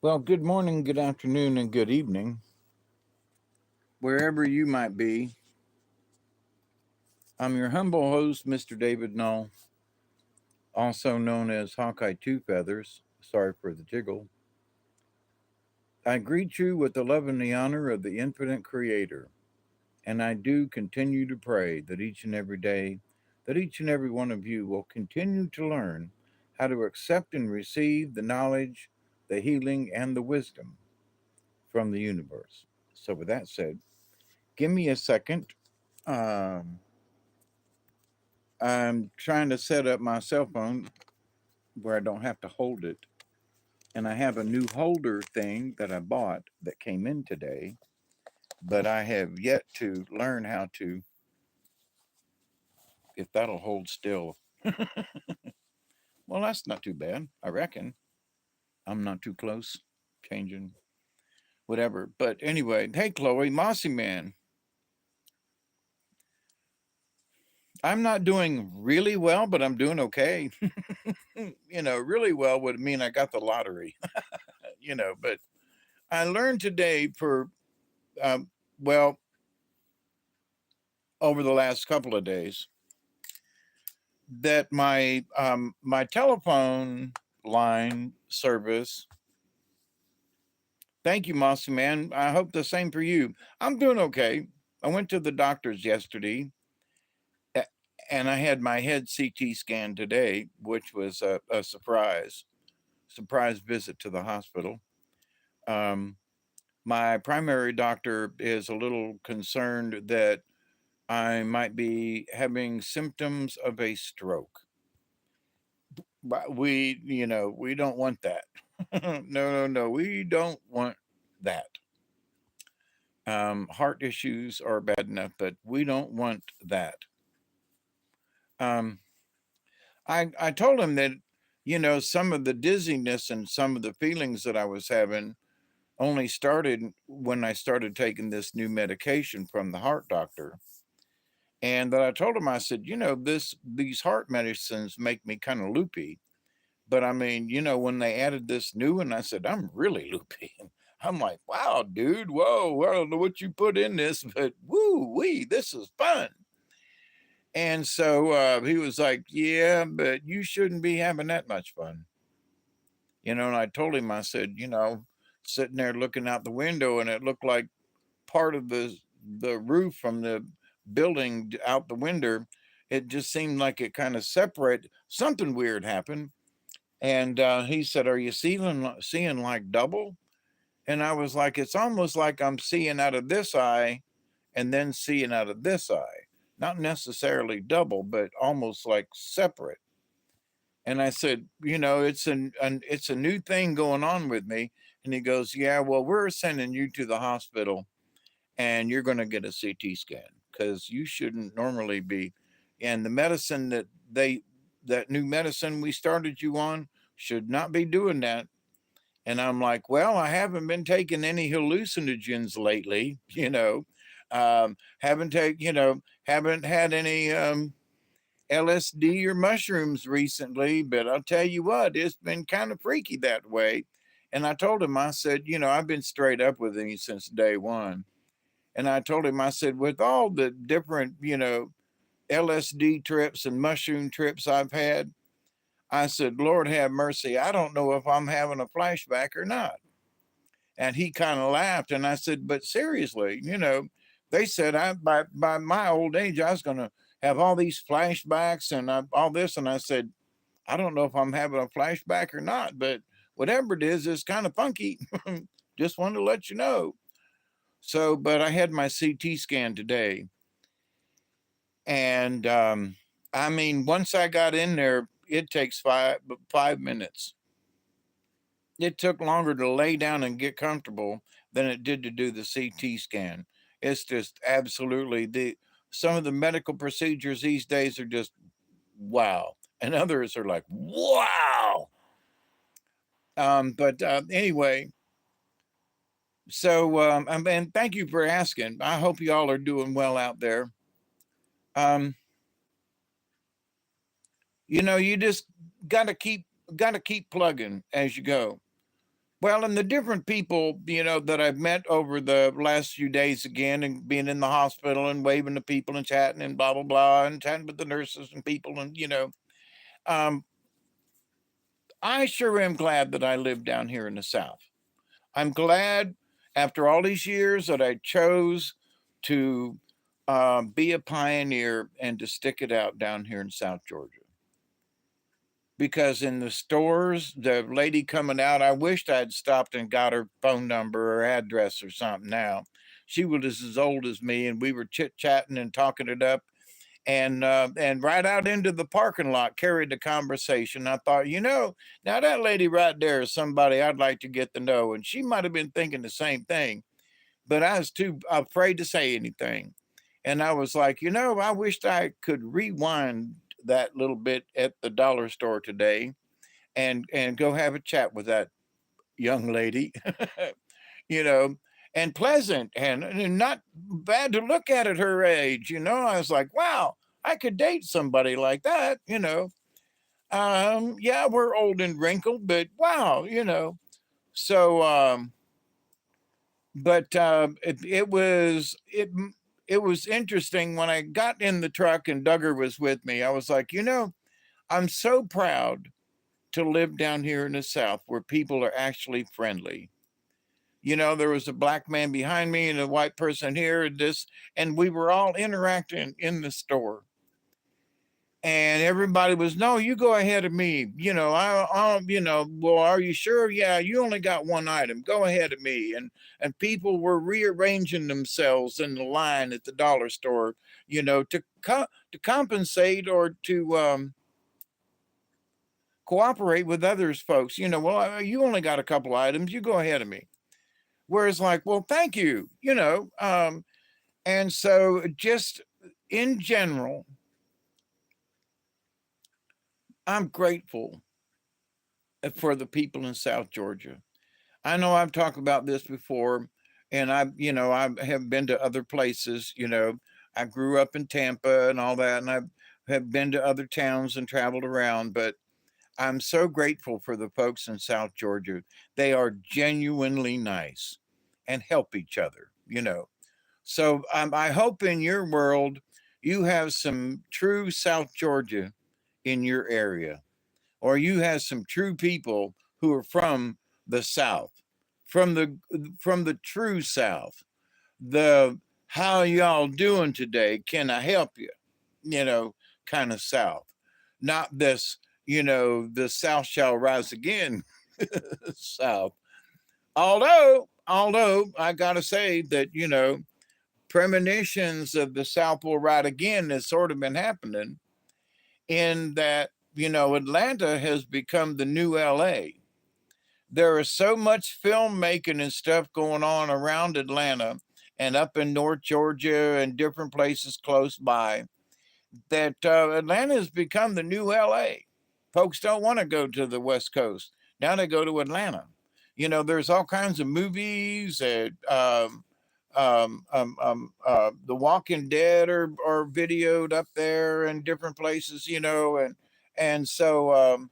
Well, good morning, good afternoon, and good evening, wherever you might be. I'm your humble host, Mr. David Null, also known as Hawkeye Two Feathers. Sorry for the jiggle. I greet you with the love and the honor of the infinite Creator, and I do continue to pray that each and every day, that each and every one of you will continue to learn how to accept and receive the knowledge, the healing, and the wisdom from the universe. So, with that said, give me a second. Um, I'm trying to set up my cell phone where I don't have to hold it. And I have a new holder thing that I bought that came in today, but I have yet to learn how to, if that'll hold still. Well, that's not too bad, I reckon. I'm not too close, changing, whatever. But anyway, hey, Chloe, Mossy Man, I'm not doing really well, but I'm doing okay. Really well would mean I got the lottery, but I learned today um, well, over the last couple of days that my telephone line service. Thank you, Mossy Man. I hope the same for you. I'm doing okay. I went to the doctor's yesterday, and I had my head CT scan today, which was a surprise visit to the hospital. Um, my primary doctor is a little concerned that I might be having symptoms of a stroke. But we don't want that. No, we don't want that. Heart issues are bad enough, but we don't want that. Um, I told him that, some of the dizziness and some of the feelings that I was having only started when I started taking this new medication from the heart doctor. And that I told him, I said, these heart medicines make me kind of loopy. But I mean, when they added this new one, I said, I'm really loopy. I'm like, wow, dude, whoa, I don't know what you put in this, but woo wee, this is fun. And so he was like, yeah, but you shouldn't be having that much fun. And I told him, I said, sitting there looking out the window, and it looked like part of the roof from the building out the window. It just seemed like it kind of separated. Something weird happened. And he said, "Are you seeing like double?" And I was like, "It's almost like I'm seeing out of this eye and then seeing out of this eye. Not necessarily double, but almost like separate." And I said, it's a new thing going on with me." And he goes, "Yeah, well, we're sending you to the hospital, and you're going to get a CT scan because you shouldn't normally be. And the medicine that new medicine we started you on should not be doing that." And I'm like, "Well, I haven't been taking any hallucinogens lately, haven't had any LSD or mushrooms recently, but I'll tell you what, it's been kind of freaky that way." And I told him, I said, I've been straight up with him since day one. And I told him, I said, with all the different, LSD trips and mushroom trips I've had, I said, Lord have mercy, I don't know if I'm having a flashback or not. And he kind of laughed. And I said, but seriously, they said by my old age, I was going to have all these flashbacks and all this. And I said, I don't know if I'm having a flashback or not, but whatever it is, it's kind of funky. Just wanted to let you know. So, but I had my CT scan today. And I mean, once I got in there, it takes 5 minutes. It took longer to lay down and get comfortable than it did to do the CT scan. It's just absolutely some of the medical procedures these days are just wow, and others are like wow. But anyway, so and thank you for asking. I hope you all are doing well out there. Um, you just got to keep plugging as you go. Well, and the different people, that I've met over the last few days again, and being in the hospital and waving to people and chatting and blah blah blah and chatting with the nurses and people, and um, I sure am glad that I live down here in the South. I'm glad after all these years that I chose to be a pioneer and to stick it out down here in South Georgia. Because in the stores, the lady coming out, I wished I'd stopped and got her phone number or address or something now. She was as old as me, and we were chit chatting and talking it up. And right out into the parking lot carried the conversation. I thought, now that lady right there is somebody I'd like to get to know. And she might have been thinking the same thing, but I was too afraid to say anything. And I was like, I wished I could rewind that little bit at the dollar store today and go have a chat with that young lady, you know, and pleasant and not bad to look at her age. I was like, wow, I could date somebody like that. Yeah, we're old and wrinkled, but wow. So but it was interesting when I got in the truck and Duggar was with me. I was like, I'm so proud to live down here in the South where people are actually friendly. There was a black man behind me and a white person here, and we were all interacting in the store. And everybody was, no, you go ahead of me. Well, are you sure? Yeah, you only got one item. Go ahead of me. And people were rearranging themselves in the line at the dollar store, to compensate or to cooperate with others, folks. Well, you only got a couple items. You go ahead of me. Whereas, like, well, thank you. And so just in general, I'm grateful for the people in South Georgia. I know I've talked about this before, and I have been to other places. I grew up in Tampa and all that, and I have been to other towns and traveled around. But I'm so grateful for the folks in South Georgia. They are genuinely nice and help each other. So I hope in your world you have some true South Georgia in your area, or you have some true people who are from the South, from the true South. The how y'all doing today? Can I help you? Kind of South, not this. The South shall rise again. South. Although I gotta say that premonitions of the South will rise again has sort of been happening in that Atlanta has become the new LA. There is so much filmmaking and stuff going on around Atlanta and up in North Georgia and different places close by that Atlanta has become the new LA. Folks don't want to go to the West Coast. Now they go to Atlanta. There's all kinds of movies that The Walking Dead are videoed up there in different places, and so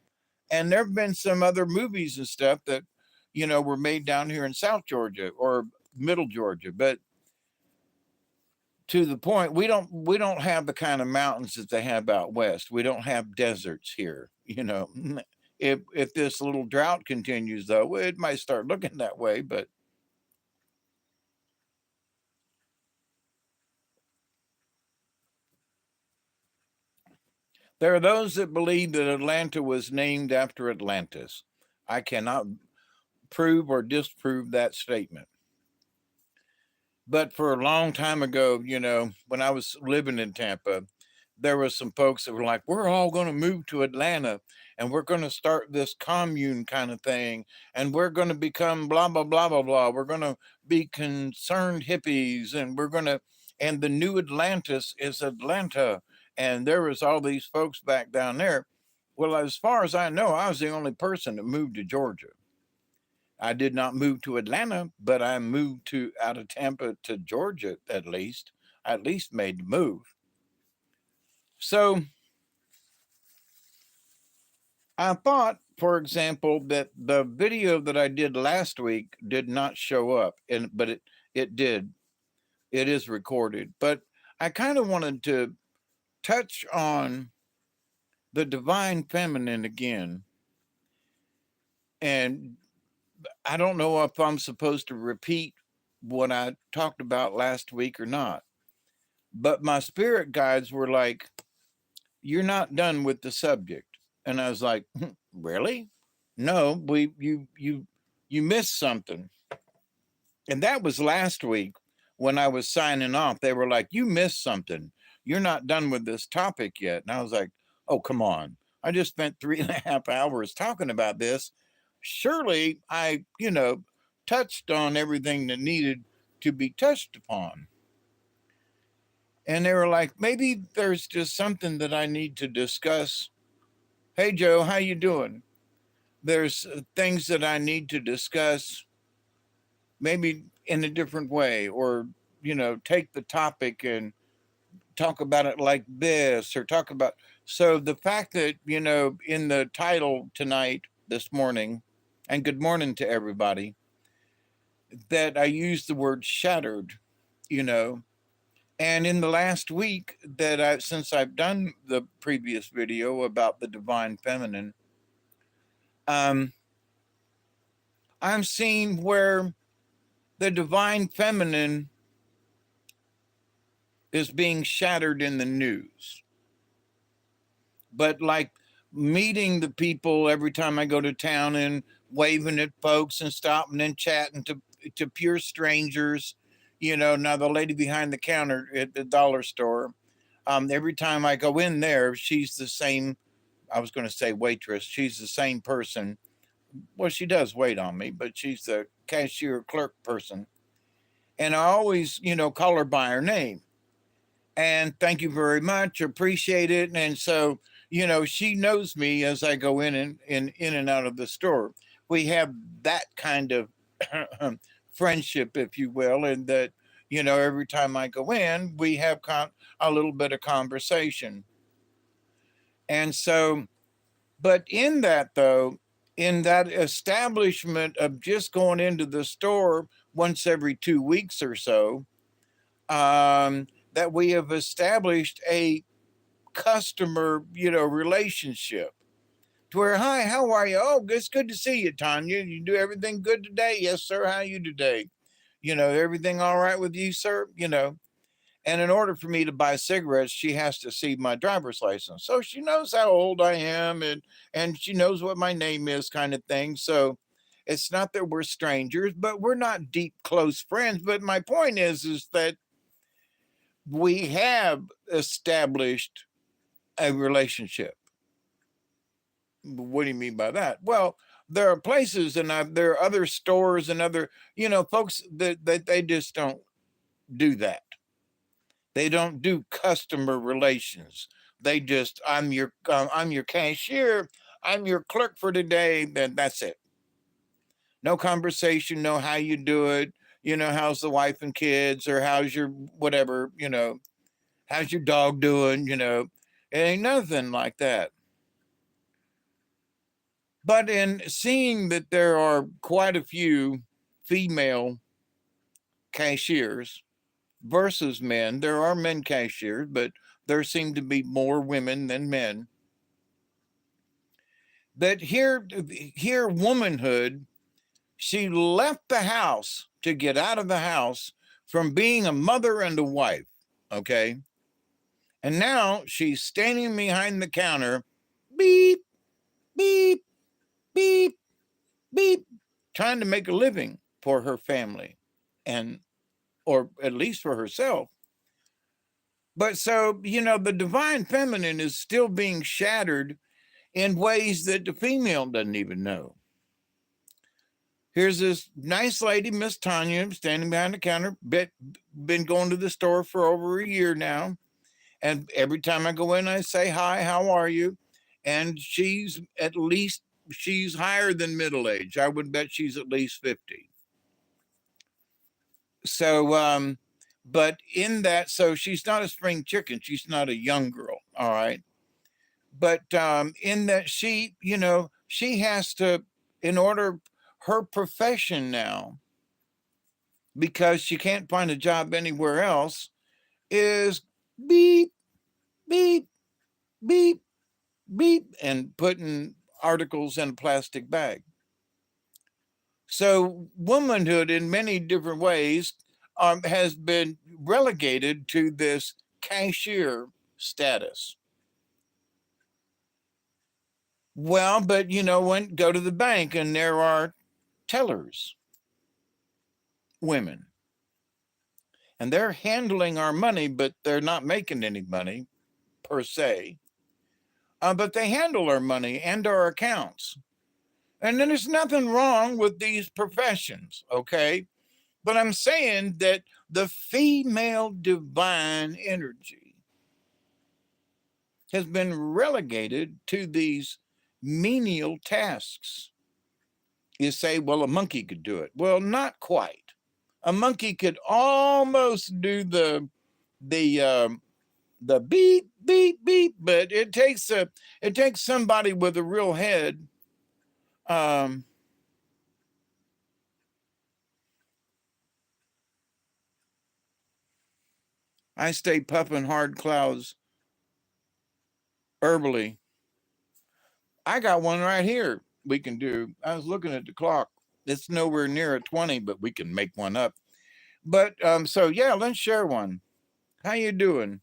and there have been some other movies and stuff that were made down here in South Georgia or Middle Georgia, but to the point we don't have the kind of mountains that they have out west. We don't have deserts here. If this little drought continues, though, it might start looking that way. But there are those that believe that Atlanta was named after Atlantis. I cannot prove or disprove that statement. But for a long time ago, when I was living in Tampa, there was some folks that were like, we're all going to move to Atlanta and we're going to start this commune kind of thing. And we're going to become blah, blah, blah, blah, blah. We're going to be concerned hippies and the new Atlantis is Atlanta. And there was all these folks back down there. Well, as far as I know, I was the only person that moved to Georgia. I did not move to Atlanta, but I moved to out of Tampa to Georgia at least. I at least made the move. So I thought for example, that the video that I did last week did not show up, but it did. It is recorded. But I kind of wanted to touch on the divine feminine again. And I don't know if I'm supposed to repeat what I talked about last week or not. But my spirit guides were like, "You're not done with the subject." And I was like, "Really? No, you missed something." And that was last week when I was signing off. They were like, "You missed something. You're not done with this topic yet." And I was like, "Oh, come on. I just spent 3.5 hours talking about this. Surely I, touched on everything that needed to be touched upon." And they were like, "Maybe there's just something that I need to discuss. Hey, Joe, how you doing? There's things that I need to discuss, maybe in a different way, or, take the topic and talk about it like this, or talk about." So the fact that, in the title tonight, this morning, and good morning to everybody, that I used the word shattered, you know, and in the last week since I've done the previous video about the divine feminine, um, I'm seeing where the divine feminine is being shattered in the news. But like meeting the people every time I go to town and waving at folks and stopping and chatting to pure strangers, now the lady behind the counter at the dollar store, every time I go in there, she's the same. I was going to say waitress. She's the same person. Well, she does wait on me, but she's the cashier clerk person. And I always, call her by her name. And thank you very much, appreciate it. And so, she knows me as I go in and out of the store. We have that kind of friendship, if you will, and that, every time I go in, we have a little bit of conversation. And so, but in that though, in that establishment of just going into the store once every 2 weeks or so, that we have established a customer, relationship to where, "Hi, how are you? Oh, it's good to see you, Tanya. You do everything good today?" "Yes, sir. How are you today? Everything all right with you, sir?" And in order for me to buy cigarettes, she has to see my driver's license. So she knows how old I am, and she knows what my name is, kind of thing. So it's not that we're strangers, but we're not deep, close friends. But my point is that we have established a relationship. What do you mean by that? Well, there are places and there are other stores and other, folks that they just don't do that. They don't do customer relations. They just, I'm your cashier. I'm your clerk for today. Then that's it. No conversation. No, how you do it. How's the wife and kids, or how's your whatever. How's your dog doing? It ain't nothing like that. But in seeing that there are quite a few female cashiers versus men, there are men cashiers, but there seem to be more women than men. That here womanhood, she left the house to get out of the house from being a mother and a wife, okay? And now she's standing behind the counter, beep, beep, beep, beep, trying to make a living for her family, and or at least for herself. But so, the divine feminine is still being shattered in ways that the female doesn't even know. Here's this nice lady, Miss Tanya, standing behind the counter, been going to the store for over a year now. And every time I go in, I say, "Hi, how are you?" And she's higher than middle age. I would bet she's at least 50. So, but in that, so she's not a spring chicken. She's not a young girl. All right. But in that, she, she has to, in order, her profession now, because she can't find a job anywhere else, is beep, beep, beep, beep, and putting articles in a plastic bag. So womanhood in many different ways has been relegated to this cashier status. Well, but when go to the bank and there are tellers, women, and they're handling our money, but they're not making any money per se. But they handle our money and our accounts. And then there's nothing wrong with these professions, okay? But I'm saying that the female divine energy has been relegated to these menial tasks. You say, well, a monkey could do it. Well, not quite. A monkey could almost do the beep beep beep, but it takes somebody with a real head. Um, I stay puffing hard clouds herbally. I got one right here we can do. I was looking at the clock. It's nowhere near a 20, but we can make one up. But so yeah, let's share one. How you doing?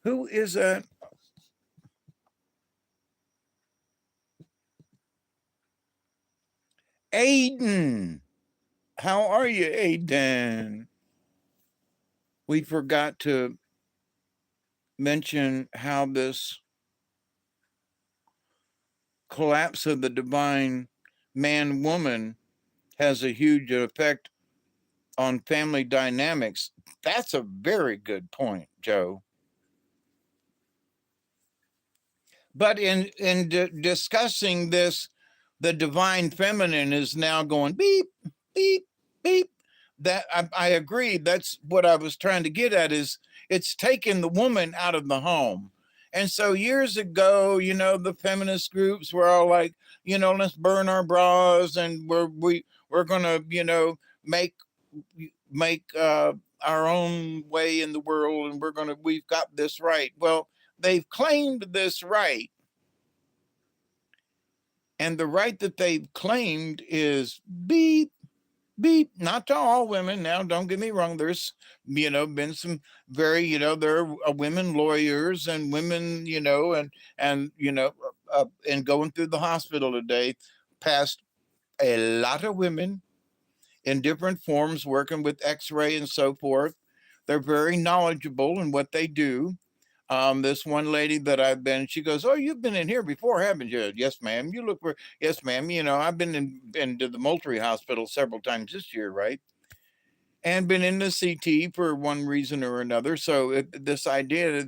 Who is that? Aiden. How are you, Aiden? We forgot to mention how this collapse of the divine man woman has a huge effect on family dynamics. That's a very good point, Joe. But in discussing this, the divine feminine is now going beep, beep, beep. That I agree. That's what I was trying to get at. Is it's taken the woman out of the home. And so years ago, the feminist groups were all like, let's burn our bras and we're gonna, make make our own way in the world, and we've got this right. Well, they've claimed this right, and the right that they've claimed is beep beep, not to all women. Now, don't get me wrong, there's been some very, there are women lawyers and women, and going through the hospital today, past a lot of women in different forms, working with x-ray and so forth. They're very knowledgeable in what they do. This one lady that I've been, she goes, "Oh, you've been in here before, haven't you?" "Yes, ma'am." "You look for," "Yes, ma'am." I've been into the Moultrie Hospital several times this year, right? And been in the CT for one reason or another. So this idea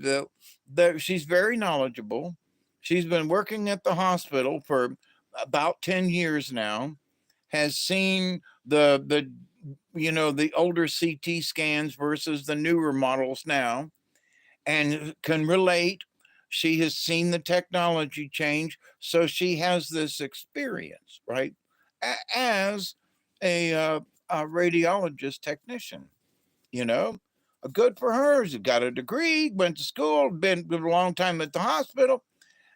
that she's very knowledgeable. She's been working at the hospital for about 10 years now, has seen the older CT scans versus the newer models now, and can relate. She has seen the technology change, so she has this experience, right? As a radiologist technician, you know, good for her. She got a degree, went to school, been a long time at the hospital,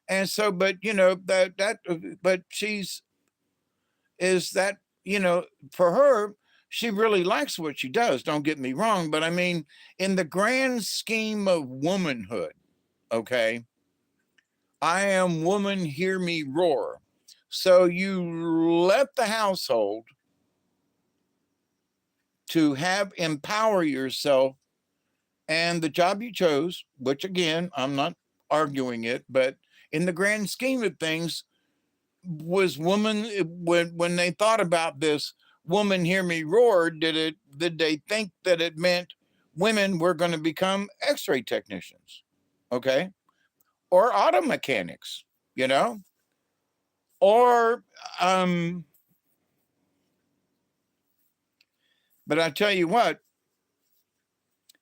and so, but but she's is that for her, she really likes what she does. Don't get me wrong, but I mean, in the grand scheme of womanhood, okay, I am woman, hear me roar. So you left the household to have empower yourself and the job you chose, which again, I'm not arguing it, but in the grand scheme of things, was woman when they thought about this woman hear me roar, did they think that it meant women were going to become x-ray technicians, okay, or auto mechanics, you know or but I tell you what,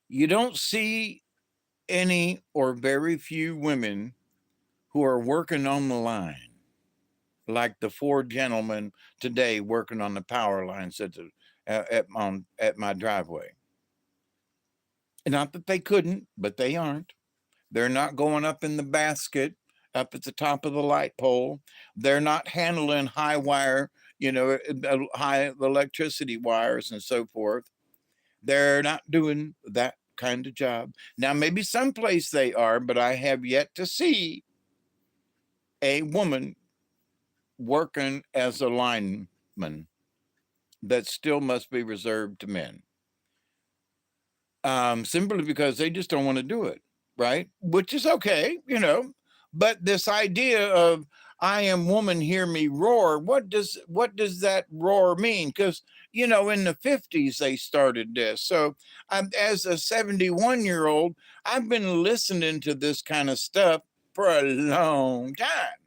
you don't see any or very few women who are working on the line. like the four gentlemen today working on the power lines at my driveway. Not that they couldn't, but they aren't. They're not going up in the basket up at the top of the light pole. They're not handling high wire, high electricity wires and so forth. They're not doing that kind of job. Now, maybe someplace they are, but I have yet to see a woman working as a lineman. That still must be reserved to men. Simply because they just don't want to do it, right? Which is okay, But this idea of "I am woman, hear me roar," what does that roar mean? Because in the 50s they started this. So as a 71-year-old, I've been listening to this kind of stuff for a long time.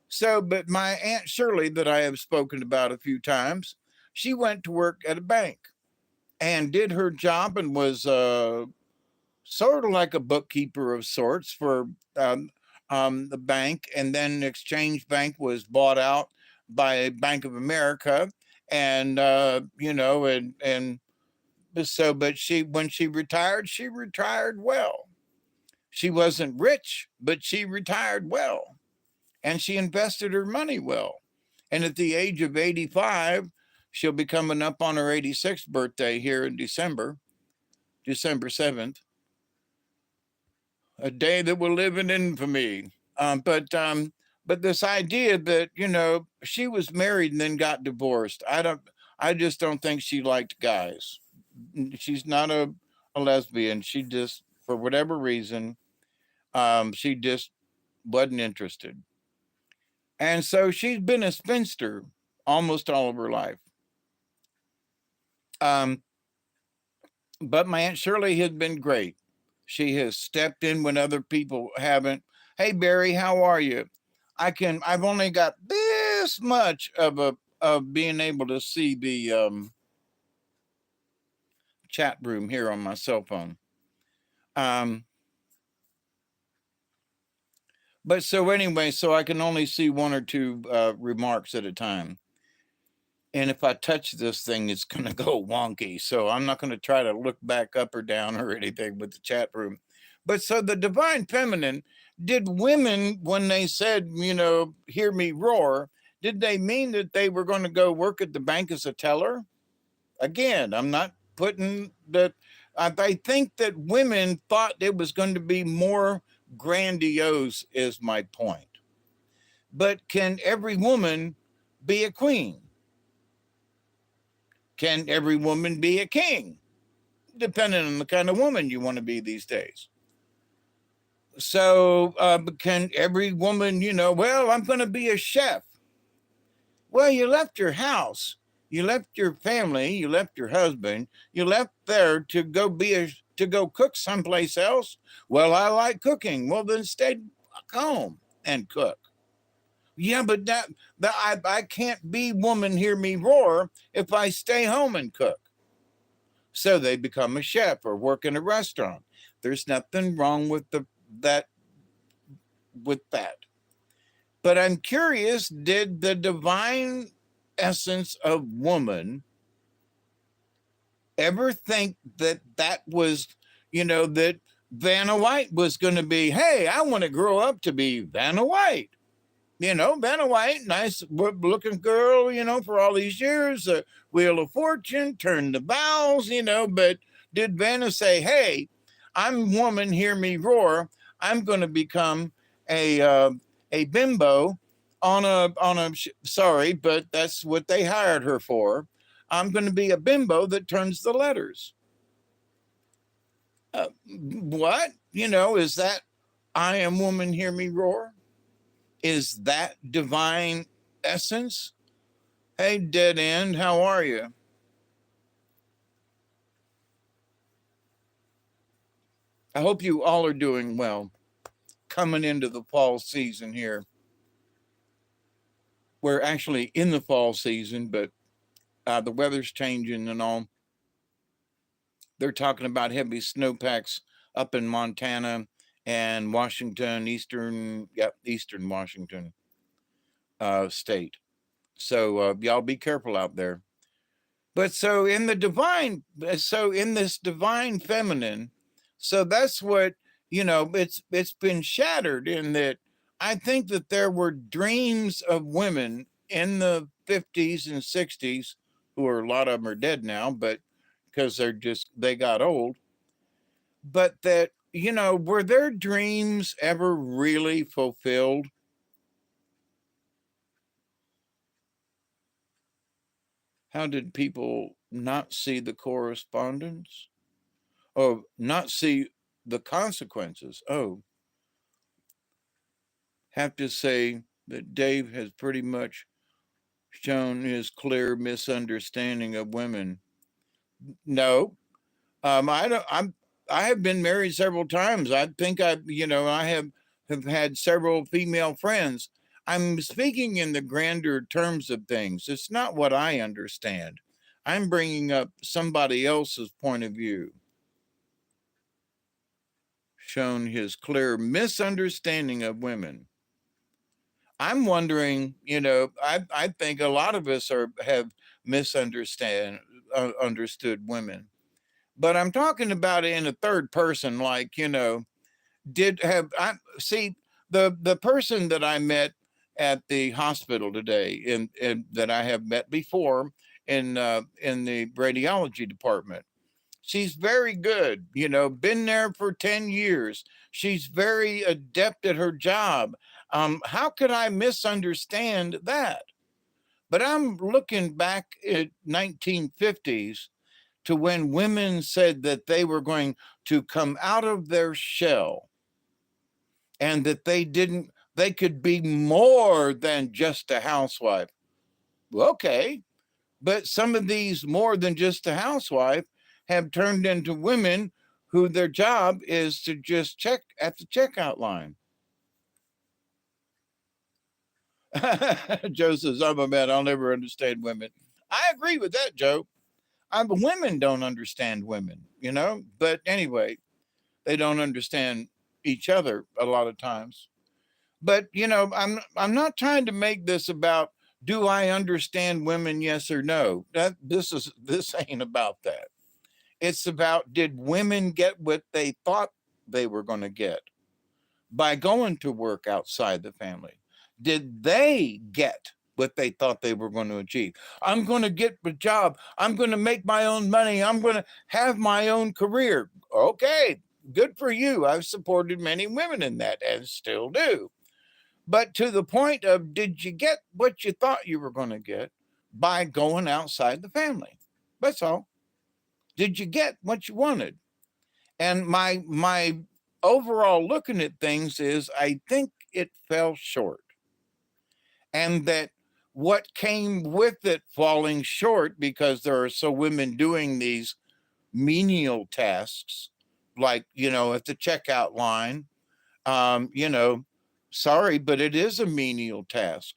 So, but my Aunt Shirley, that I have spoken about a few times, she went to work at a bank and did her job and was sort of like a bookkeeper of sorts for the bank. And then Exchange Bank was bought out by Bank of America, and and so. But when she retired well. She wasn't rich, but she retired well, and she invested her money well. And at the age of 85, she'll be coming up on her 86th birthday here in December 7th, a day that will live in infamy. But this idea that she was married and then got divorced, I just don't think she liked guys. She's not a lesbian. She just, for whatever reason, she just wasn't interested. And so she's been a spinster almost all of her life. Um, but my Aunt Shirley has been great. She has stepped in when other people haven't. "Hey Barry, how are you?" I've only got this much of being able to see the chat room here on my cell phone. But so anyway, so I can only see one or two remarks at a time. And if I touch this thing, it's going to go wonky. So I'm not going to try to look back up or down or anything with the chat room. But so the divine feminine, did women, when they said, "hear me roar," did they mean that they were going to go work at the bank as a teller? Again, I'm not putting that. I think that women thought it was going to be more grandiose, is my point. But can every woman be a queen? Can every woman be a king? Depending on the kind of woman you want to be these days. So, can every woman, well, I'm going to be a chef. Well, you left your house, you left your family, you left your husband, you left there to go cook someplace else. "Well, I like cooking." Well, then stay home and cook. Yeah, but I can't be woman, hear me roar, if I stay home and cook. So they become a chef or work in a restaurant. There's nothing wrong with that. But I'm curious, did the divine essence of woman ever think that was, that Vanna White was going to be, "Hey, I want to grow up to be Vanna White"? Vanna White, nice looking girl, for all these years, Wheel of Fortune, turned the bowels, but did Vanna say, "Hey, I'm woman, hear me roar. I'm going to become a bimbo sorry, but that's what they hired her for. I'm going to be a bimbo that turns the letters." What? Is that "I am woman, hear me roar"? Is that divine essence? Hey, Dead End, how are you? I hope you all are doing well. Coming into the fall season here. We're actually in the fall season, but the weather's changing and all. They're talking about heavy snowpacks up in Montana and Washington, eastern Washington. state. So y'all be careful out there. But so in the divine, so in this divine feminine, so that's what, it's been shattered in that I think that there were dreams of women in the 50s and 60s, who are a lot of them are dead now, but because they got old, but that, were their dreams ever really fulfilled? How did people not see the correspondence? Or not see the consequences? Oh, have to say that Dave has pretty much shown his clear misunderstanding of women. No, I don't. I have been married several times. I think I have had several female friends. I'm speaking in the grander terms of things. It's not what I understand. I'm bringing up somebody else's point of view. Shown his clear misunderstanding of women. I'm wondering, I think a lot of us have understood women, but I'm talking about it in a third person, like, did have I see the person that I met at the hospital today, in that I have met before in the radiology department. She's very good, been there for 10 years. She's very adept at her job. How could I misunderstand that? But I'm looking back at 1950s to when women said that they were going to come out of their shell and that they could be more than just a housewife. Well, okay, but some of these more than just a housewife have turned into women who their job is to just check at the checkout line. Joe says, I'm a man, I'll never understand women. I agree with that, Joe. Women don't understand women, but anyway, they don't understand each other a lot of times. But I'm not trying to make this about, do I understand women, yes or no. This ain't about that. It's about, did women get what they thought they were going to get by going to work outside the family? Did they get what they thought they were going to achieve? I'm going to get a job. I'm going to make my own money. I'm going to have my own career. Okay, good for you. I've supported many women in that and still do. But to the point of, did you get what you thought you were going to get by going outside the family? That's all. Did you get what you wanted? And my overall looking at things is, I think it fell short. And that what came with it falling short, because there are so women doing these menial tasks, like, at the checkout line, sorry, but it is a menial task,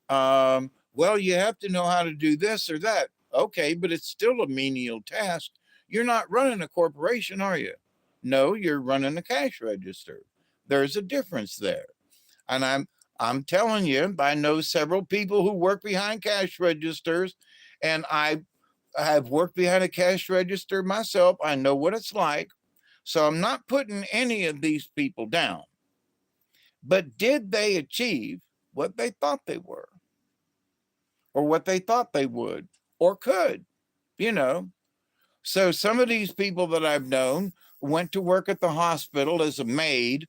well, you have to know how to do this or that. Okay, but it's still a menial task. You're not running a corporation, are you? No, you're running a cash register. There's a difference there. And I'm telling you, I know several people who work behind cash registers, and I have worked behind a cash register myself. I know what it's like. So I'm not putting any of these people down. But did they achieve what they thought they were, or what they thought they would or could, you know? So some of these people that I've known went to work at the hospital as a maid,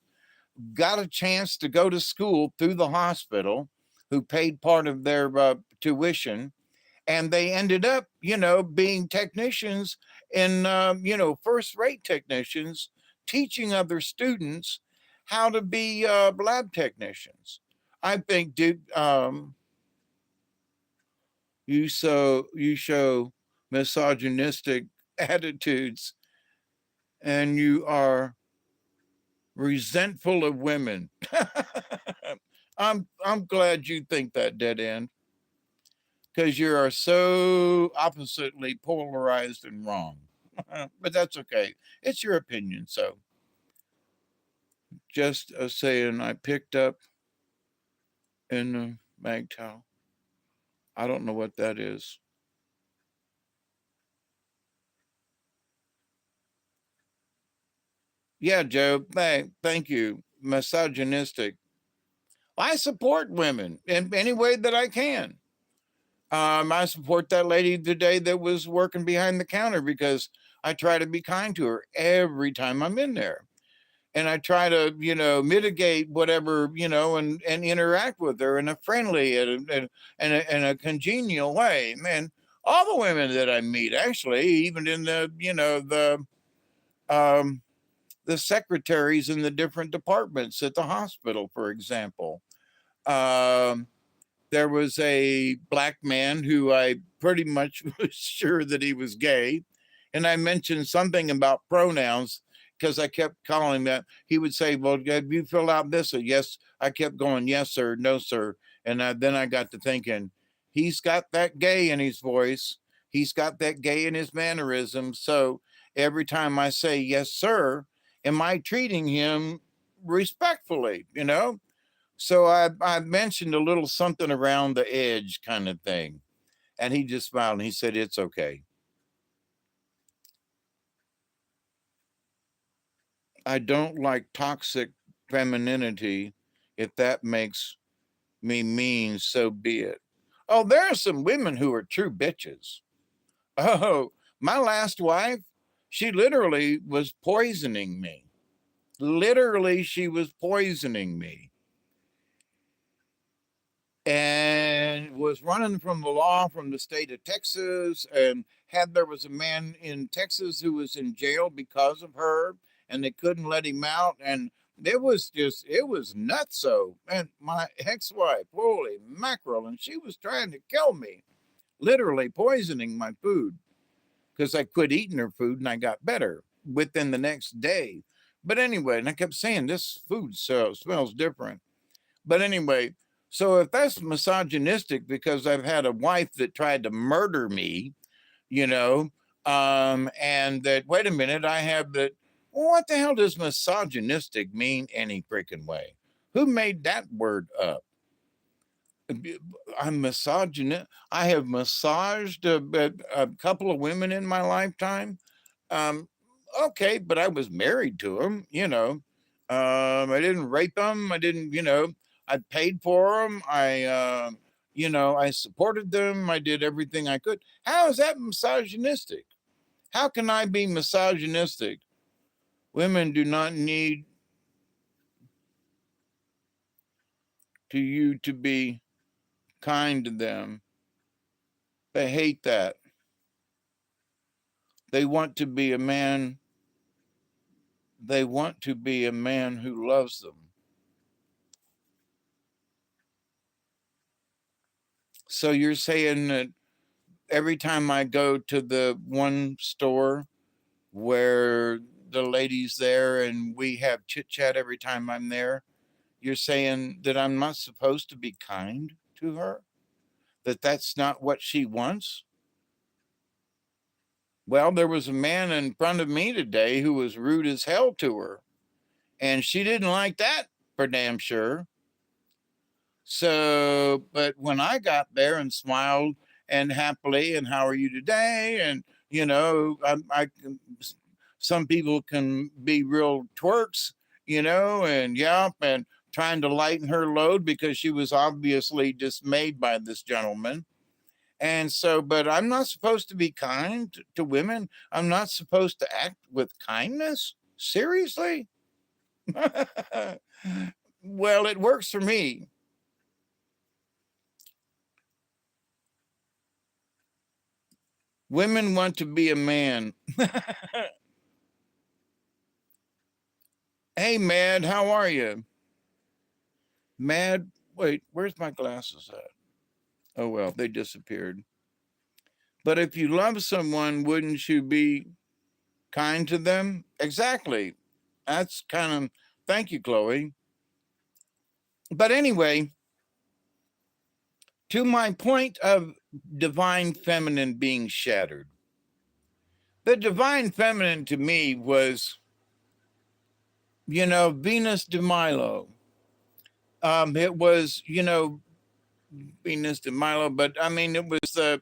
got a chance to go to school through the hospital, who paid part of their tuition, and they ended up, being technicians and, first rate technicians, teaching other students how to be lab technicians. I think, dude, you show misogynistic attitudes, and you are resentful of women. I'm glad you think that, dead end, because you are so oppositely polarized and wrong. But that's okay. It's your opinion. So just saying, I picked up in the MGTOW. I don't know what that is. Yeah, Joe, thank you. Misogynistic. I support women in any way that I can. I support that lady today that was working behind the counter because I try to be kind to her every time I'm in there. And I try to, mitigate whatever, and interact with her in a friendly and a congenial way. Man, all the women that I meet, actually, even in um, the secretaries in the different departments at the hospital, for example. Um, there was a black man who I pretty much was sure that he was gay. And I mentioned something about pronouns because I kept calling that. He would say, "Well, have you filled out this?" Or yes. I kept going, "Yes, sir, no, sir." And then I got to thinking, he's got that gay in his voice. He's got that gay in his mannerisms. So every time I say, "Yes, sir," am I treating him respectfully, So I mentioned a little something around the edge kind of thing. And he just smiled and he said, "It's okay." I don't like toxic femininity. If that makes me mean, so be it. Oh, there are some women who are true bitches. Oh, my last wife, she literally was poisoning me. Literally, she was poisoning me. And was running from the law from the state of Texas, and there was a man in Texas who was in jail because of her, and they couldn't let him out, and it was nuts. So, and my ex-wife, holy mackerel, and she was trying to kill me, literally poisoning my food because I quit eating her food and I got better within the next day. But anyway, and I kept saying this food smells different. But anyway, so if that's misogynistic because I've had a wife that tried to murder me, you know, and that, wait a minute, I have that. Well, what the hell does misogynistic mean any freaking way? Who made that word up? I'm misogynist. I have massaged a couple of women in my lifetime. Um, okay, but I was married to them. I didn't rape them. I didn't, I paid for them. I supported them. I did everything I could. How is that misogynistic? How can I be misogynistic? Women do not need you to be kind to them. They hate that. They want to be a man. They want to be a man who loves them. So you're saying that every time I go to the one store where the lady's there and we have chit chat every time I'm there, you're saying that I'm not supposed to be kind to her? That that's not what she wants? Well, there was a man in front of me today who was rude as hell to her, and she didn't like that for damn sure. So, but when I got there and smiled and happily, and how are you today? And, some people can be real twerks, and yep, and trying to lighten her load because she was obviously dismayed by this gentleman. And so, but I'm not supposed to be kind to women. I'm not supposed to act with kindness. Seriously? Well, it works for me. Women want to be a man. Hey, Mad, how are you? Mad, wait, where's my glasses at? Oh, well, they disappeared. But if you love someone, wouldn't you be kind to them? Exactly. That's kind of, thank you, Chloe. But anyway, to my point of divine feminine being shattered, the divine feminine to me was, Venus de Milo. It was, Venus de Milo, but I mean, it was the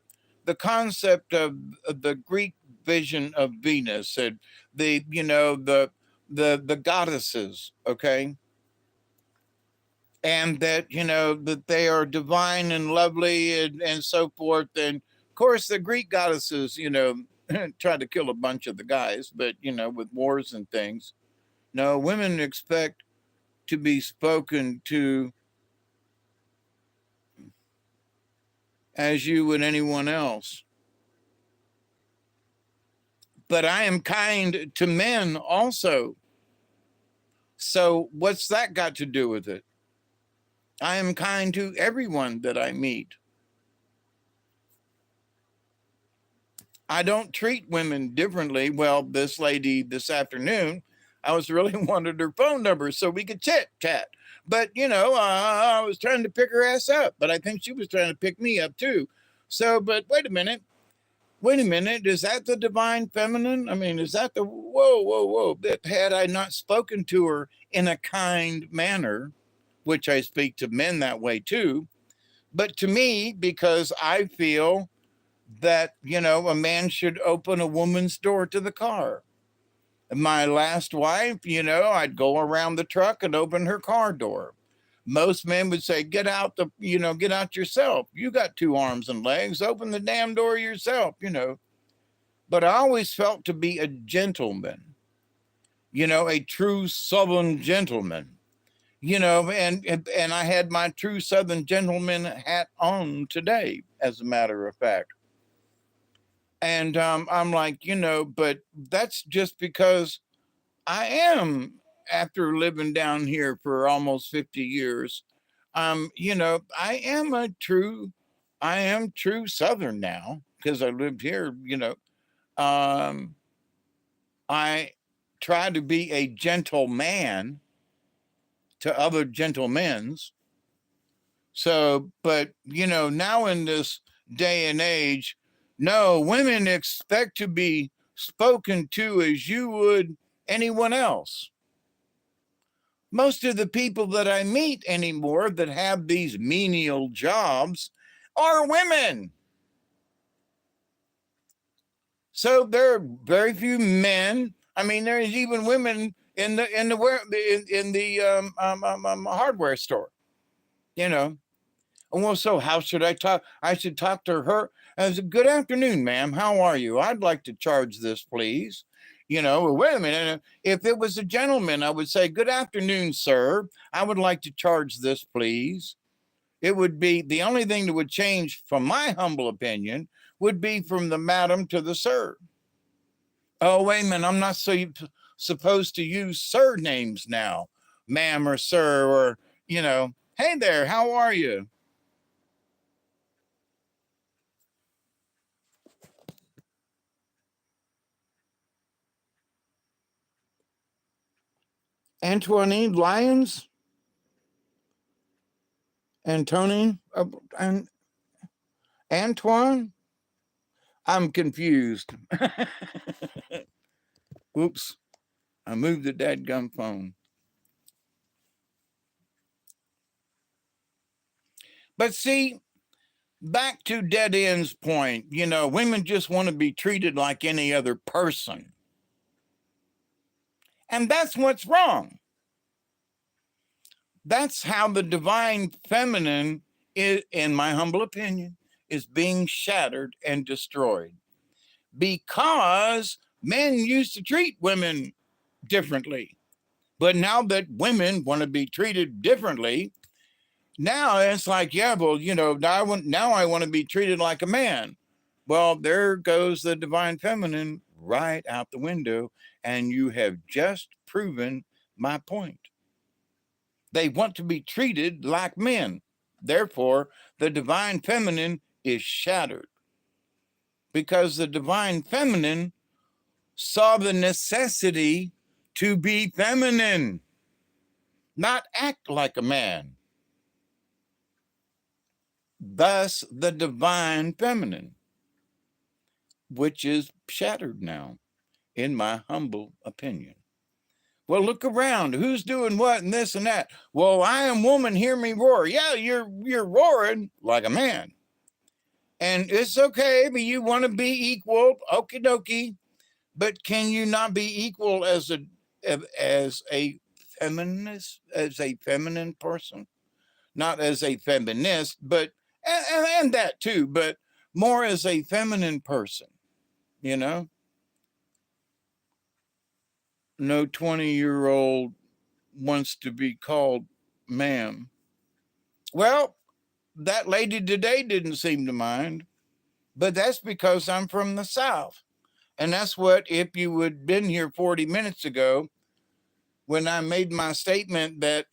concept of the Greek vision of Venus, and the goddesses, okay, and that that they are divine and lovely and so forth, and of course the Greek goddesses, tried to kill a bunch of the guys, but with wars and things. No, women expect to be spoken to as you would anyone else. But I am kind to men also. So what's that got to do with it? I am kind to everyone that I meet. I don't treat women differently. Well, this lady this afternoon, I was really wanted her phone number so we could chit chat. But, I was trying to pick her ass up, but I think she was trying to pick me up too. So, but wait a minute. Is that the divine feminine? I mean, is that the whoa? That had I not spoken to her in a kind manner, which I speak to men that way too, but to me, because I feel that, a man should open a woman's door to the car. My last wife, I'd go around the truck and open her car door. Most men would say, get out get out yourself. You got 2 arms and legs, open the damn door yourself, But I always felt to be a gentleman, a true Southern gentleman, and I had my true Southern gentleman hat on today, as a matter of fact. And I'm like, but that's just because I am, after living down here for almost 50 years, I am true Southern now because I lived here, um, I try to be a gentleman to other gentlemen's. So, but, now in this day and age, no, women expect to be spoken to as you would anyone else. Most of the people that I meet anymore that have these menial jobs are women. So there are very few men. I mean, there's even women in the hardware store. Well, so how should I talk? I should talk to her. I said, good afternoon, ma'am. How are you? I'd like to charge this, please. Wait a minute. If it was a gentleman, I would say, good afternoon, sir. I would like to charge this, please. It would be the only thing that would change, from my humble opinion, would be from the madam to the sir. Oh, wait a minute. I'm not supposed to use surnames now, ma'am or sir, or, hey there, how are you? Antoinine Lyons? Antonin? And Antoine? I'm confused. Whoops. I moved the dadgum phone. But see, back to Dead End's point, women just want to be treated like any other person. And that's what's wrong. That's how the divine feminine is, in my humble opinion, is being shattered and destroyed. Because men used to treat women differently. But now that women want to be treated differently, now it's like, yeah, well, now I want to be treated like a man. Well, there goes the divine feminine right out the window, and you have just proven my point. They want to be treated like men. Therefore, the divine feminine is shattered because the divine feminine saw the necessity to be feminine, not act like a man. Thus, the divine feminine, which is shattered now, in my humble opinion. Well, look around. Who's doing what and this and that? Well, I am woman, hear me roar. Yeah, you're roaring like a man. And it's okay, but you want to be equal, okie dokie. But can you not be equal as a feminist, as a feminine person? Not as a feminist, but and that too, but more as a feminine person, you know? No 20-year-old wants to be called ma'am. Well, that lady today didn't seem to mind, but that's because I'm from the South. And that's what, if you had been here 40 minutes ago, when I made my statement that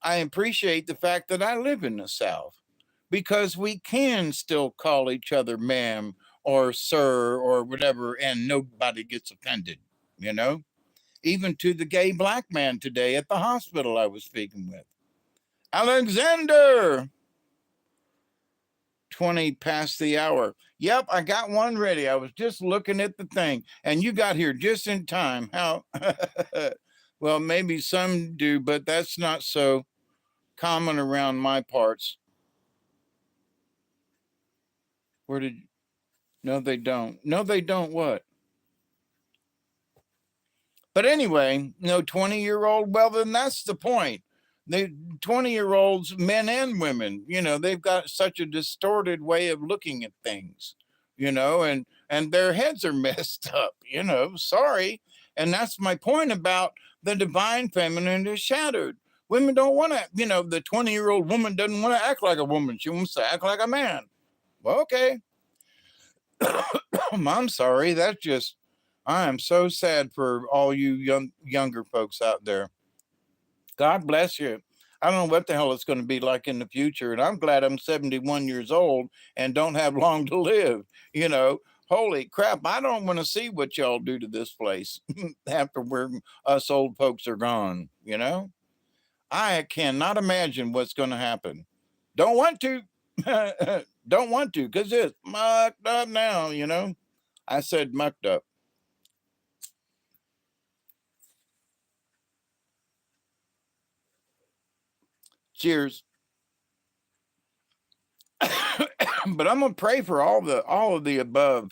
I appreciate the fact that I live in the South, because we can still call each other ma'am or sir or whatever, and nobody gets offended, you know? Even to the gay black man today at the hospital I was speaking with. Alexander, 20 past the hour. Yep, I got one ready. I was just looking at the thing, and you got here just in time. How? Well, maybe some do, but that's not so common around my parts. Where did? No, they don't. No, they don't. What? But anyway, no 20-year-old. Well, then that's the point. The 20-year-olds, men and women, they've got such a distorted way of looking at things, and their heads are messed up, sorry. And that's my point about the divine feminine is shattered. Women don't want to, the 20-year-old woman doesn't want to act like a woman. She wants to act like a man. Well, okay. I'm sorry. I am so sad for all you younger folks out there. God bless you. I don't know what the hell it's going to be like in the future. And I'm glad I'm 71 years old and don't have long to live. Holy crap. I don't want to see what y'all do to this place after us old folks are gone. I cannot imagine what's going to happen. Don't want to. Don't want to, because it's mucked up now, I said mucked up. Cheers. But I'm gonna pray for all of the above.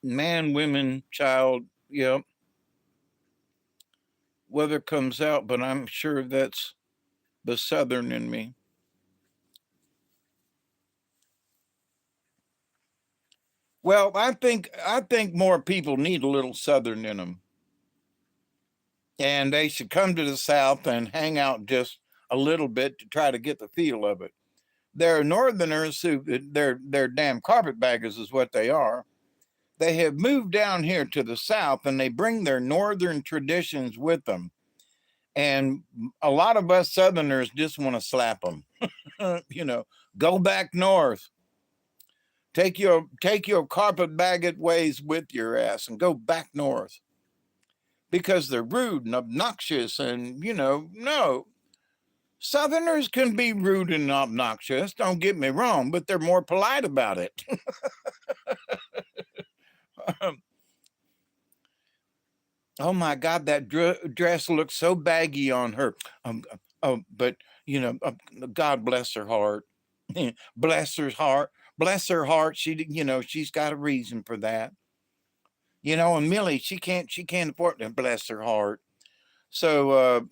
Man, women, child, weather comes out, but I'm sure that's the Southern in me. Well, I think more people need a little Southern in them, and they should come to the South and hang out just a little bit to try to get the feel of it. There are Northerners who they're damn carpetbaggers is what they are. They have moved down here to the South, and they bring their Northern traditions with them. And a lot of us Southerners just want to slap them. Go back north. Take your carpetbagged ways with your ass and go back north, because they're rude and obnoxious. And no, Southerners can be rude and obnoxious, don't get me wrong, but they're more polite about it. Oh my God, that dress looks so baggy on her. But God bless her heart. Bless her heart. Bless her heart. She's got a reason for that. And Millie, she can't afford to, bless her heart. So,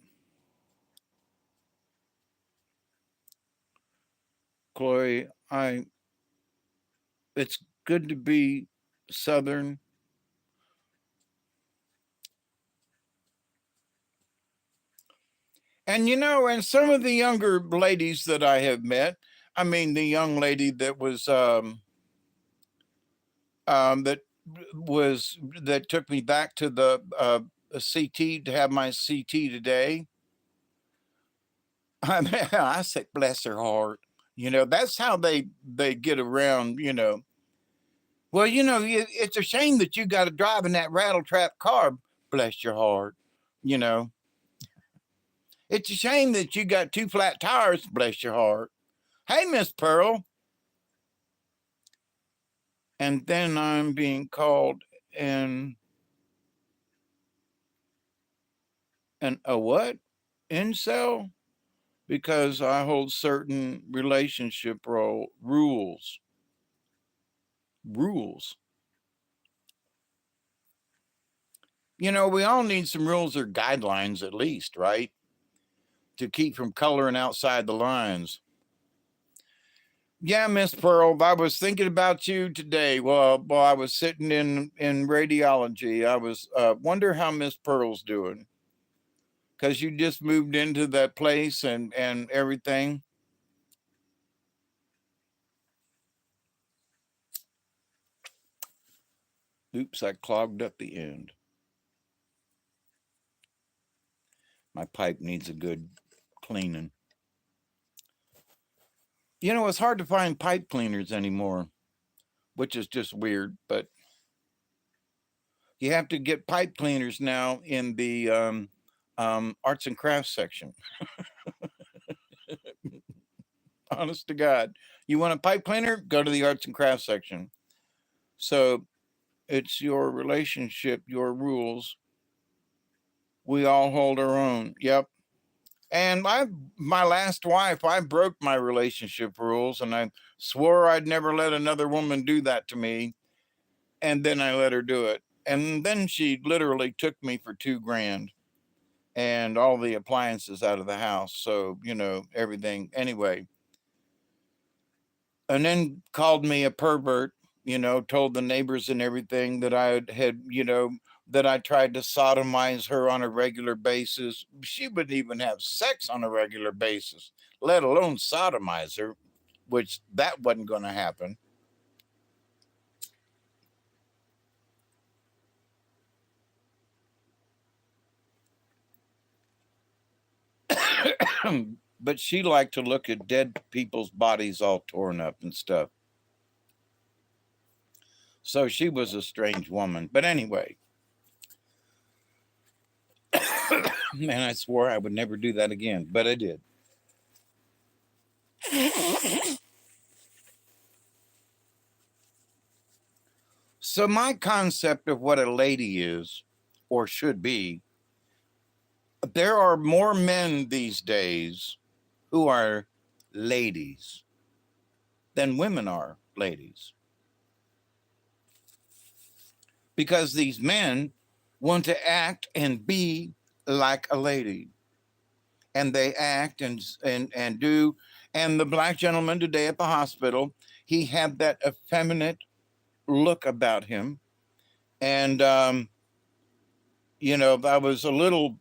Chloe, it's good to be Southern. And and some of the younger ladies that I have met, I mean, the young lady that was that took me back to the CT to have my CT today. I said, bless her heart. That's how they get around. Well, it's a shame that you got to drive in that rattle trap car. Bless your heart. You know, it's a shame that you got two flat tires. Bless your heart. Hey, Miss Pearl. And then I'm being called an a what? Incel? Because I hold certain relationship rules. Rules. You know, we all need some rules or guidelines at least, right? To keep from coloring outside the lines. Yeah, Miss Pearl, I was thinking about you today. Well, while I was sitting in radiology, I was wonder how Miss Pearl's doing, because you just moved into that place and everything. Oops, I clogged up the end. My pipe needs a good cleaning. You know, it's hard to find pipe cleaners anymore, which is just weird, but you have to get pipe cleaners now in the arts and crafts section. Honest to God. You want a pipe cleaner? Go to the arts and crafts section. So it's your relationship, your rules. We all hold our own. Yep. And my last wife, I broke my relationship rules and I swore I'd never let another woman do that to me. And then I let her do it. And then she literally took me for $2,000 and all the appliances out of the house. So, you know, everything. Anyway, and then called me a pervert, you know, told the neighbors and everything that I had, you know, that I tried to sodomize her on a regular basis. She wouldn't even have sex on a regular basis, let alone sodomize her, which that wasn't going to happen. But she liked to look at dead people's bodies all torn up and stuff. So she was a strange woman. But anyway, man, I swore I would never do that again, but I did. So, my concept of what a lady is or should be, there are more men these days who are ladies than women are ladies, because these men want to act and be like a lady, and they act and do. And the black gentleman today at the hospital, he had that effeminate look about him. And you know, I was a little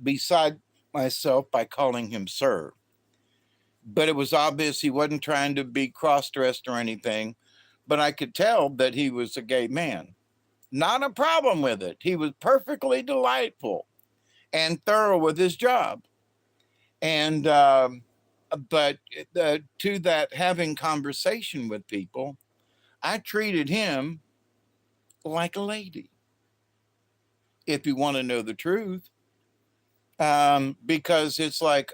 beside myself by calling him sir, but it was obvious he wasn't trying to be cross-dressed or anything. But I could tell that he was a gay man. Not a problem with it. He was perfectly delightful and thorough with his job. And but to that having conversation with people, I treated him like a lady, if you want to know the truth. Because it's like,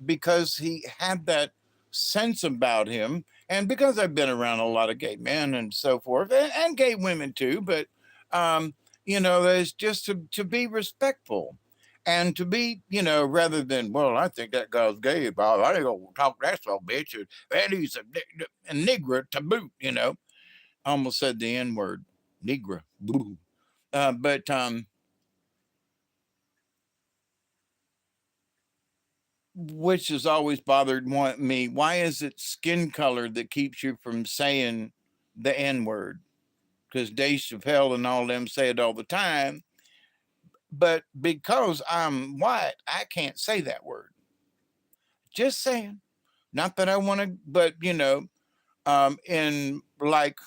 because he had that sense about him, and because I've been around a lot of gay men and so forth, and gay women too, but um, you know, there's just to be respectful and to be, you know, rather than, well, I think that guy's gay, but I ain't gonna talk that so bitch, and he's a nigger to boot, you know. I almost said the N word, nigger, boo. But which has always bothered me. Why is it skin color that keeps you from saying the N word? Because Dave Chappelle and all them say it all the time. But because I'm white, I can't say that word. Just saying. Not that I want to, but you know, in like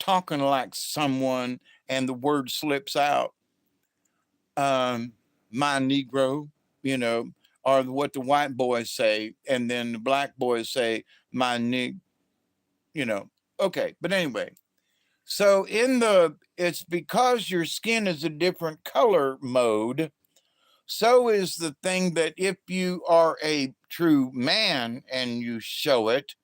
talking like someone and the word slips out, my Negro, you know, or what the white boys say, and then the black boys say, my nig, you know. Okay, but anyway, so it's because your skin is a different color mode. So is the thing that if you are a true man and you show it,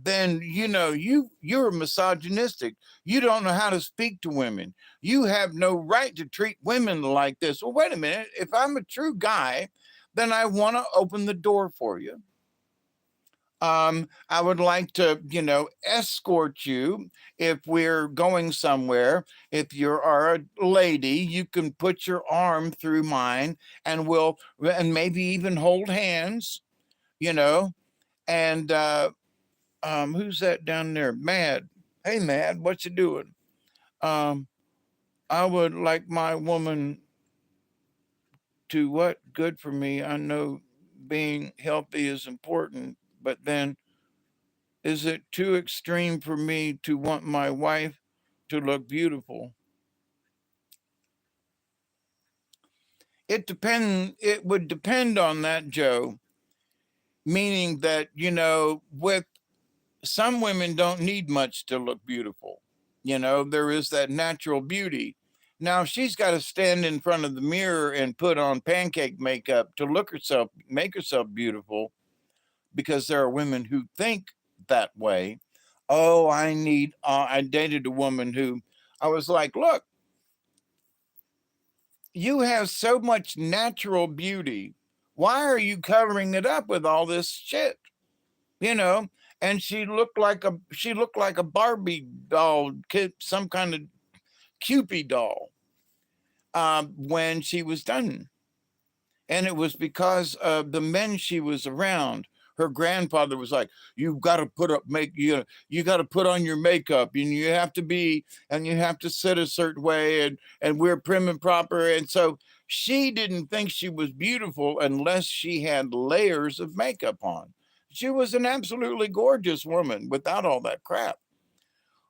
then you're misogynistic. You don't know how to speak to women. You have no right to treat women like this. Well, wait a minute. If I'm a true guy, then I want to open the door for you. I would like to, escort you if we're going somewhere. If you are a lady, you can put your arm through mine and maybe even hold hands, you know. And who's that down there? Mad. Hey, Mad, what you doing? Um, I would like my woman to what? Good for me. I know being healthy is important, but then is it too extreme for me to want my wife to look beautiful? It would depend on that, Joe. Meaning that, with some women don't need much to look beautiful. There is that natural beauty. Now she's got to stand in front of the mirror and put on pancake makeup to make herself beautiful, because there are women who think that way. Oh, I dated a woman who I was like, look, you have so much natural beauty. Why are you covering it up with all this shit? You know, and she looked like a Barbie doll, some kind of Cupid doll, when she was done. And it was because of the men she was around. Her grandfather was like, "You've got to you got to put on your makeup, and you have to sit a certain way, and we're prim and proper." And so she didn't think she was beautiful unless she had layers of makeup on. She was an absolutely gorgeous woman without all that crap.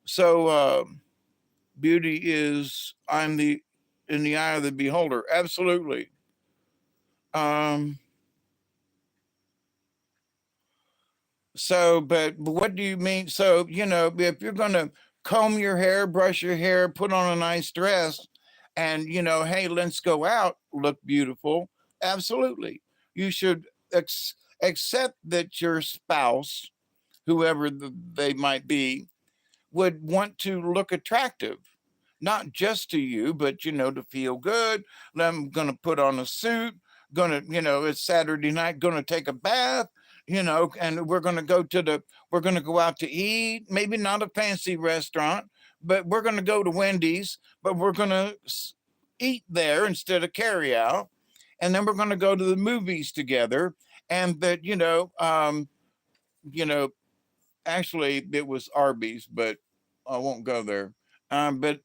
So beauty is I'm the in the eye of the beholder. Absolutely. Um, but what do you mean? So, if you're going to comb your hair, brush your hair, put on a nice dress, and, hey, let's go out, look beautiful, absolutely. You should accept that your spouse, whoever they might be, would want to look attractive, not just to you, but to feel good. I'm going to put on a suit, it's Saturday night, going to take a bath, and we're going to go out to eat, maybe not a fancy restaurant, but we're going to go to Wendy's, but we're going to eat there instead of carry out. And then we're going to go to the movies together. And that, you know, actually it was Arby's, but I won't go there. But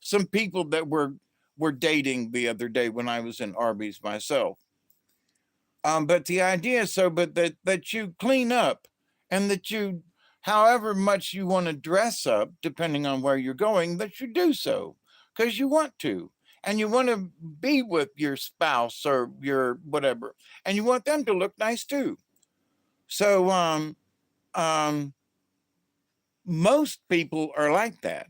some people that were dating the other day when I was in Arby's myself. But the idea is but that you clean up, and that you, however much you want to dress up, depending on where you're going, that you do so because you want to, and you want to be with your spouse or your whatever, and you want them to look nice too. So um, most people are like that.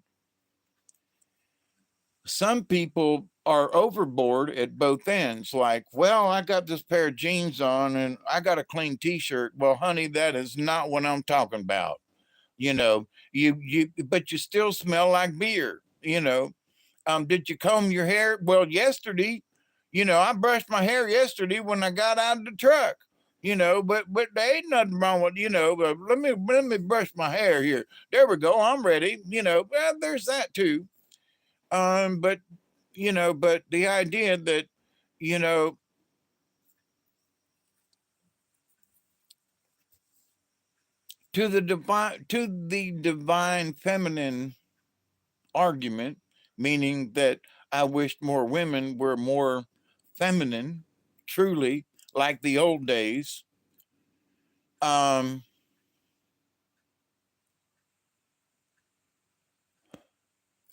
Some people are overboard at both ends. Like, well, I got this pair of jeans on and I got a clean t-shirt. Well, honey, that is not what I'm talking about. But you still smell like beer. Did you comb your hair? Well, yesterday, I brushed my hair yesterday when I got out of the truck. But there ain't nothing wrong with, let me brush my hair here. There we go. I'm ready. Well, there's that too. But but the idea that, you know, to the divine feminine argument, meaning that I wished more women were more feminine, truly, like the old days. Um,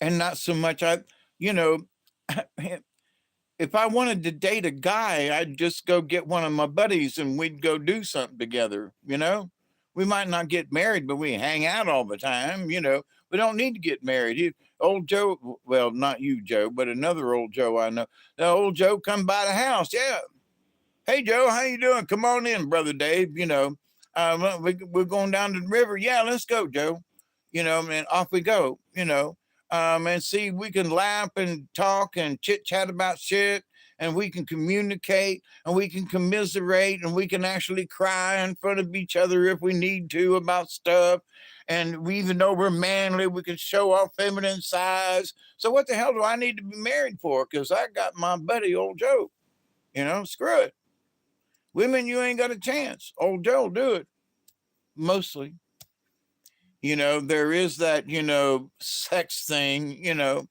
and not so much you know, if I wanted to date a guy, I'd just go get one of my buddies and we'd go do something together. We might not get married, but we hang out all the time. We don't need to get married. Old Joe, well, not you, Joe, but another old Joe I know. The old Joe come by the house. Yeah. Hey, Joe, how you doing? Come on in, brother Dave. We're going down to the river. Yeah, let's go, Joe. And off we go. And see, we can laugh and talk and chit chat about shit, and we can communicate, and we can commiserate, and we can actually cry in front of each other if we need to about stuff. And we, even though we're manly, we can show our feminine sides. So what the hell do I need to be married for? Because I got my buddy, old Joe. Screw it. Women, you ain't got a chance. Old Joe, do it. Mostly. There is that, sex thing,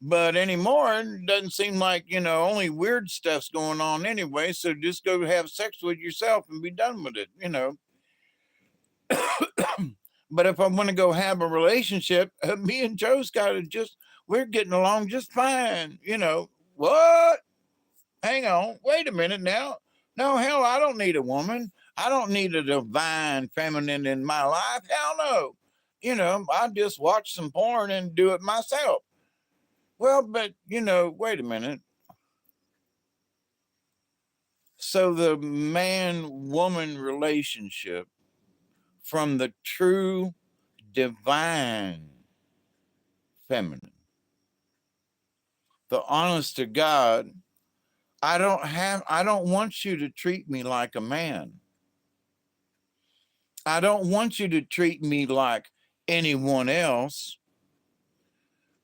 but anymore, it doesn't seem like, only weird stuff's going on anyway. So just go have sex with yourself and be done with it. But if I want to go have a relationship, me and Joe's got to we're getting along just fine. What? Hang on. Wait a minute now. No, hell, I don't need a woman. I don't need a divine feminine in my life. Hell no. I just watch some porn and do it myself. Well, but, wait a minute. So the man woman relationship from the true divine feminine, the honest to God, I don't want you to treat me like a man. I don't want you to treat me like anyone else,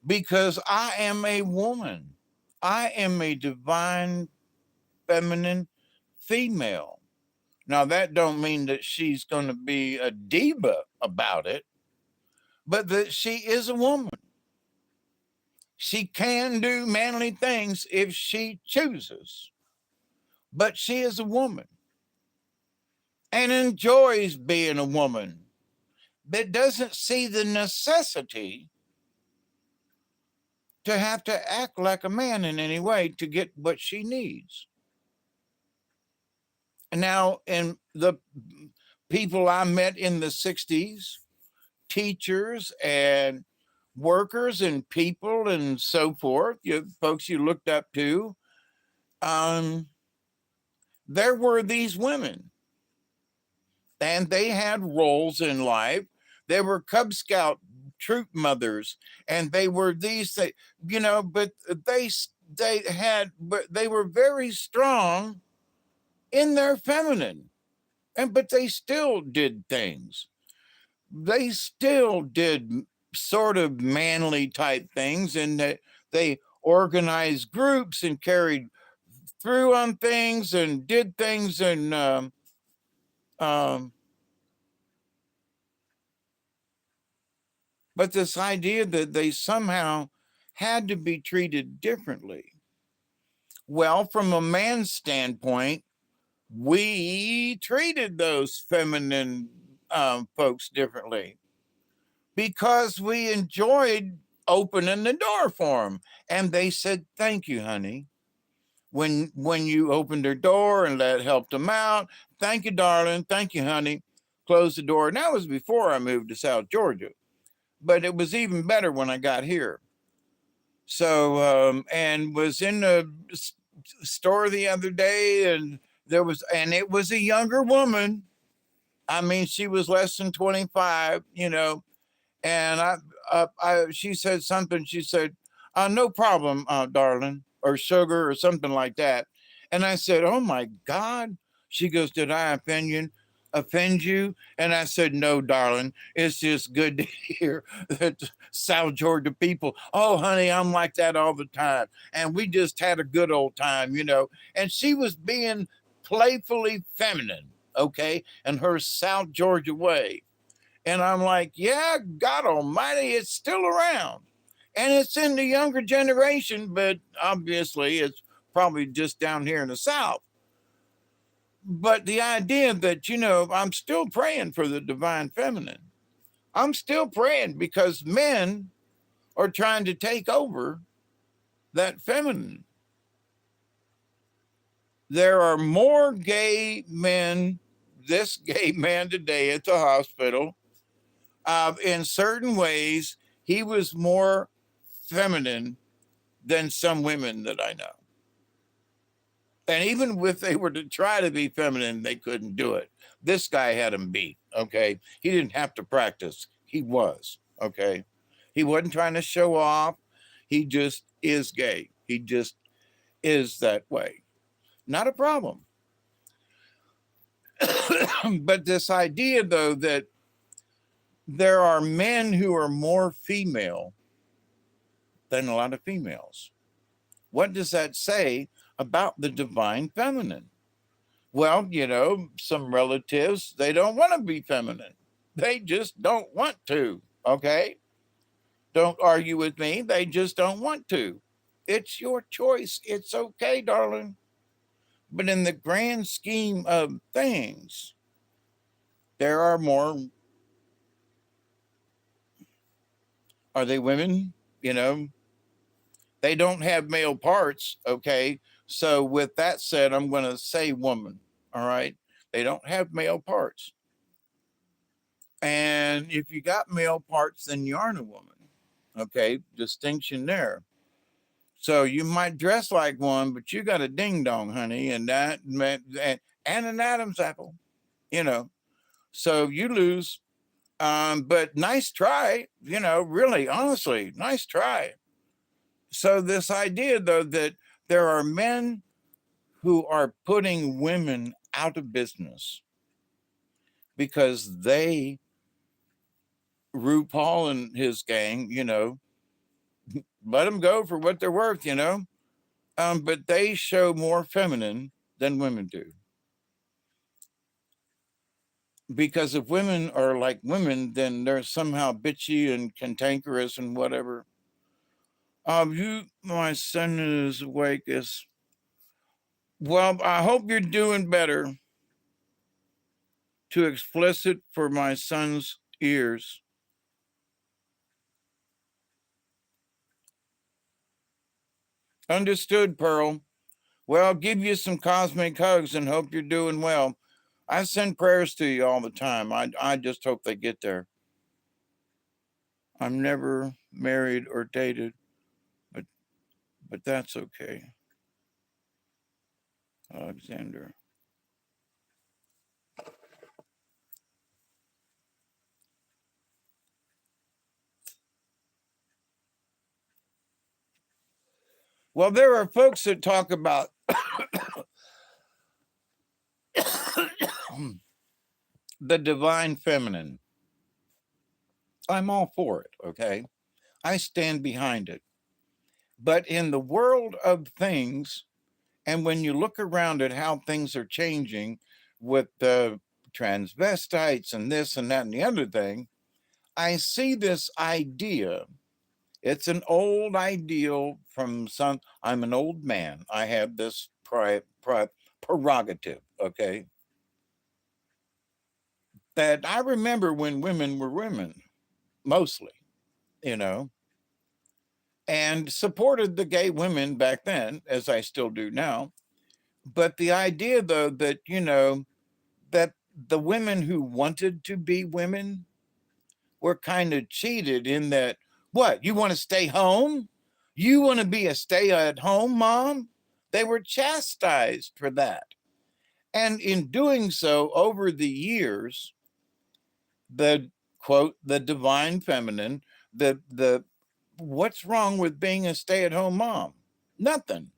because I am a woman. I am a divine feminine female. Now that don't mean that she's going to be a diva about it, but that she is a woman. She can do manly things if she chooses, but she is a woman and enjoys being a woman, but doesn't see the necessity to have to act like a man in any way to get what she needs. Now, in the people I met in the 60s, teachers and workers and people and so forth, folks you looked up to, there were these women, and they had roles in life. They were Cub Scout troop mothers, and they were these, but they were very strong in their feminine, but they still did things. They still did sort of manly type things, and that they organized groups and carried through on things and did things, and but this idea that they somehow had to be treated differently. Well, from a man's standpoint, we treated those feminine folks differently because we enjoyed opening the door for them. And they said, "Thank you, honey." When you opened their door and helped them out, "Thank you, darling. Thank you, honey." Closed the door. And that was before I moved to South Georgia. But it was even better when I got here. So, and was in the store the other day, and it was a younger woman. I mean, she was less than 25, and she said something. She said, "No problem, darling," or "sugar," or something like that. And I said, "Oh my God." She goes, "Did I offend you?" And I said, "No, darling. It's just good to hear that South Georgia people, oh, honey, I'm like that all the time. And we just had a good old time." And she was being playfully feminine, okay, in her South Georgia way. And I'm like, yeah, God almighty, it's still around. And it's in the younger generation, but obviously it's probably just down here in the South. But the idea that, I'm still praying for the divine feminine. I'm still praying because men are trying to take over that feminine. There are more gay men, this gay man today at the hospital. In certain ways, he was more feminine than some women that I know. And even if they were to try to be feminine, they couldn't do it. This guy had him beat. Okay. He didn't have to practice. He was. Okay. He wasn't trying to show off. He just is gay. He just is that way. Not a problem. But this idea, though, that there are men who are more female than a lot of females. What does that say about the divine feminine? Well, some relatives, they don't want to be feminine. They just don't want to. Okay. Don't argue with me. They just don't want to. It's your choice. It's okay, darling. But in the grand scheme of things, there are more. Are they women? They don't have male parts. Okay. So, with that said, I'm going to say woman. All right. They don't have male parts. And if you got male parts, then you aren't a woman. Okay. Distinction there. So, you might dress like one, but you got a ding dong, honey, and and an Adam's apple, you know. So, you lose. But nice try, really, honestly, nice try. So, this idea, though, that there are men who are putting women out of business because RuPaul and his gang, let them go for what they're worth. But they show more feminine than women do. Because if women are like women, then they're somehow bitchy and cantankerous and whatever. My son is awake. Well, I hope you're doing better. Too explicit for my son's ears. Understood, Pearl. Well, give you some cosmic hugs and hope you're doing well. I send prayers to you all the time. I just hope they get there. I'm never married or dated, but that's okay. Alexander. Well, there are folks that talk about the divine feminine. I'm all for it, okay? I stand behind it. But in the world of things, and when you look around at how things are changing with the transvestites and this and that and the other thing, I see this idea. It's an old ideal from some. I'm an old man. I have this prerogative, okay? That I remember when women were women, mostly, you know, and supported the gay women back then, as I still do now. But the idea, though, that, that the women who wanted to be women were kind of cheated in that, what, you want to stay home? You want to be a stay at home mom? They were chastised for that. And in doing so, over the years, the quote, the divine feminine, the what's wrong with being a stay at home mom? Nothing.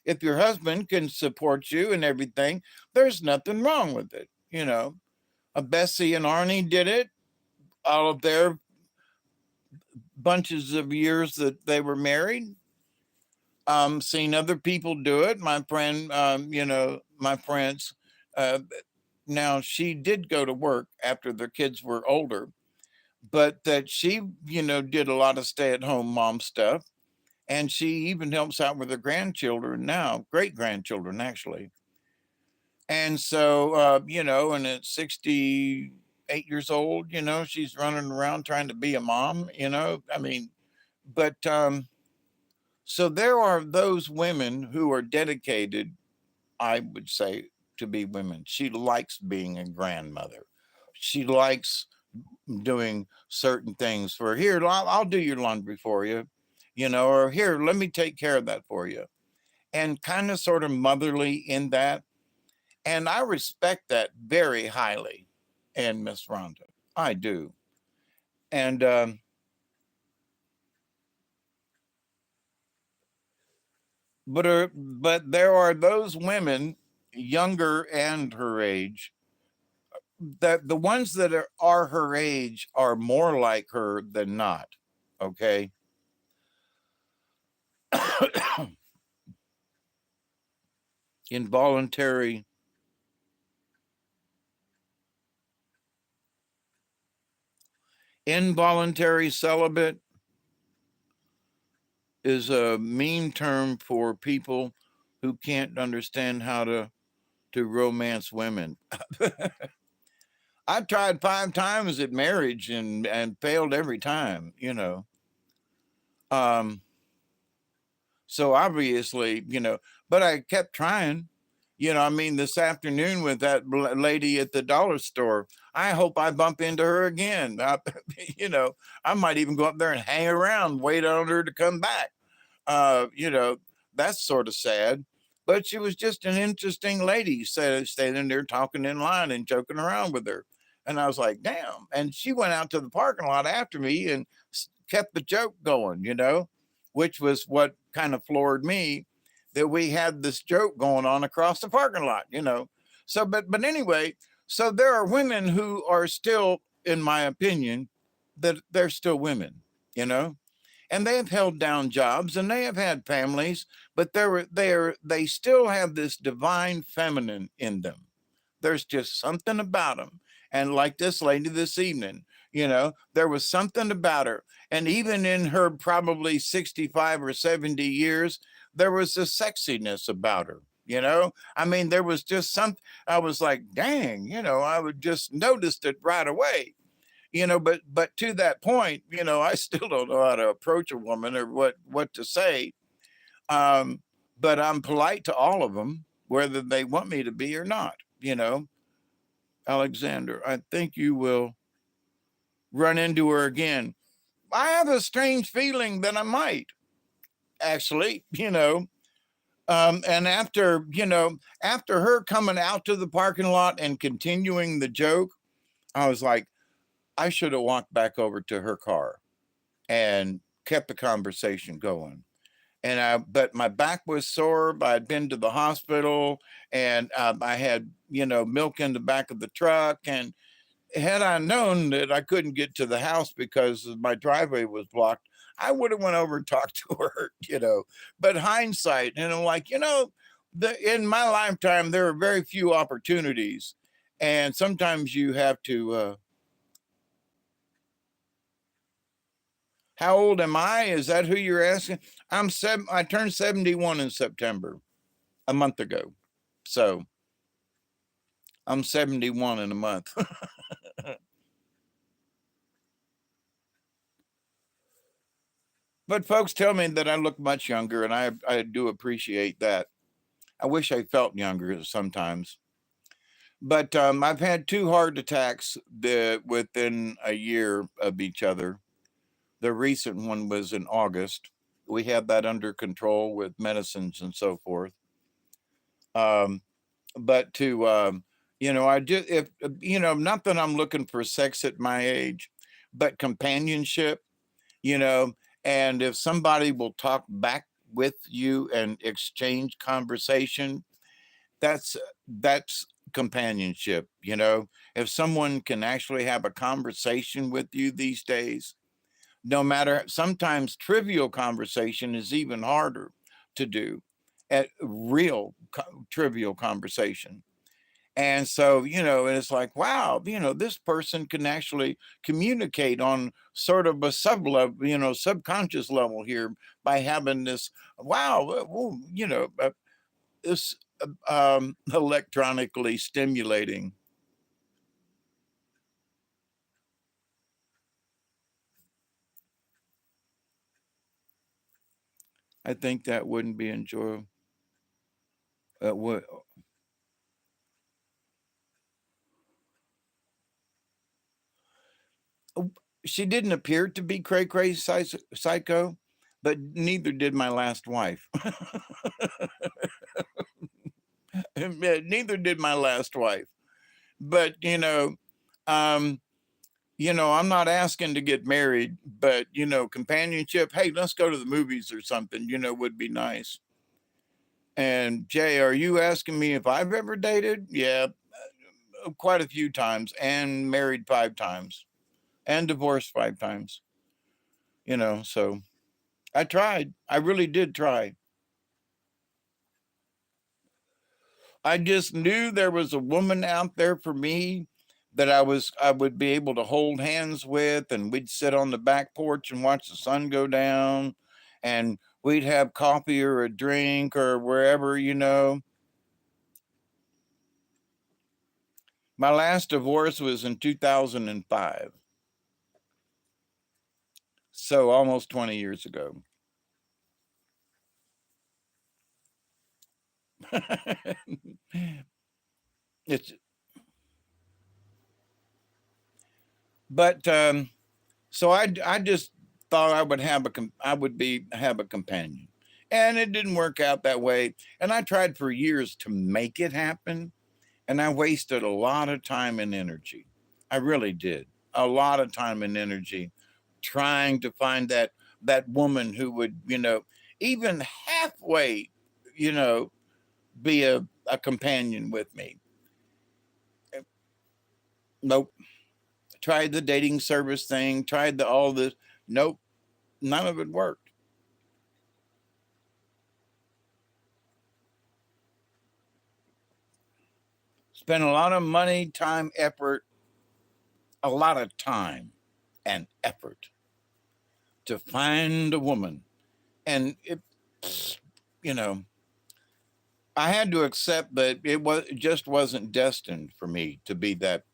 If your husband can support you and everything, there's nothing wrong with it. Bessie and Arnie did it all of their bunches of years that they were married. Seen other people do it. My friend, my friends, now she did go to work after their kids were older, but that she, did a lot of stay at home mom stuff. And she even helps out with her grandchildren now, great grandchildren, actually. And so, and at 68 years old, she's running around trying to be a mom, I mean, but so there are those women who are dedicated, I would say, to be women. She likes being a grandmother. She likes doing certain things for here. I'll do your laundry for you, or here, let me take care of that for you. and kind of sort of motherly in that. And I respect that very highly in Miss Rhonda. I do. And but there are those women, younger and her age, that the ones that are her age are more like her than not. Okay. Involuntary involuntary celibate is a mean term for people who can't understand how to romance women. I tried 5 times at marriage and failed every time, you know. Um, so obviously, you know, but I kept trying. You know, I mean, this afternoon with that lady at the dollar store, I hope I bump into her again. You know, I might even go up there and hang around, wait on her to come back. You know, that's sort of sad. But she was just an interesting lady, standing there talking in line and joking around with her. And I was like, damn. And she went out to the parking lot after me and kept the joke going, you know, which was what kind of floored me, that we had this joke going on across the parking lot, you know. So, but anyway, so there are women who are still, in my opinion, that they're still women, you know, and they have held down jobs and they have had families, but they still have this divine feminine in them. There's just something about them. And like this lady this evening, you know, there was something about her. And even in her probably 65 or 70 years, there was a sexiness about her. You know, I mean, there was just something. I was like, dang, you know, I would just noticed it right away, you know. But to that point, you know, I still don't know how to approach a woman or what to say. um but I'm polite to all of them, whether they want me to be or not, you know. Alexander, I think you will run into her again. I have a strange feeling that I might, actually, you know. And after, you know, after her coming out to the parking lot and continuing the joke, I was like, I should have walked back over to her car and kept the conversation going. And but my back was sore. I'd been to the hospital, and I had, you know, milk in the back of the truck. And had I known that I couldn't get to the house because my driveway was blocked, I would have went over and talked to her, you know. But hindsight, and I'm like, you know, in my lifetime, there are very few opportunities. And sometimes you have to, how old am I? Is that who you're asking? I turned 71 in September, a month ago. So I'm 71 in a month. But folks tell me that I look much younger, and I do appreciate that. I wish I felt younger sometimes. But I've had 2 heart attacks within a year of each other. The recent one was in August. We had that under control with medicines and so forth. Um, but to you know, I just, if you know, not that I'm looking for sex at my age, but companionship, you know. And if somebody will talk back with you and exchange conversation, that's companionship, you know. If someone can actually have a conversation with you these days, no matter, sometimes trivial conversation is even harder to do at real trivial conversation. And so, you know, and it's like, wow, you know, this person can actually communicate on sort of a sub level, you know, subconscious level here by having this, wow, you know, this electronically stimulating. I think that wouldn't be enjoyable. What She didn't appear to be cray cray psycho, but neither did my last wife. Neither did my last wife. But um, I'm not asking to get married, but companionship. Hey, let's go to the movies or something. Would be nice. And Jay, are you asking me if I've ever dated? Yeah, quite a few times, and married 5 times, and divorced 5 times. So I tried. I really did try. I just knew there was a woman out there for me that I would be able to hold hands with, and we'd sit on the back porch and watch the sun go down, and we'd have coffee or a drink or wherever. My last divorce was in 2005. So almost 20 years ago. It's but so I just thought I would have a companion, and it didn't work out that way. And I tried for years to make it happen, and I wasted a lot of time and energy. I really did, a lot of time and energy trying to find that woman who would even halfway you know be a companion with me. Nope. Tried the dating service thing, tried the all this. Nope, none of it worked. Spent a lot of money, time, effort, a lot of time and effort to find a woman. And you know, I had to accept that it just wasn't destined for me to be that,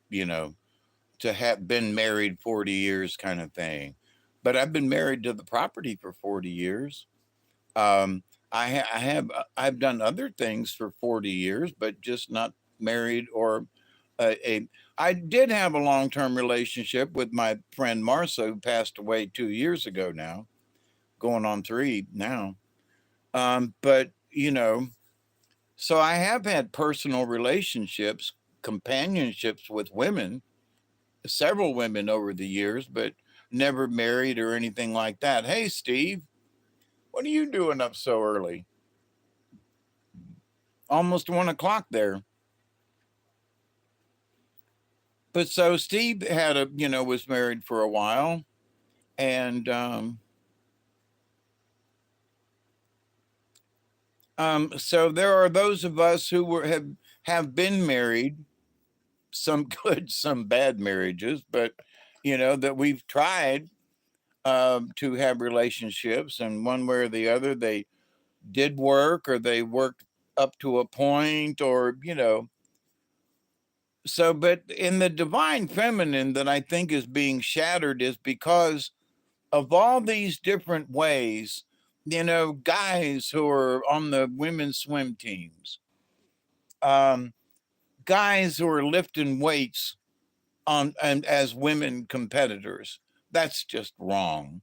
to have been married 40 years kind of thing. But I've been married to the property for 40 years. Um, I've done other things for 40 years, but just not married or a. I did have a long term relationship with my friend Marcia, who passed away 2 years ago now, going on 3 now. But so I have had personal relationships, companionships with women, several women over the years, but never married or anything like that. Hey, Steve, what are you doing up so early? Almost 1 o'clock there. But so Steve had was married for a while, and so there are those of us who have been married, some good, some bad marriages, but that we've tried to have relationships, and one way or the other, they did work, or they worked up to a point, or so. But in the divine feminine that I think is being shattered is because of all these different ways, guys who are on the women's swim teams, um, guys who are lifting weights on and as women competitors. That's just wrong.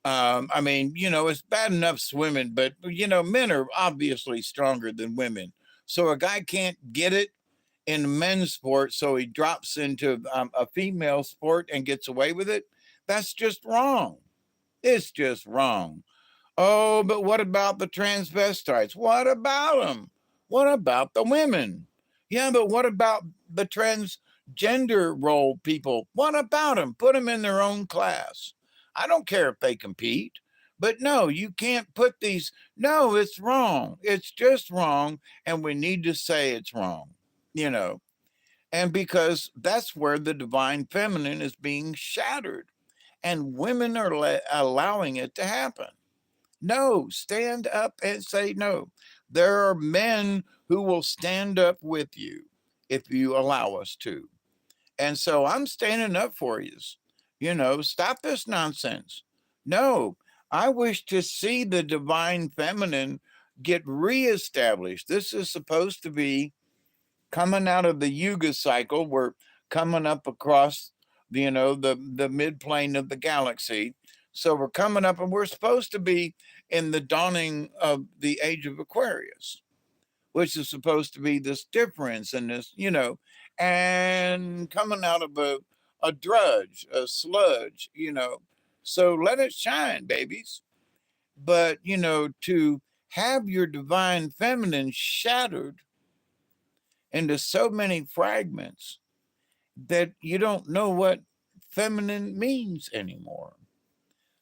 I mean, it's bad enough swimming, but men are obviously stronger than women. So a guy can't get it in men's sport, so he drops into a female sport and gets away with it. That's just wrong. It's just wrong. Oh, but what about the transvestites? What about them? What about the women? Yeah, but what about the transgender role people? What about them? Put them in their own class. I don't care if they compete, but no, you can't put these. No, it's wrong. It's just wrong. And we need to say it's wrong, you know, and because that's where the divine feminine is being shattered, and women are allowing it to happen. No, stand up and say no. There are men who will stand up with you if you allow us to. And so I'm standing up for you. Stop this nonsense. No, I wish to see the divine feminine get reestablished. This is supposed to be coming out of the Yuga cycle. We're coming up across the midplane of the galaxy. So we're coming up and we're supposed to be in the dawning of the age of Aquarius, which is supposed to be this difference and this, and coming out of a drudge, a sludge. So let it shine, babies. But, to have your divine feminine shattered into so many fragments that you don't know what feminine means anymore.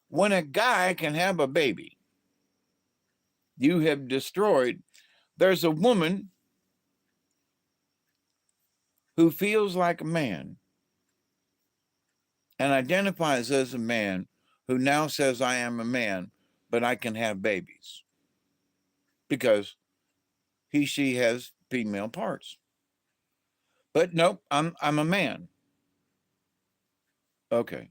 When a guy can have a baby, you have destroyed. There's a woman who feels like a man and identifies as a man who now says, I am a man, but I can have babies because she has female parts. But nope, I'm a man. Okay,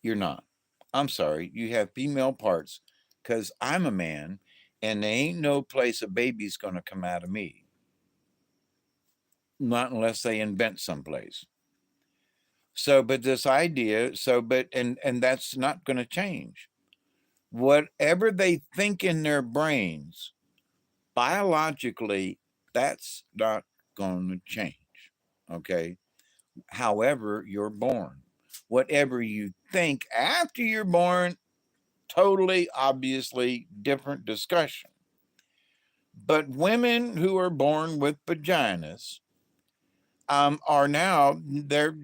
you're not. I'm sorry, you have female parts because I'm a man and there ain't no place a baby's gonna come out of me. Not unless they invent someplace. So, but this idea, and that's not gonna change. Whatever they think in their brains, biologically, that's not gonna change. Okay. However, you're born. Whatever you think after you're born, totally, obviously different discussion. But women who are born with vaginas are now they're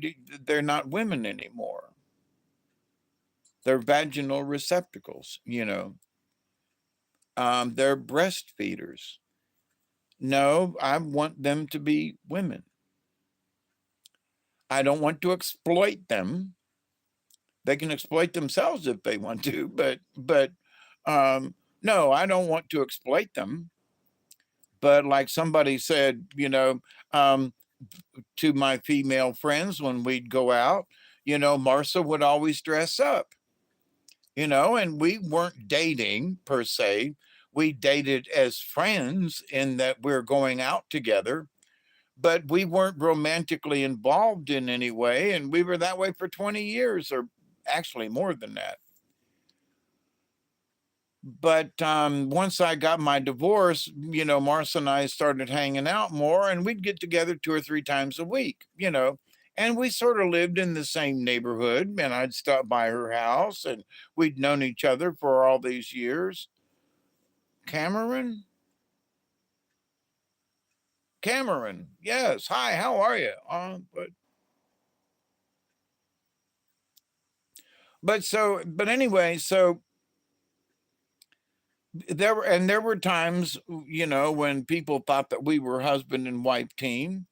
not women anymore. They're vaginal receptacles. They're breastfeeders. No, I want them to be women. I don't want to exploit them. They can exploit themselves if they want to, but no, I don't want to exploit them. But like somebody said, um, to my female friends when we'd go out, Marcia would always dress up, and we weren't dating per se. We dated as friends in that we're going out together, but we weren't romantically involved in any way. And we were that way for 20 years, or actually more than that. But once I got my divorce, Marcia and I started hanging out more, and we'd get together 2 or 3 times a week, and we sort of lived in the same neighborhood, and I'd stop by her house, and we'd known each other for all these years. Cameron? Cameron, yes. Hi, how are you? But anyway, so there were times, when people thought that we were husband and wife team,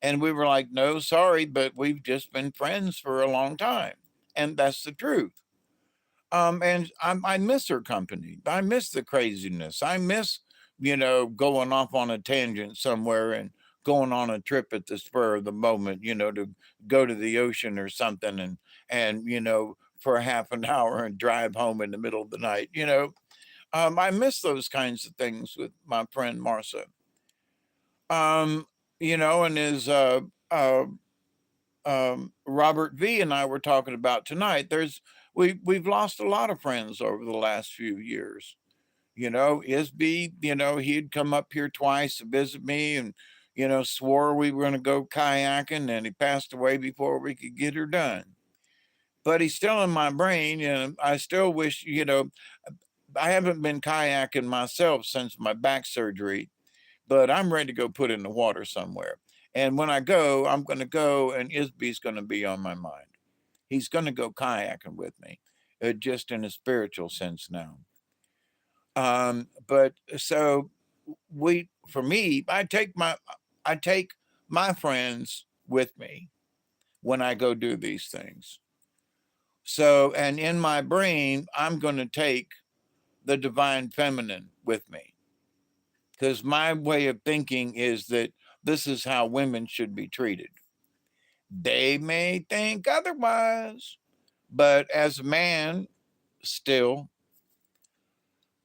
and we were like, no, sorry, but we've just been friends for a long time, and that's the truth. And I miss her company. I miss the craziness. I miss, going off on a tangent somewhere and going on a trip at the spur of the moment, to go to the ocean or something, and for a half an hour and drive home in the middle of the night. I miss those kinds of things with my friend Marcia. Um, and as Robert V and I were talking about tonight, we've lost a lot of friends over the last few years. Isby, he'd come up here twice to visit me and swore we were going to go kayaking, and he passed away before we could get her done. But he's still in my brain, and I still wish, I haven't been kayaking myself since my back surgery, but I'm ready to go put in the water somewhere. And when I go, I'm going to go, and Isby's going to be on my mind. He's going to go kayaking with me, just in a spiritual sense now. But so for me, I take my friends with me when I go do these things. So, and in my brain, I'm going to take the divine feminine with me, because my way of thinking is that this is how women should be treated. They may think otherwise, but as a man, still,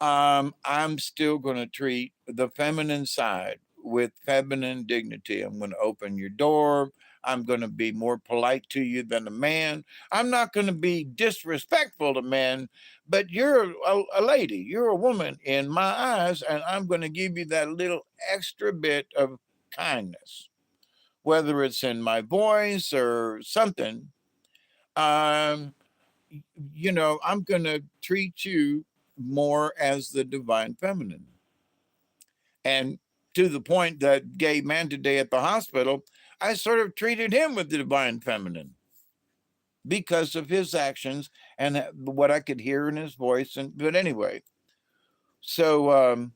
I'm still going to treat the feminine side with feminine dignity. I'm going to open your door. I'm going to be more polite to you than a man. I'm not going to be disrespectful to men, but you're a lady. You're a woman in my eyes, and I'm going to give you that little extra bit of kindness, whether it's in my voice or something. Um, I'm going to treat you more as the divine feminine. And to the point that gay man today at the hospital, I sort of treated him with the divine feminine because of his actions and what I could hear in his voice. But anyway, so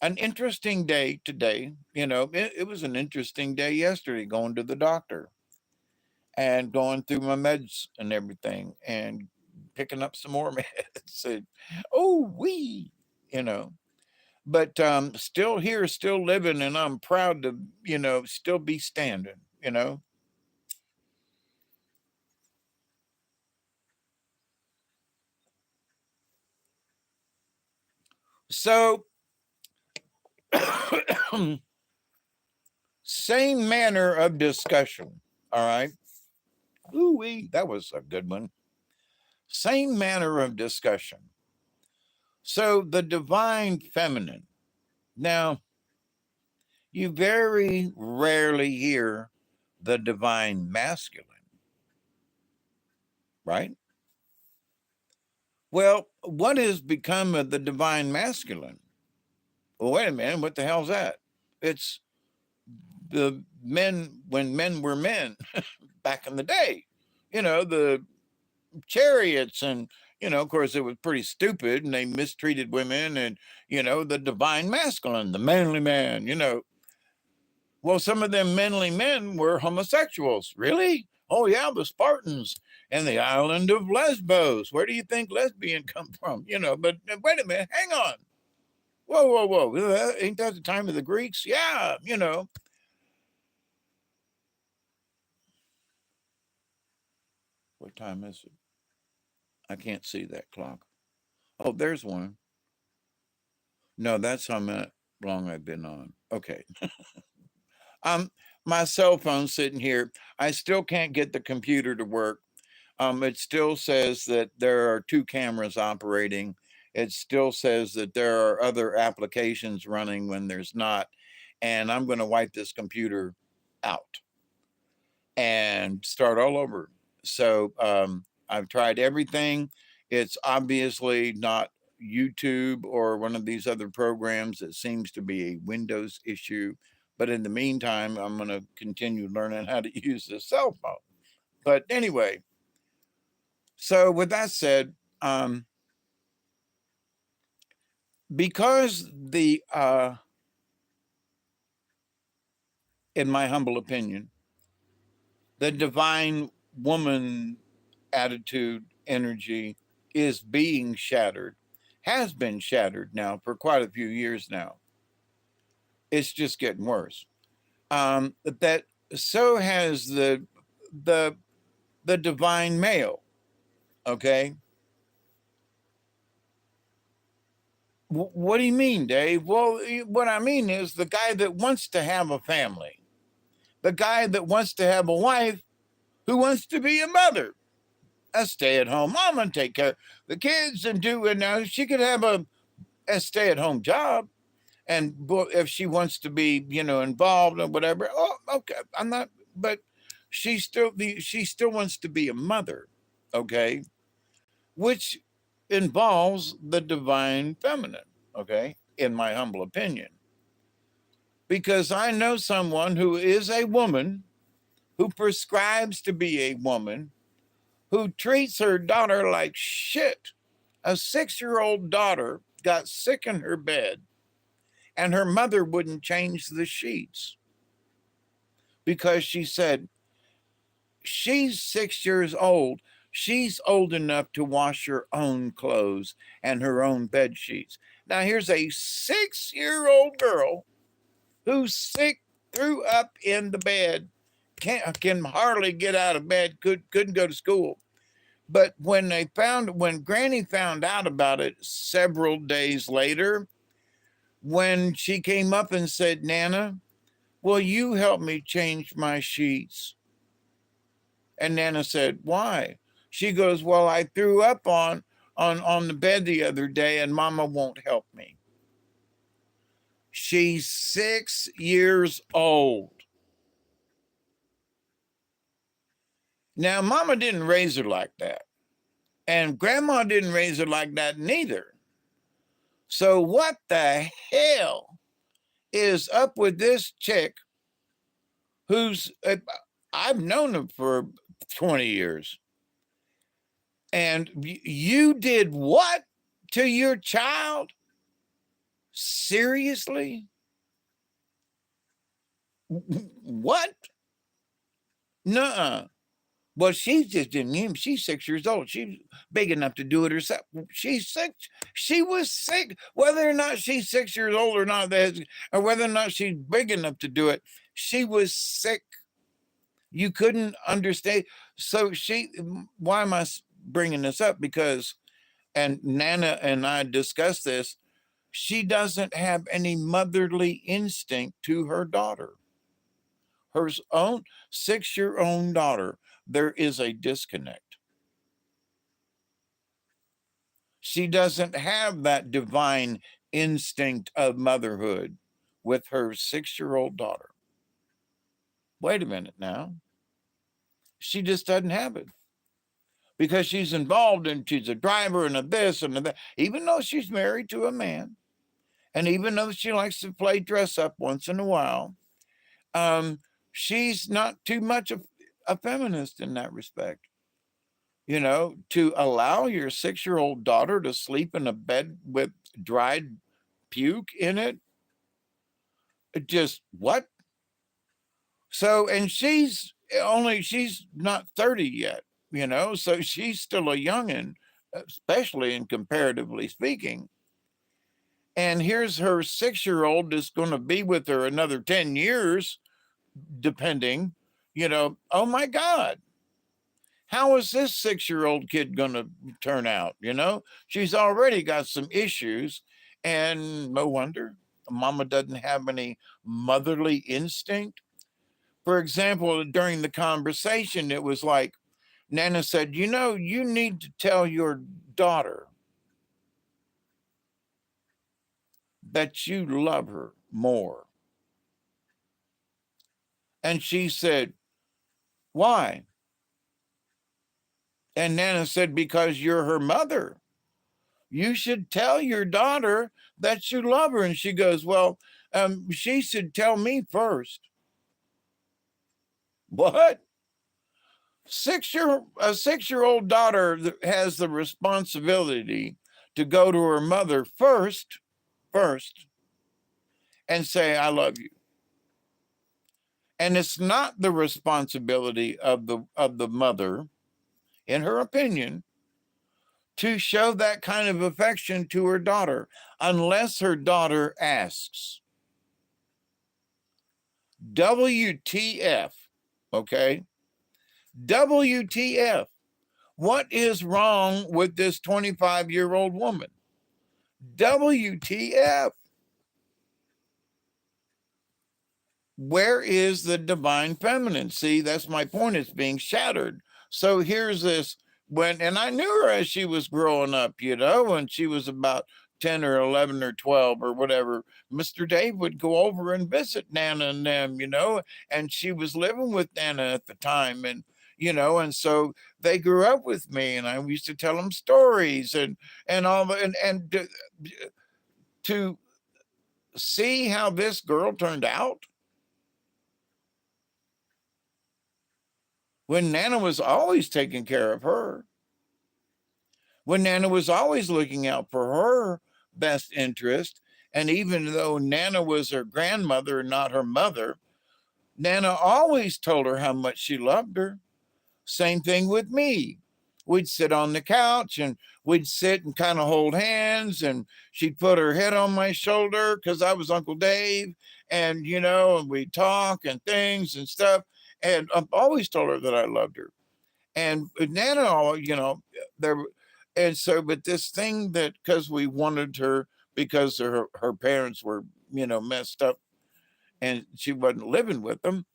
an interesting day today. It was an interesting day yesterday going to the doctor and going through my meds and everything and picking up some more meds. And, oh, you know. But still here, still living, and I'm proud to, still be standing. So, same manner of discussion. All right. Ooh, that was a good one. Same manner of discussion. So, the divine feminine. Now, you very rarely hear the divine masculine, right? Well, what has become of the divine masculine? Well, wait a minute. What the hell's that? It's the men when men were men back in the day. The chariots and, of course, it was pretty stupid and they mistreated women and, the divine masculine, the manly man. Well, some of them manly men were homosexuals. Really? Oh, yeah, the Spartans and the island of Lesbos. Where do you think lesbian come from? But wait a minute, hang on. Whoa, whoa, whoa. Ain't that the time of the Greeks? Yeah. What time is it? I can't see that clock. Oh, there's one. No, that's how long I've been on. Okay. Um, my cell phone's sitting here. I still can't get the computer to work. It still says that there are two cameras operating. It still says that there are other applications running when there's not. And I'm going to wipe this computer out and start all over. So I've tried everything. It's obviously not YouTube or one of these other programs. It seems to be a Windows issue. But in the meantime, I'm going to continue learning how to use the cell phone. But anyway, so with that said, because in my humble opinion, the divine woman attitude, energy is being shattered, has been shattered now for quite a few years now. It's just getting worse. That so has the the divine male. Okay. What do you mean, Dave? Well, what I mean is the guy that wants to have a family, the guy that wants to have a wife who wants to be a mother, a stay-at-home mom and take care of the kids and do it. Now she could have a stay-at-home job, and if she wants to be, involved or whatever, oh, okay, I'm not. But she still wants to be a mother, okay, which involves the divine feminine, okay, in my humble opinion, because I know someone who is a woman who prescribes to be a woman who treats her daughter like shit. A 6-year-old daughter got sick in her bed and her mother wouldn't change the sheets because she said, she's 6 years old. She's old enough to wash her own clothes and her own bed sheets. Now, here's a 6-year-old girl who's sick, threw up in the bed, can hardly get out of bed, couldn't go to school. But when Granny found out about it several days later, when she came up and said, Nana, will you help me change my sheets? And Nana said, why? She goes, well, I threw up on the bed the other day and Mama won't help me. She's 6 years old. Now, Mama didn't raise her like that. And Grandma didn't raise her like that neither. So what the hell is up with this chick who's, I've known her for 20 years. And you did what to your child? Seriously? What? Nuh-uh. Well, she's just didn't even, she's 6 years old. She's big enough to do it herself. She's sick. She was sick. Whether or not she's 6 years old or not, or whether or not she's big enough to do it, she was sick. You couldn't understand. So why am I bringing this up? Because, and Nana and I discussed this, she doesn't have any motherly instinct to her daughter. Her own 6-year-old daughter, there is a disconnect. She doesn't have that divine instinct of motherhood with her 6-year-old daughter. Wait a minute now. She just doesn't have it. Because she's involved and she's a driver and a this and a that, even though she's married to a man, and even though she likes to play dress up once in a while, she's not too much of a feminist in that respect. You know, to allow your 6-year-old daughter to sleep in a bed with dried puke in it, just what? So, and she's not 30 yet, you know, so she's still a youngin', especially in comparatively speaking. And here's her 6-year-old that's going to be with her another 10 years, depending, you know, oh my God. How is this 6-year-old kid going to turn out? You know, she's already got some issues, and no wonder Mama doesn't have any motherly instinct. For example, during the conversation, it was like Nana said, you know, you need to tell your daughter that you love her more. And she said, why? And Nana said, because you're her mother. You should tell your daughter that you love her. And she goes, well, she should tell me first. What? A 6-year-old daughter has the responsibility to go to her mother first, and say, I love you. And it's not the responsibility of the mother, in her opinion, to show that kind of affection to her daughter, unless her daughter asks. WTF, okay? WTF. What is wrong with this 25-year-old woman? WTF. Where is the divine feminine? See, that's my point. It's being shattered. So here's this and I knew her as she was growing up, you know, when she was about 10 or 11 or 12 or whatever. Mr. Dave would go over and visit Nana and them, you know, and she was living with Nana at the time. And, you know, and so they grew up with me, and I used to tell them stories and all the, and to see how this girl turned out, when Nana was always taking care of her, when Nana was always looking out for her best interest. And even though Nana was her grandmother and not her mother, Nana always told her how much she loved her. Same thing with me. We'd sit on the couch and we'd sit and kind of hold hands, and she'd put her head on my shoulder because I was Uncle Dave, and, you know, and we'd talk and things and stuff. And I've always told her that I loved her. And Nana, you know, there, and so, but this thing that, because we wanted her because her parents were, messed up and she wasn't living with them,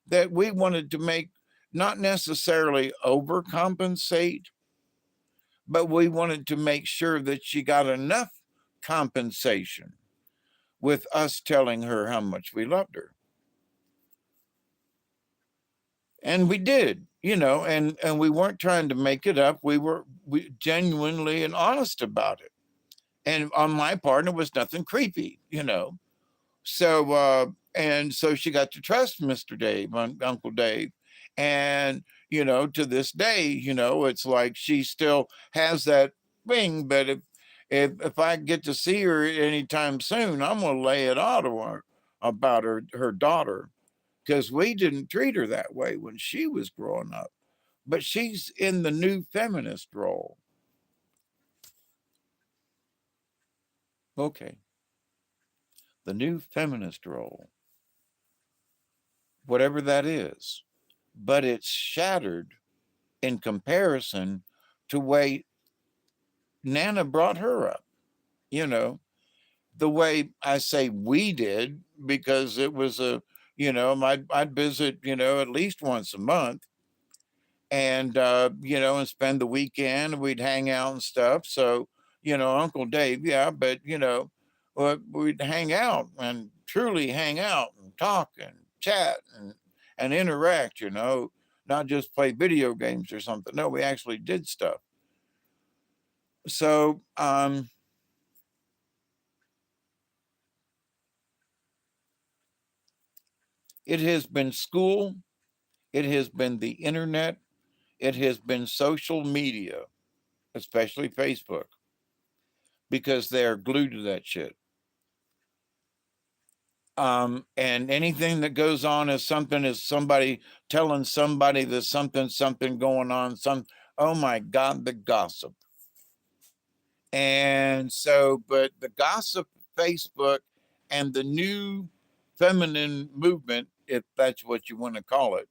that we wanted to make, not necessarily overcompensate, but we wanted to make sure that she got enough compensation with us telling her how much we loved her. And we did, and we weren't trying to make it up. We genuinely and honest about it. And on my part, it was nothing creepy. So she got to trust Mr. Dave, Uncle Dave. And, to this day, it's like she still has that thing. But if I get to see her anytime soon, I'm going to lay it out to her about her daughter, because we didn't treat her that way when she was growing up. But she's in the new feminist role. Okay. The new feminist role, whatever that is, but it's shattered in comparison to way Nana brought her up. The way I say we did, because it was I'd visit, at least once a month, and and spend the weekend. We'd hang out and stuff. So, Uncle Dave, yeah, but we'd hang out and truly hang out and talk and chat and interact, not just play video games or something. No, we actually did stuff. So it has been school, it has been the internet, it has been social media, especially Facebook, because they're glued to that shit. And anything that goes on is somebody telling somebody there's something going on. Oh my God, the gossip. And so, but the gossip, Facebook, and the new feminine movement, if that's what you want to call it,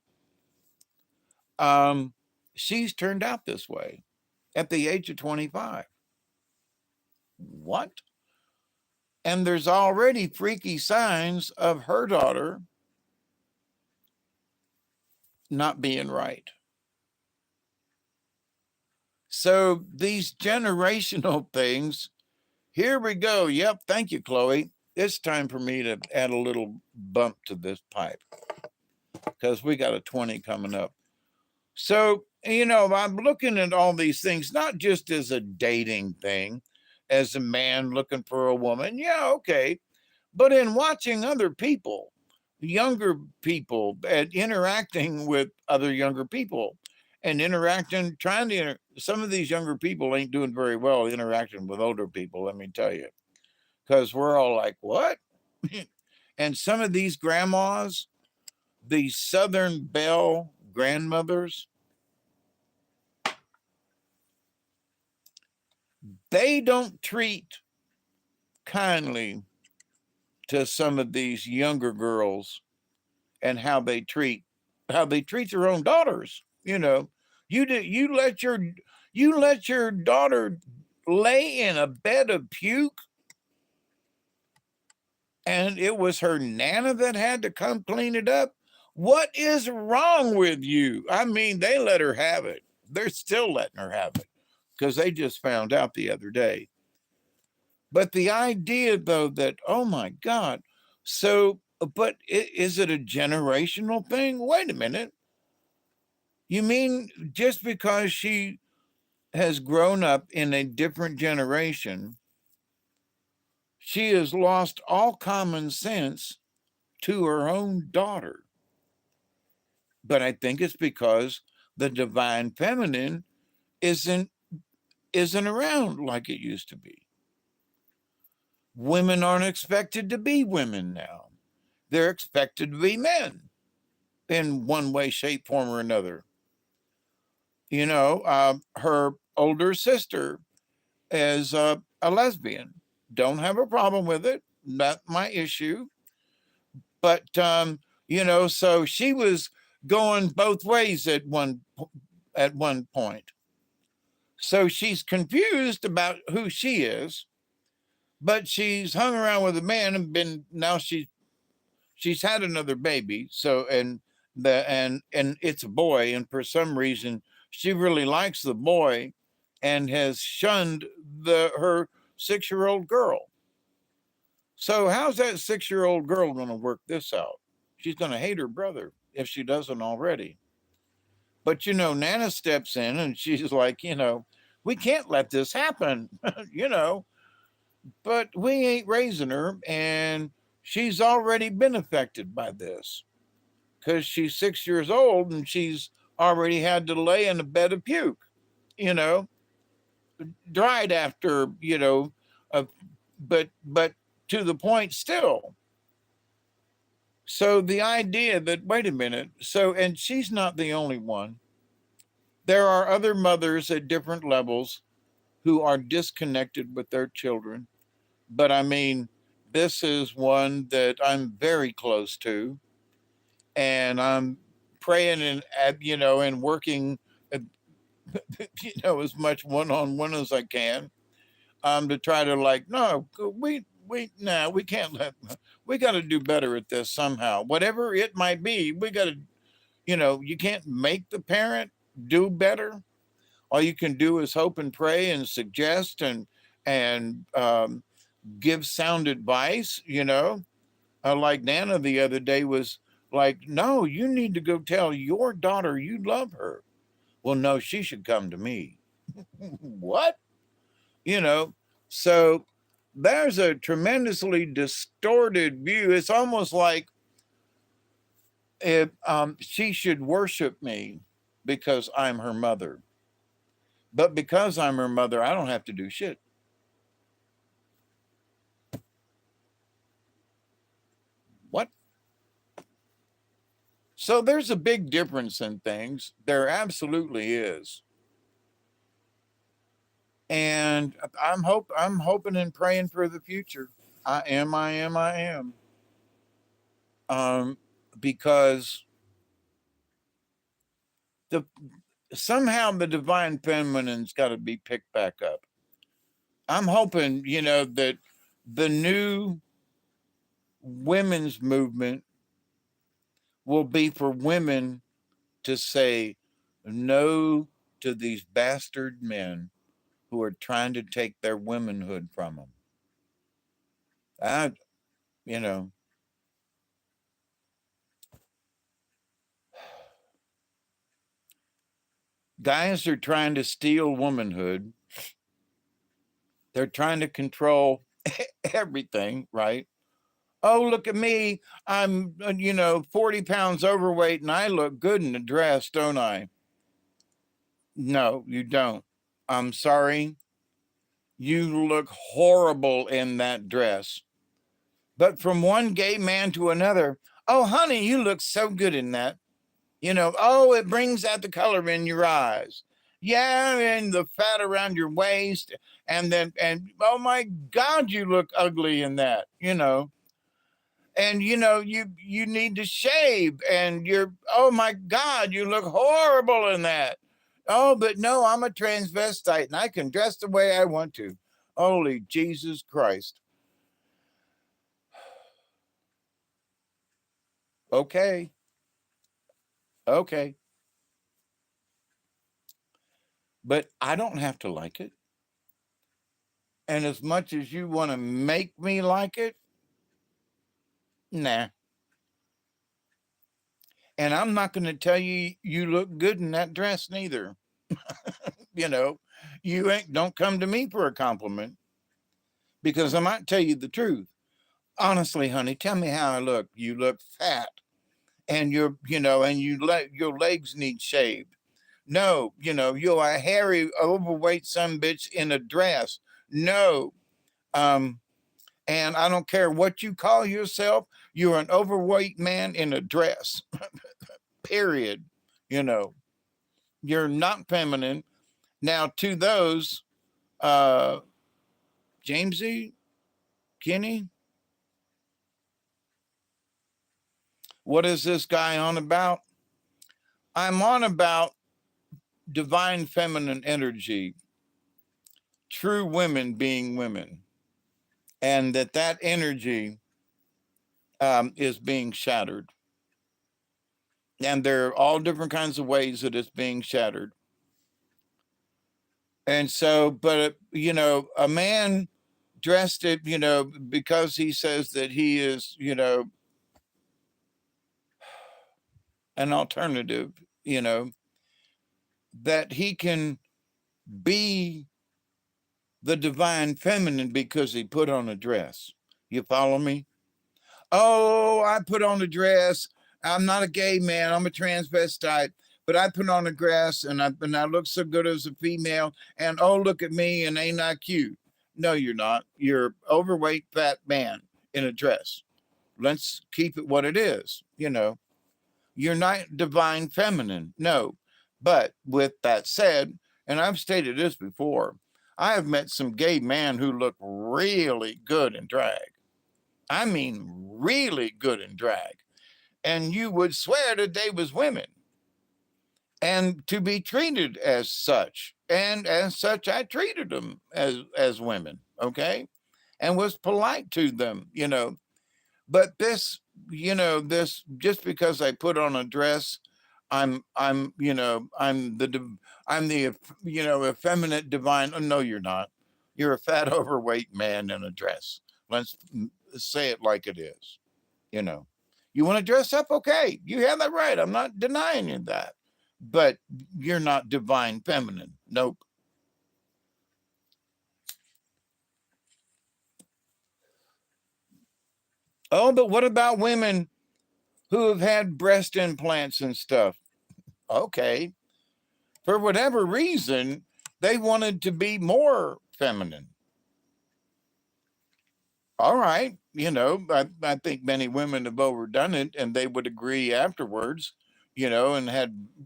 she's turned out this way at the age of 25. What? And there's already freaky signs of her daughter not being right. So these generational things, here we go. Yep. Thank you, Chloe. It's time for me to add a little bump to this pipe, because we got a 20 coming up. So, I'm looking at all these things, not just as a dating thing, as a man looking for a woman. Yeah, okay. But in watching other people, younger people, and interacting with other younger people, and interacting, some of these younger people ain't doing very well interacting with older people, let me tell you, because we're all like, what? And some of these grandmas, these Southern Belle grandmothers, they don't treat kindly to some of these younger girls, and how they treat their own daughters. You let your daughter lay in a bed of puke, and it was her nana that had to come clean it up. What is wrong with you? I mean, they let her have it. They're still letting her have it, because they just found out the other day. But the idea, though, that, oh my God, so, but is it a generational thing? Wait a minute. You mean just because she has grown up in a different generation, she has lost all common sense to her own daughter? But I think it's because the divine feminine isn't around like it used to be. Women aren't expected to be women now. They're expected to be men in one way, shape, form, or another. Her older sister is a lesbian. Don't have a problem with it. Not my issue. But so she was going both ways at one point. So she's confused about who she is. but she's hung around with a man and been now she's had another baby. So and it's a boy, and for some reason she really likes the boy and has shunned her 6-year-old girl. So how's that 6-year-old girl going to work this out? She's going to hate her brother if she doesn't already. But Nana steps in and she's like, we can't let this happen, you know, but we ain't raising her, and she's already been affected by this because she's 6 years old and she's already had to lay in a bed of puke, you know, dried after, uh, but to the point still. So the idea that, wait a minute, and she's not the only one. There are other mothers at different levels who are disconnected with their children. But I mean, this is one that I'm very close to, and I'm praying and working, uh, as much one on one as I can, to try to like, no, we can't we got to do better at this somehow, whatever it might be. We got to, you can't make the parent do better. All you can do is hope and pray and suggest and give sound advice. Like Nana the other day was like, no, you need to go tell your daughter you love her. Well, no, she should come to me. What? You know, so there's a tremendously distorted view. It's almost like if she should worship me because I'm her mother. But because I'm her mother, I don't have to do shit. What? So there's a big difference in things. There absolutely is. And I'm hoping and praying for the future. I am. Um, because the somehow the divine feminine's got to be picked back up. I'm hoping, that the new women's movement will be for women to say no to these bastard men who are trying to take their womanhood from them. I, you know, guys are trying to steal womanhood. They're trying to control everything, right? Oh, look at me. I'm, 40 pounds overweight and I look good in a dress, don't I? No, you don't. I'm sorry. You look horrible in that dress. But from one gay man to another, oh, honey, you look so good in that. Oh, it brings out the color in your eyes. Yeah, and the fat around your waist. And oh my God, you look ugly in that, and you need to shave, and oh my God, you look horrible in that. Oh, but no, I'm a transvestite and I can dress the way I want to. Holy Jesus Christ. Okay. Okay. But I don't have to like it. And as much as you want to make me like it, nah. And I'm not going to tell you you look good in that dress neither. you know, you ain't don't come to me for a compliment, because I might tell you the truth. Honestly, honey, tell me how I look. You look fat, and your legs need shaved. No, you're a hairy, overweight son bitch in a dress. No. Um, and I don't care what you call yourself, you're an overweight man in a dress. Period. You know, you're not feminine. Now, to those, uh, Jamesy, Kenny, what is this guy on about? I'm on about divine feminine energy, true women being women. and that energy is being shattered. And there are all different kinds of ways that it's being shattered. And so, but a man dressed it, because he says that he is, an alternative, you know, that he can be the divine feminine because he put on a dress. You follow me? Oh, I put on a dress. I'm not a gay man. I'm a transvestite, but I put on a dress and I look so good as a female. And oh, look at me, and ain't I cute? No, you're not. You're overweight, fat man in a dress. Let's keep it what it is. You're not divine feminine. No. But with that said, and I've stated this before, I have met some gay men who look really good in drag. I mean, really good in drag. And you would swear that they was women. And to be treated as such. And as such, I treated them as women, okay? And was polite to them. But this just because I put on a dress, I'm the effeminate divine. Oh, no, you're not. You're a fat, overweight man in a dress. Let's say it like it is. You know, you want to dress up, okay? You have that right. I'm not denying you that, but you're not divine feminine. Nope. Oh, but what about women who have had breast implants and stuff? Okay, for whatever reason, they wanted to be more feminine. All right, I think many women have overdone it, and they would agree afterwards. And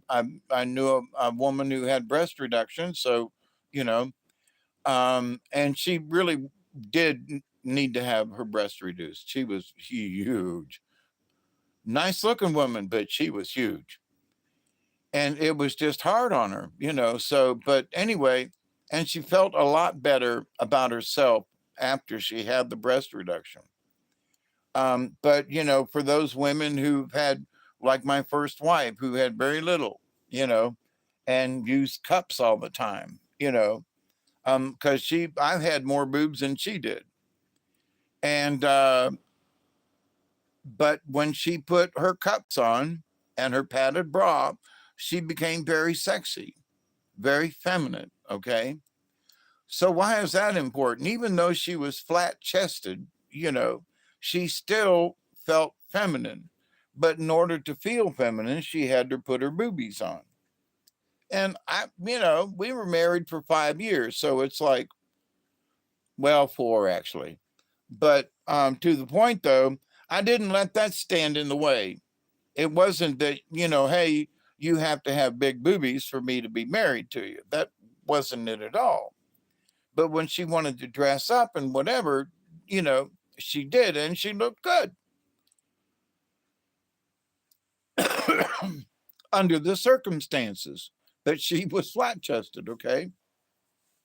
I knew a woman who had breast reduction, so you know, and she really did need to have her breast reduced. She was huge, nice looking woman, but she was huge, and it was just hard on her. So, but anyway, and she felt a lot better about herself after she had the breast reduction. But for those women who've had, like my first wife, who had very little, you know, and used cups all the time, because I've had more boobs than she did, and but when she put her cups on and her padded bra, she became very sexy, very feminine. Okay, so why is that important? Even though she was flat chested, she still felt feminine. But in order to feel feminine, she had to put her boobies on. And we were married for 5 years. So it's like, well, four actually. But to the point though, I didn't let that stand in the way. It wasn't that, hey, you have to have big boobies for me to be married to you. That wasn't it at all. But when she wanted to dress up and whatever, you know, she did, and she looked good under the circumstances. But she was flat chested, okay?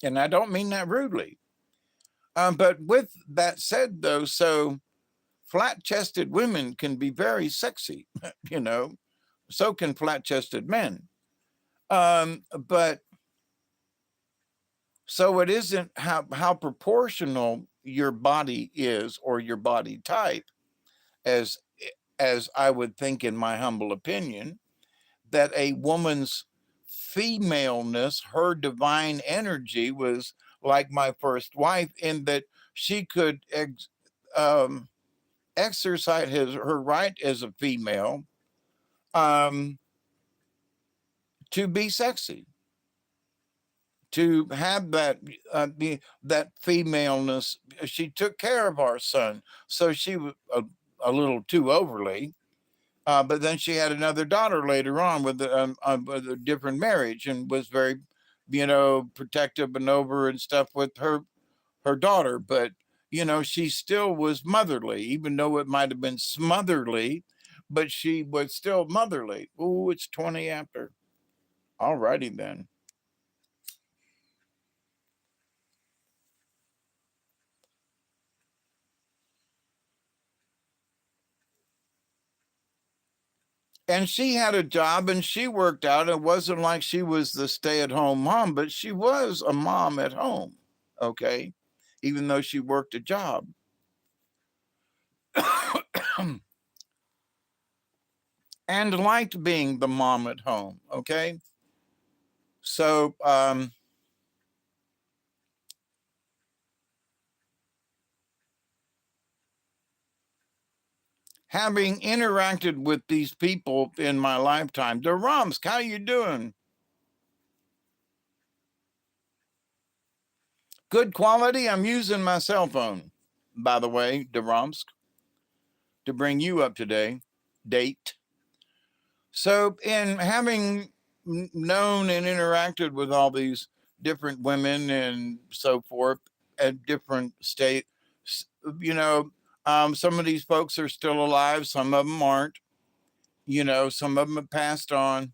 And I don't mean that rudely. But with that said, though, so flat chested women can be very sexy, you know, so can flat chested men. But so it isn't how proportional your body is or your body type as as I would think, in my humble opinion, that a woman's femaleness, her divine energy, was like my first wife, in that she could um, exercise her right as a female, um, to be sexy, to have that femaleness. She took care of our son, so she was a little too overly. But then she had another daughter later on with a different marriage, and was very, protective and over and stuff with her daughter. But she still was motherly, even though it might have been smotherly, but she was still motherly. Ooh, it's 20 after. All righty then. And she had a job and she worked out. It wasn't like she was the stay-at-home mom, but she was a mom at home, okay? Even though she worked a job. And liked being the mom at home, okay? So, having interacted with these people in my lifetime, Deramsk, how you doing? Good quality. I'm using my cell phone, by the way, Deramsk, to bring you up to date. So, in having known and interacted with all these different women and so forth at different states, you know, some of these folks are still alive, some of them aren't, some of them have passed on.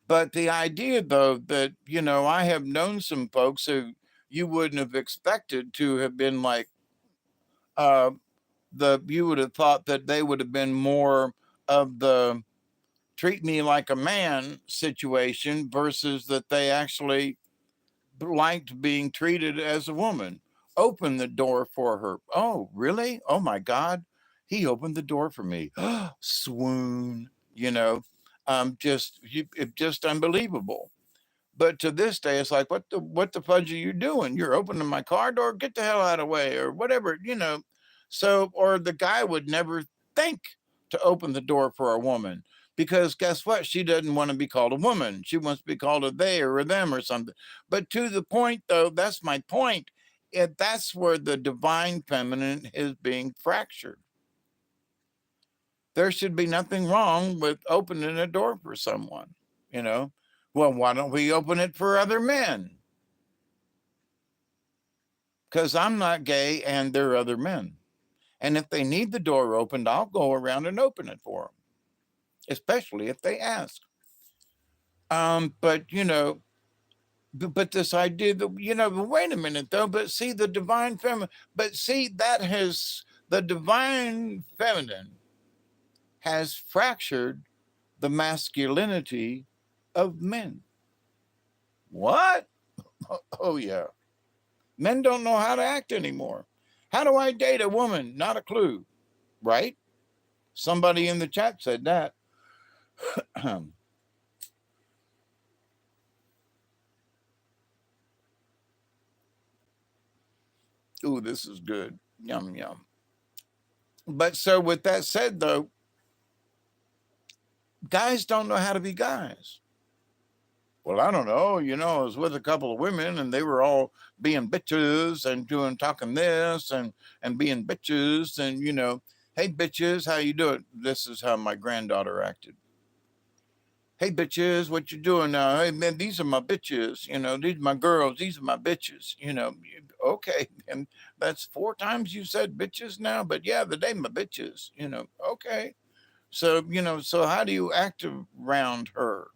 But the idea, though, that, I have known some folks who you wouldn't have expected to have been like, uh, you would have thought that they would have been more of the treat me like a man situation versus that they actually liked being treated as a woman. Open the door for her. Oh, really? Oh my God. He opened the door for me. Swoon, just unbelievable. But to this day, it's like, what the fudge are you doing? You're opening my car door? Get the hell out of the way, or whatever. So, or the guy would never think to open the door for a woman because guess what? She doesn't want to be called a woman. She wants to be called a they or a them or something. But to the point, though, that's my point. That's where the divine feminine is being fractured. There should be nothing wrong with opening a door for someone, you know. Well, why don't we open it for other men? Because I'm not gay and they're other men. And if they need the door opened, I'll go around and open it for them, especially if they ask. But but this idea that but wait a minute though. But see, the divine feminine. But see, the divine feminine has fractured the masculinity of men. What? Oh yeah. Men don't know how to act anymore. How do I date a woman? Not a clue, right? Somebody in the chat said that. Ooh, this is good. Yum, yum. But so, with that said, though, guys don't know how to be guys. Well, I don't know. I was with a couple of women and they were all being bitches and talking this and being bitches and hey bitches, how you doing? This is how my granddaughter acted. Hey bitches, what you doing now? Hey man, these are my bitches. These are my girls. These are my bitches. Okay, and that's 4 times you said bitches now. But yeah, the day my bitches. Okay. So so how do you act around her?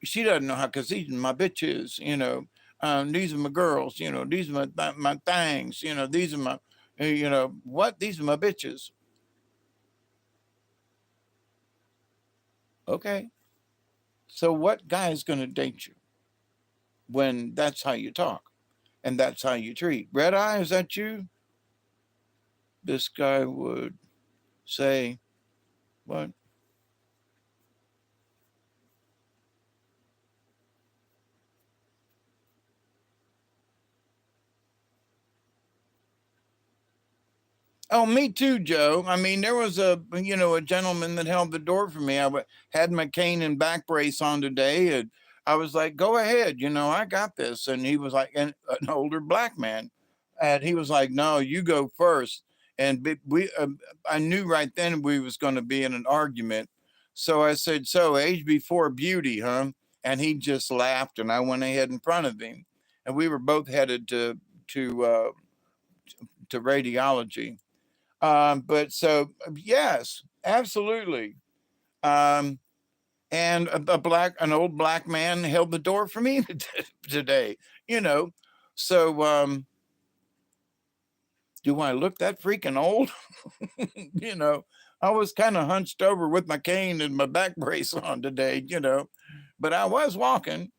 She doesn't know how because these are my bitches. These are my girls. These are my things. These are my what? These are my bitches. Okay. So what guy is going to date you when that's how you talk? And that's how you treat. Red Eye, is that you? This guy would say, what? Oh, me too, Joe. I mean, there was a gentleman that held the door for me. Had my cane and back brace on today, and I was like, "Go ahead, I got this." And he was like, an older black man, and he was like, "No, you go first." And I knew right then we was going to be in an argument, so I said, "So age before beauty, huh?" And he just laughed, and I went ahead in front of him, and we were both headed to uh, to radiology. But so yes, absolutely. Um, and an old black man held the door for me today. You know, so do I look that freaking old? you know, I was kind of hunched over with my cane and my back brace on today, but I was walking.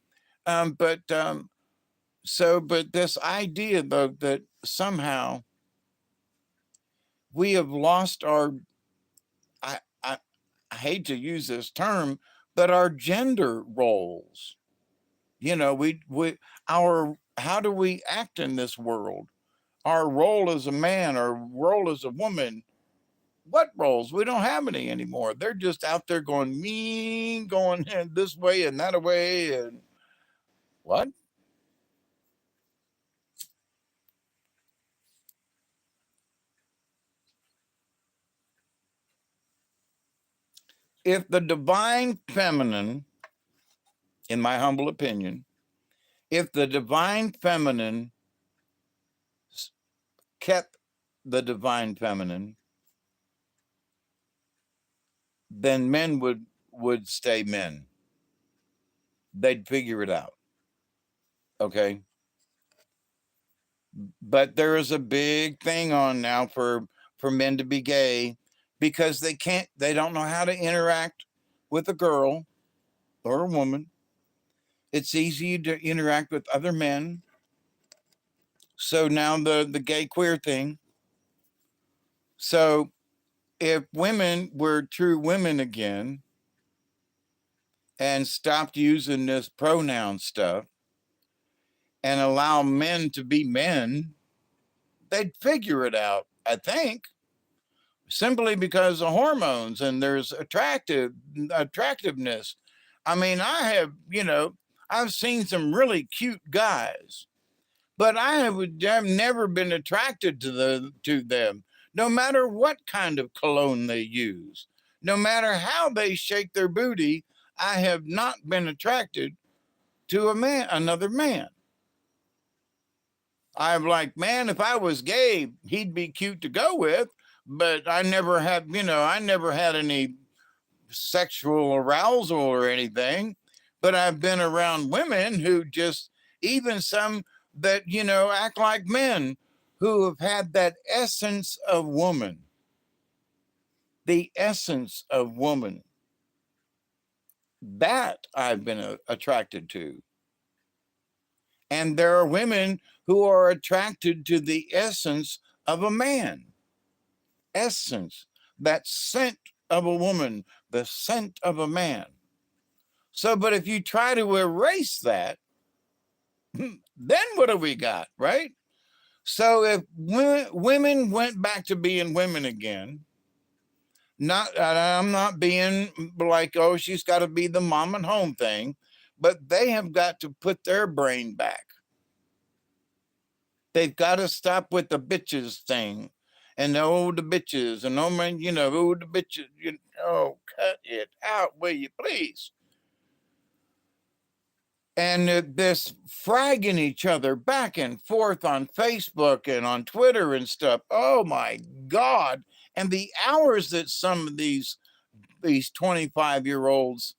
But but this idea though that somehow we have lost our, I, I, I hate to use this term, but our gender roles. We our how do we act in this world? Our role as a man, our role as a woman. What roles? We don't have any anymore. They're just out there going mean, going this way and that way, and what? If the divine feminine, in my humble opinion, if the divine feminine kept the divine feminine, then men would stay men. They'd figure it out. Okay. But there is a big thing on now for men to be gay because they don't know how to interact with a girl or a woman. It's easy to interact with other men. So now the gay queer thing. So if women were true women again and stopped using this pronoun stuff and allow men to be men, they'd figure it out, I think, simply because of hormones and there's attractiveness. I mean, I've seen some really cute guys, but I've never been attracted to them, no matter what kind of cologne they use, no matter how they shake their booty. I have not been attracted to another man. I'm like, man, if I was gay, he'd be cute to go with, but I never had any sexual arousal or anything. But I've been around women who just, even some that, act like men, who have had that essence of woman, the essence of woman. That I've been attracted to. And there are women who are attracted to the essence of a man. Essence, that scent of a woman, the scent of a man. So, but if you try to erase that, then what have we got, right? So if women went back to being women again, I'm not being like, oh, she's got to be the mom and home thing, but they have got to put their brain back. They've got to stop with the bitches thing and the bitches and oh man, the bitches, cut it out, will you please? And this fragging each other back and forth on Facebook and on Twitter and stuff. Oh my God. And the hours that some of these 25-year-olds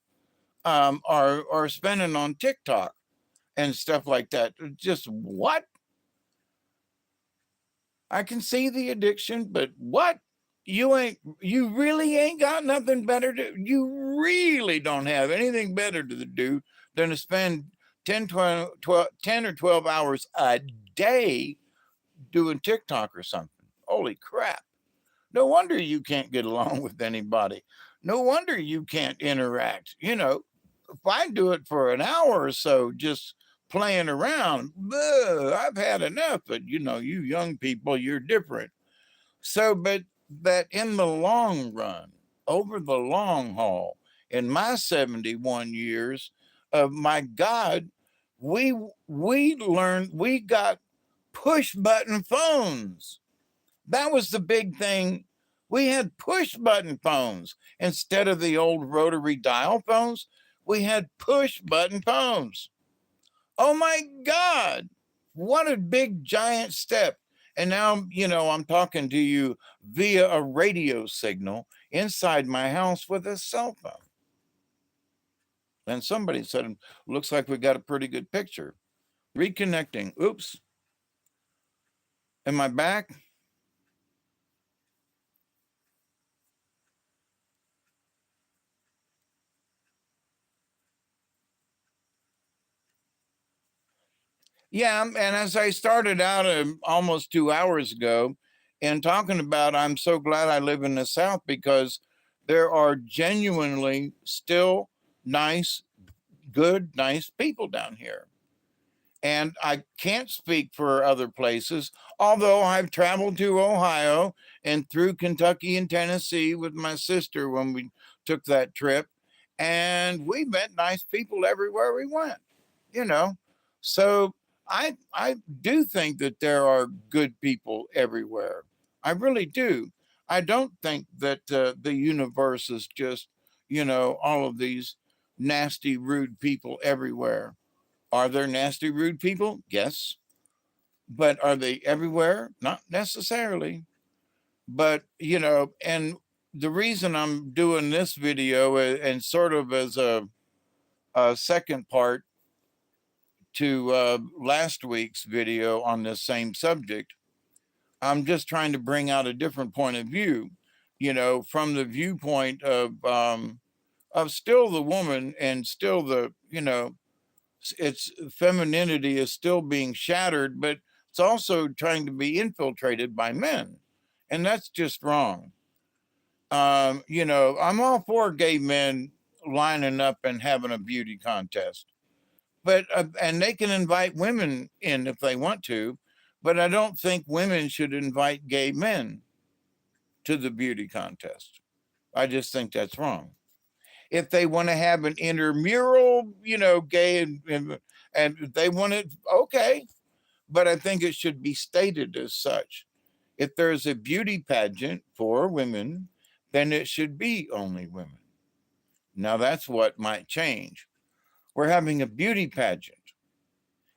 are spending on TikTok and stuff like that. Just what? I can see the addiction, but what? You really ain't got nothing better to, you really don't have anything better to do than to spend 10 or 12 hours a day doing TikTok or something. Holy crap. No wonder you can't get along with anybody. No wonder you can't interact. If I do it for an hour or so, just playing around, I've had enough. But you young people, you're different. So, but that in the long run, over the long haul, in my 71 years of my God, we we got push button phones. That was the big thing. We had push button phones instead of the old rotary dial phones. We had push button phones. Oh my God. What a big giant step. And now, I'm talking to you via a radio signal inside my house with a cell phone. And somebody said, looks like we got a pretty good picture. Reconnecting. Oops. Am I back? Yeah, and as I started out almost 2 hours ago and talking about, I'm so glad I live in the South because there are genuinely still nice, good, nice people down here. And I can't speak for other places, although I've traveled to Ohio and through Kentucky and Tennessee with my sister when we took that trip. And we met nice people everywhere we went, you know. So I do think that there are good people everywhere. I really do. I don't think that the universe is just, all of these nasty, rude people everywhere. Are there nasty, rude people? Yes. But are they everywhere? Not necessarily. But, and the reason I'm doing this video and sort of as a second part to last week's video on this same subject, I'm just trying to bring out a different point of view, from the viewpoint of still the woman and still the, its femininity is still being shattered, but it's also trying to be infiltrated by men. And that's just wrong. I'm all for gay men lining up and having a beauty contest, but, and they can invite women in if they want to, but I don't think women should invite gay men to the beauty contest. I just think that's wrong. If they want to have an intramural, gay and they want it, okay. But I think it should be stated as such. If there's a beauty pageant for women, then it should be only women. Now that's what might change. We're having a beauty pageant,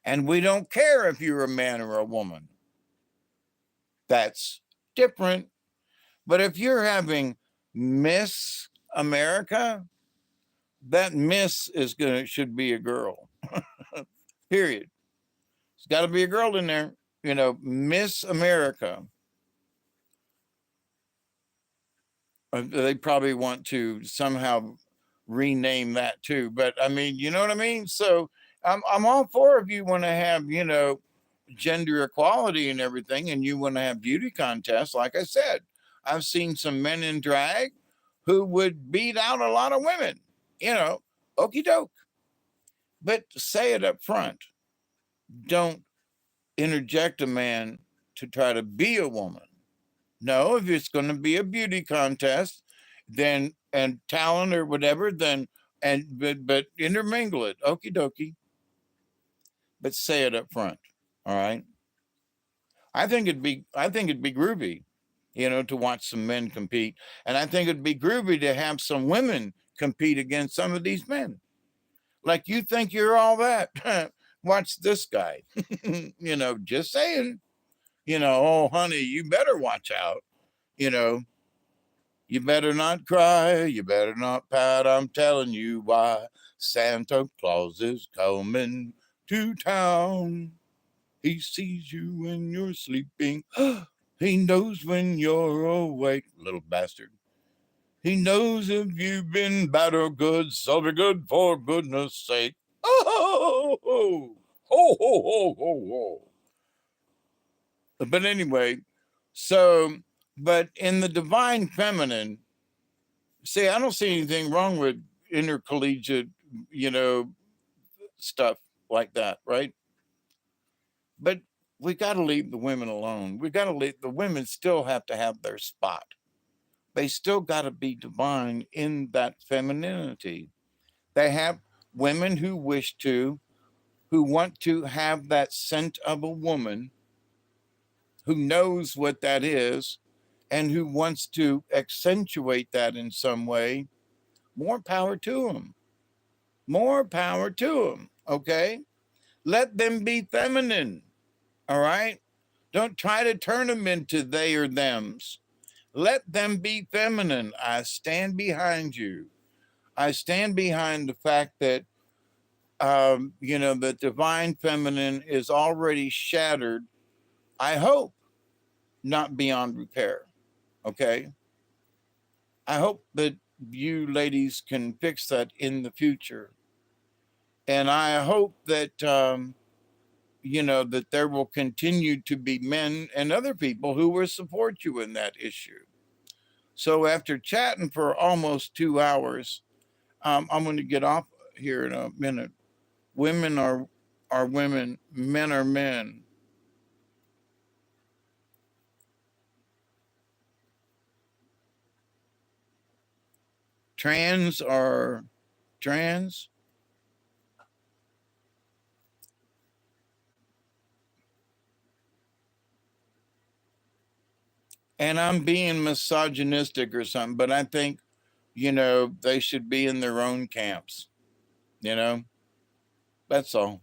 and we don't care if you're a man or a woman. That's different. But if you're having Miss America, that Miss should be a girl. Period. It's got to be a girl in there. Miss America. They probably want to somehow rename that too. But I mean, you know what I mean? So I'm all for if you want to have, gender equality and everything, and you want to have beauty contests. Like I said, I've seen some men in drag who would beat out a lot of women, okey doke. But say it up front. Don't interject a man to try to be a woman. No, if it's going to be a beauty contest, then and talent or whatever, then but intermingle it, okie dokie. But say it up front. All right. I think it'd be groovy, to watch some men compete, and I think it'd be groovy to have some women compete against some of these men. Like you think you're all that? Watch this guy. Just saying. Oh honey, you better watch out. You know, You better not cry, you better not pout, I'm telling you why. Santa Claus is coming to town. He sees you when you're sleeping. He knows when you're awake, little bastard. He knows if you've been bad or good, so be good for goodness sake. Oh, ho, ho, ho, ho, ho, ho. But anyway, so, but in the divine feminine, see, I don't see anything wrong with intercollegiate, you know, stuff like that, right? But we got to leave the women alone. We got to leave the women still have to have their spot. They still got to be divine in that femininity. They have women who want to have that scent of a woman who knows what that is and who wants to accentuate that in some way. More power to them. More power to them. Okay. Let them be feminine. All right. Don't try to turn them into they or thems. Let them be feminine. I stand behind you. I stand behind the fact that, the divine feminine is already shattered. I hope not beyond repair. Okay. I hope that you ladies can fix that in the future. And I hope that that there will continue to be men and other people who will support you in that issue. So after chatting for almost 2 hours, I'm going to get off here in a minute. Women are women, men are men. Trans are trans. And I'm being misogynistic or something, but I think, they should be in their own camps. You know, that's all.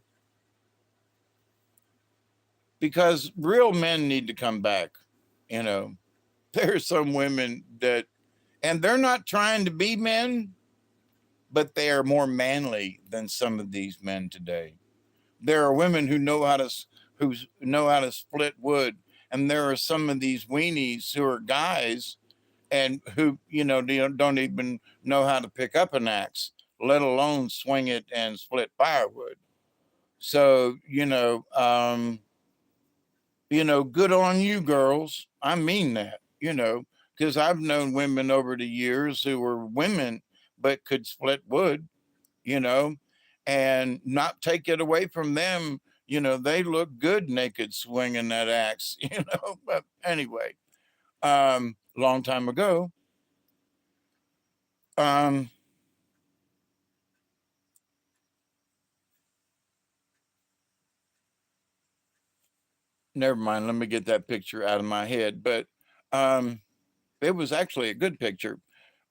Because real men need to come back. You know, there are some women that, and they're not trying to be men, but they are more manly than some of these men today. There are women who know how to split wood, and there are some of these weenies who are guys and who don't even know how to pick up an axe, let alone swing it and split firewood. So good on you, girls. I mean that, because I've known women over the years who were women but could split wood, you know, and not take it away from them. They look good naked swinging that axe, But anyway, long time ago, um, never mind. Let me get that picture out of my head. But um, it was actually a good picture.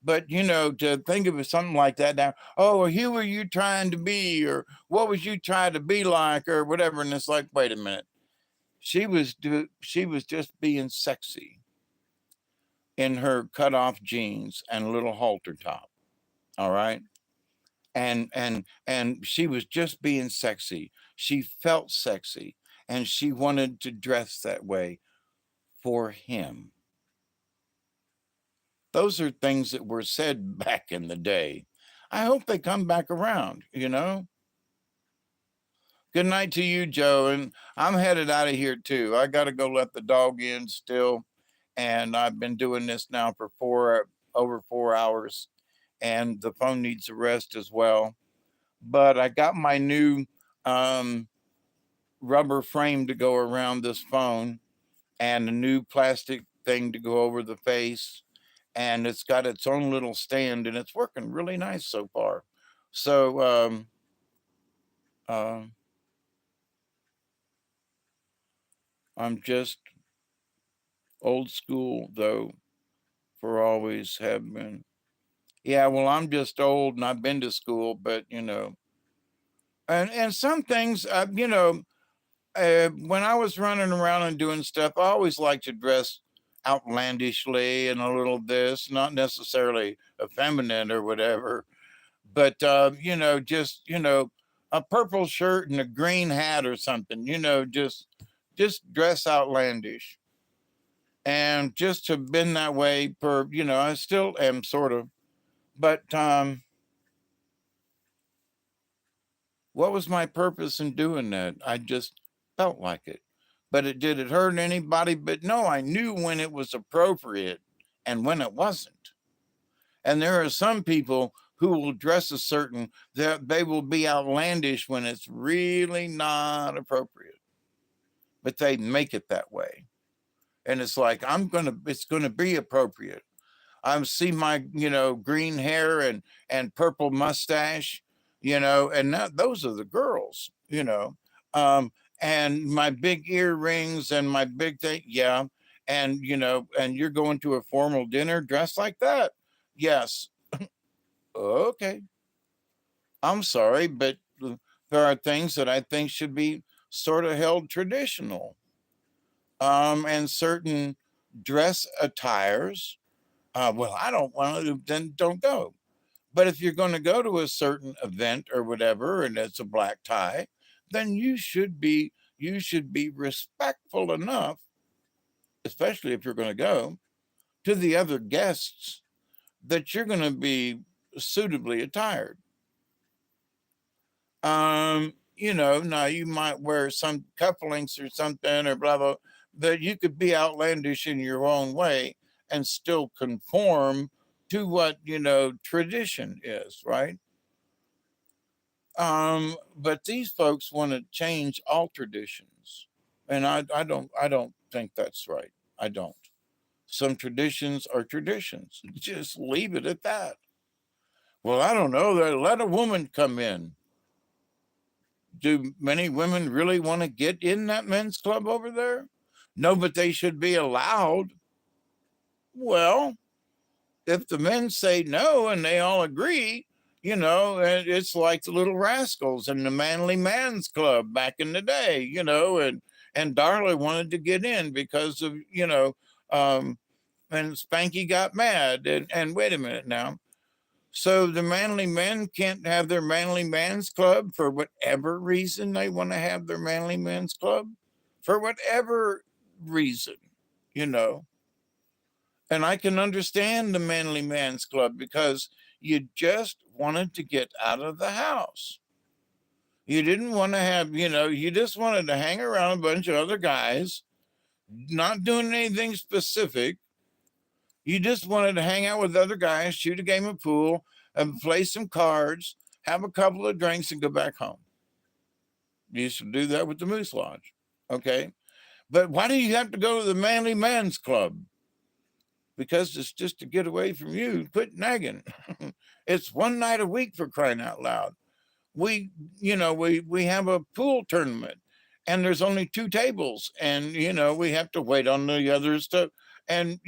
But to think of something like that now, oh, well, who were you trying to be, or what was you trying to be like, or whatever? And it's like, wait a minute, she was just being sexy in her cut off jeans and little halter top. All right. And she was just being sexy. She felt sexy and she wanted to dress that way for him. Those are things that were said back in the day. I hope they come back around. Good night to you, Joe. And I'm headed out of here too. I got to go let the dog in still. And I've been doing this now for over 4 hours. And the phone needs a rest as well. But I got my new um, rubber frame to go around this phone and a new plastic thing to go over the face. And it's got its own little stand and it's working really nice so far. So, uh, I'm just old school, though, for always have been. Yeah, well, I'm just old and I've been to school, but and some things, when I was running around and doing stuff, I always liked to dress outlandishly and a little this, not necessarily effeminate or whatever, but just a purple shirt and a green hat or something, just dress outlandish. And just to been that way for, I still am sort of, but what was my purpose in doing that? I just felt like it. But did it hurt anybody? But no, I knew when it was appropriate and when it wasn't. And there are some people who will dress a certain that they will be outlandish when it's really not appropriate. But they make it that way. And it's like it's gonna be appropriate. I see my, green hair and purple mustache, and those are the girls, and my big earrings and my big thing, yeah, and and you're going to a formal dinner dressed like that, yes, okay, I'm sorry, but there are things that I think should be sort of held traditional, and certain dress attires. Well, I don't want to, then don't go. But if you're going to go to a certain event or whatever, and it's a black tie, then you should be respectful enough, especially if you're going to go to the other guests, that you're going to be suitably attired. now you might wear some cufflinks or something or blah, blah, that you could be outlandish in your own way and still conform to what, tradition is, right? But these folks want to change all traditions. And I don't think that's right. I don't. Some traditions are traditions. Just leave it at that. Well, I don't know. Let a woman come in. Do many women really want to get in that men's club over there? No, but they should be allowed. Well, if the men say no and they all agree, it's like the Little Rascals and the Manly Man's Club back in the day, and Darla wanted to get in because of, and Spanky got mad. And wait a minute now. So the manly men can't have their manly man's club for whatever reason they want to have their manly men's club, for whatever reason, you know. And I can understand the manly man's club because you just wanted to get out of the house. You didn't want to have, you just wanted to hang around a bunch of other guys, not doing anything specific. You just wanted to hang out with other guys, shoot a game of pool, and play some cards, have a couple of drinks, and go back home. You used to do that with the Moose Lodge. Okay. But why do you have to go to the Manly Man's Club? Because it's just to get away from you. Quit nagging. It's one night a week, for crying out loud. We have a pool tournament and there's only two tables, and we have to wait on the others to, and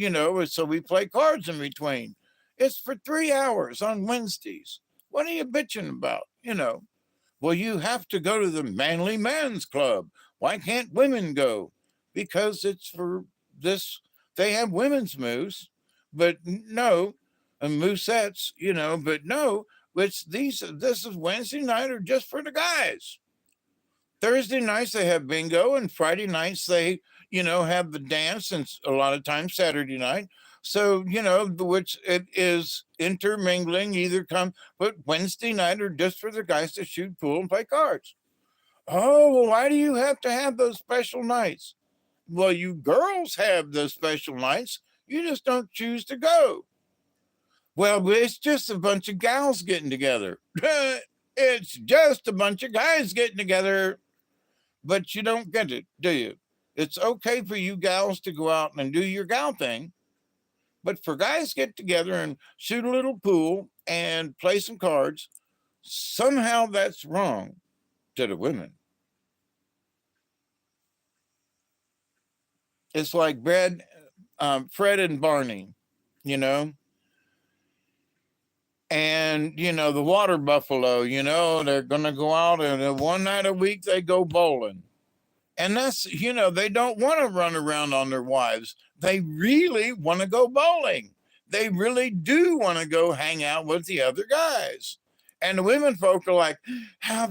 so we play cards in between. It's for 3 hours on Wednesdays. What are you bitching about? Well, you have to go to the Manly Man's Club. Why can't women go? Because it's for this. They have women's moose, but no, and moosettes, but no, it's these. This is Wednesday night or just for the guys. Thursday nights they have bingo, and Friday nights they, have the dance, and a lot of times Saturday night. So, which it is intermingling, either come, but Wednesday night or just for the guys to shoot pool and play cards. Oh, well, why do you have to have those special nights? Well, you girls have those special nights. You just don't choose to go. Well, it's just a bunch of gals getting together. It's just a bunch of guys getting together. But you don't get it, do you? It's okay for you gals to go out and do your gal thing. But for guys to get together and shoot a little pool and play some cards, somehow that's wrong to the women. It's like Fred and Barney, you know, and, the water buffalo, they're going to go out and one night a week they go bowling. And that's, they don't want to run around on their wives. They really want to go bowling. They really do want to go hang out with the other guys. And the women folk are like,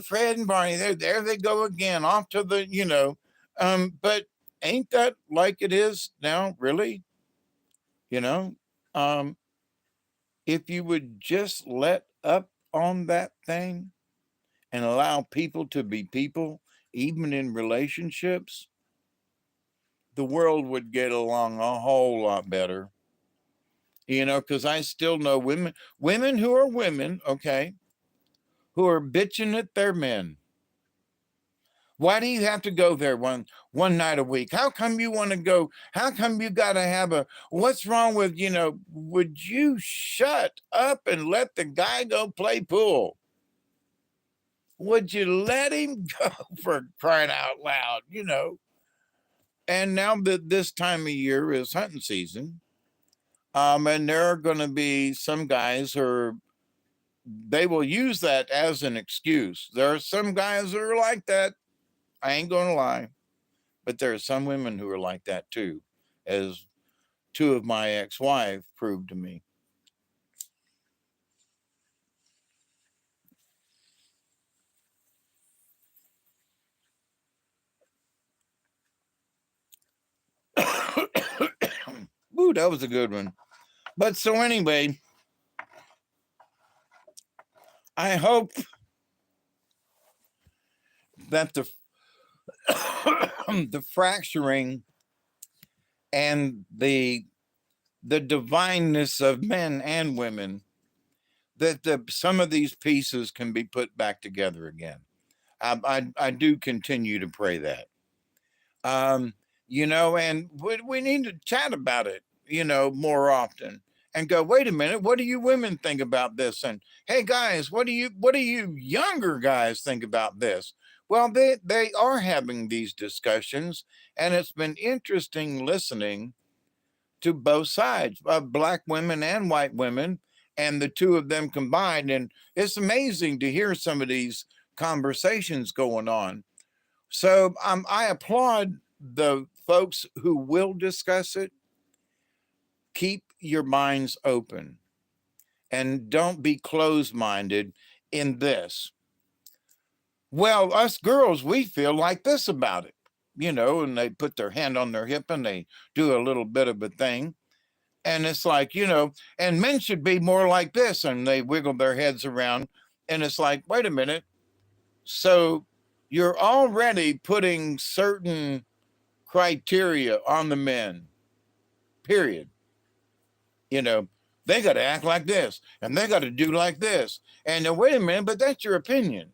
Fred and Barney, there they go again, off to the, but ain't that like it is now, really? You know, um, if you would just let up on that thing and allow people to be people, even in relationships, the world would get along a whole lot better. Because I still know women who are women, okay, who are bitching at their men. Why do you have to go there one night a week? How come you want to go? How come you got to have what's wrong with, would you shut up and let the guy go play pool? Would you let him go, for crying out loud, And now that this time of year is hunting season, and there are going to be some guys they will use that as an excuse. There are some guys that are like that. I ain't going to lie. But there are some women who are like that too, as two of my ex-wives proved to me. Ooh, that was a good one. But so anyway, I hope that the the fracturing and the divineness of men and women, that some of these pieces can be put back together again. I do continue to pray that. Um, and we need to chat about it, more often, and go, wait a minute, what do you women think about this? And hey guys, what do you younger guys think about this? Well, they are having these discussions, and it's been interesting listening to both sides, black women and white women, and the two of them combined. And it's amazing to hear some of these conversations going on. So I applaud the folks who will discuss it. Keep your minds open and don't be closed minded in this. Well, us girls, we feel like this about it, and they put their hand on their hip and they do a little bit of a thing. And it's like, and men should be more like this. And they wiggle their heads around. And it's like, wait a minute. So you're already putting certain criteria on the men, period. You know, they got to act like this and they got to do like this. And now, wait a minute, but that's your opinion.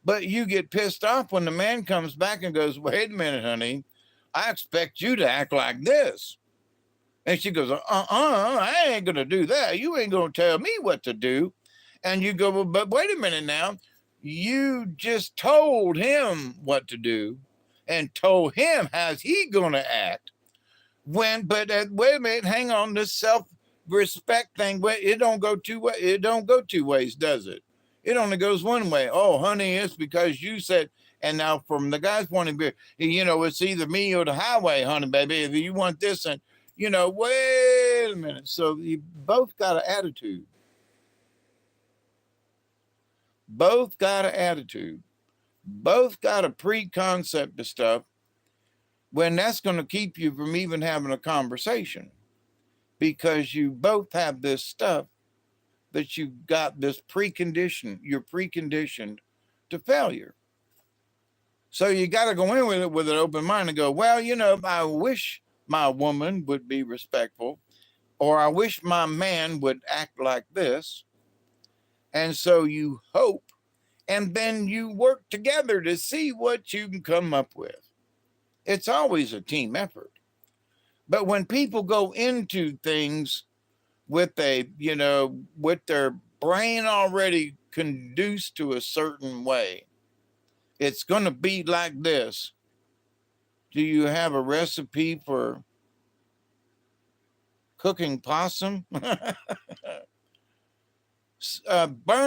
But you get pissed off when the man comes back and goes, wait a minute, honey, I expect you to act like this. And she goes, I ain't going to do that. You ain't going to tell me what to do. And you go, well, but wait a minute now. You just told him what to do and told him how's he going to act. But wait a minute, hang on, this self-respect thing, it don't go two ways. It don't go two ways, does it? It only goes one way. Oh, honey, it's because you said. And now from the guy's point of view, it's either me or the highway, honey, baby. If you want this, and wait a minute. So you both got an attitude. Both got an attitude. Both got a pre-concept of stuff, when that's going to keep you from even having a conversation, because you both have this stuff that you've got this precondition. You're preconditioned to failure. So you got to go in with it with an open mind and go, well, I wish my woman would be respectful, or I wish my man would act like this. And so you hope, and then you work together to see what you can come up with. It's always a team effort. But when people go into things with with their brain already conduced to a certain way, it's going to be like this. Do you have a recipe for cooking possum? Burn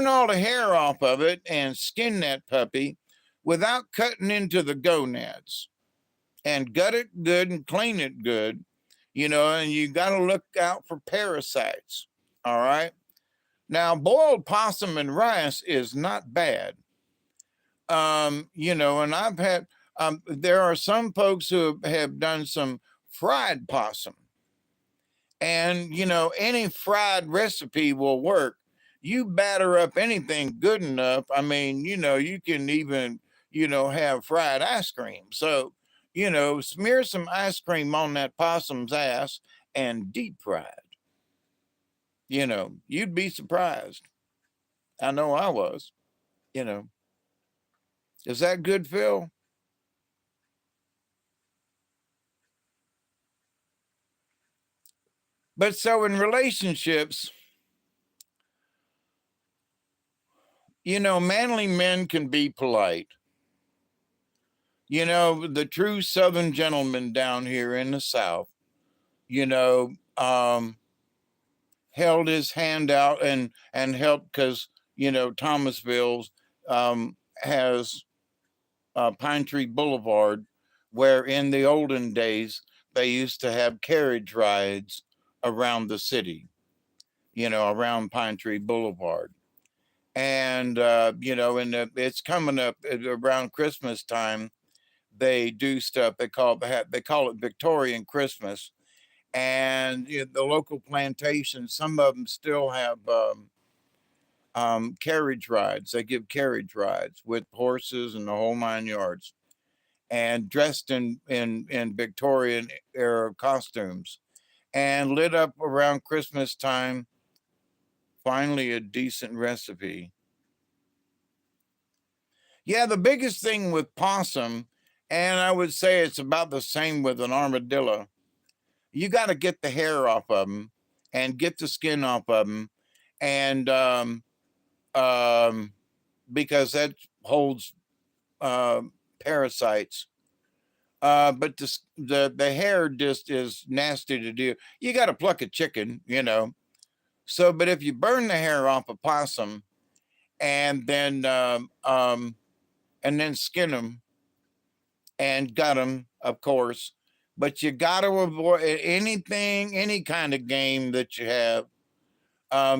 all the hair off of it and skin that puppy without cutting into the gonads, and gut it good and clean it good, and you got to look out for parasites. All right. Now, boiled possum and rice is not bad. And I've had, there are some folks who have done some fried possum, and, any fried recipe will work. You batter up anything good enough. I mean, you can even, have fried ice cream. So, smear some ice cream on that possum's ass and deep fry it. You'd be surprised. I know I was, you know. Is that good, Phil? But so in relationships, manly men can be polite. The true Southern gentleman down here in the South, you know, um, held his hand out and helped, because Thomasville has Pine Tree Boulevard, where in the olden days they used to have carriage rides around the city, around Pine Tree Boulevard. And it's coming up around Christmas time. They do stuff. They call it Victorian Christmas, and the local plantations. Some of them still have carriage rides. They give carriage rides with horses and the whole 9 yards, and dressed in Victorian era costumes, and lit up around Christmas time. Finally, a decent recipe. Yeah, the biggest thing with possum, and I would say it's about the same with an armadillo, you got to get the hair off of them and get the skin off of them, and um, because that holds uh, parasites. But the hair just is nasty to do. You got to pluck a chicken, you know. So, but if you burn the hair off a possum and then skin them and gut them, of course, but you got to avoid anything, any kind of game that you have.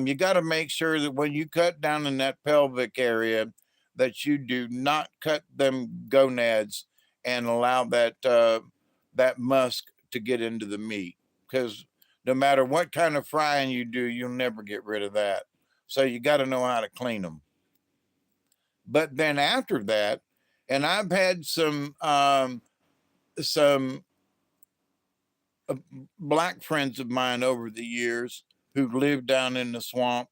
You got to make sure that when you cut down in that pelvic area, that you do not cut them gonads and allow that musk to get into the meat, because no matter what kind of frying you do, you'll never get rid of that. So you got to know how to clean them. But then after that, and I've had some black friends of mine over the years who lived down in the swamp,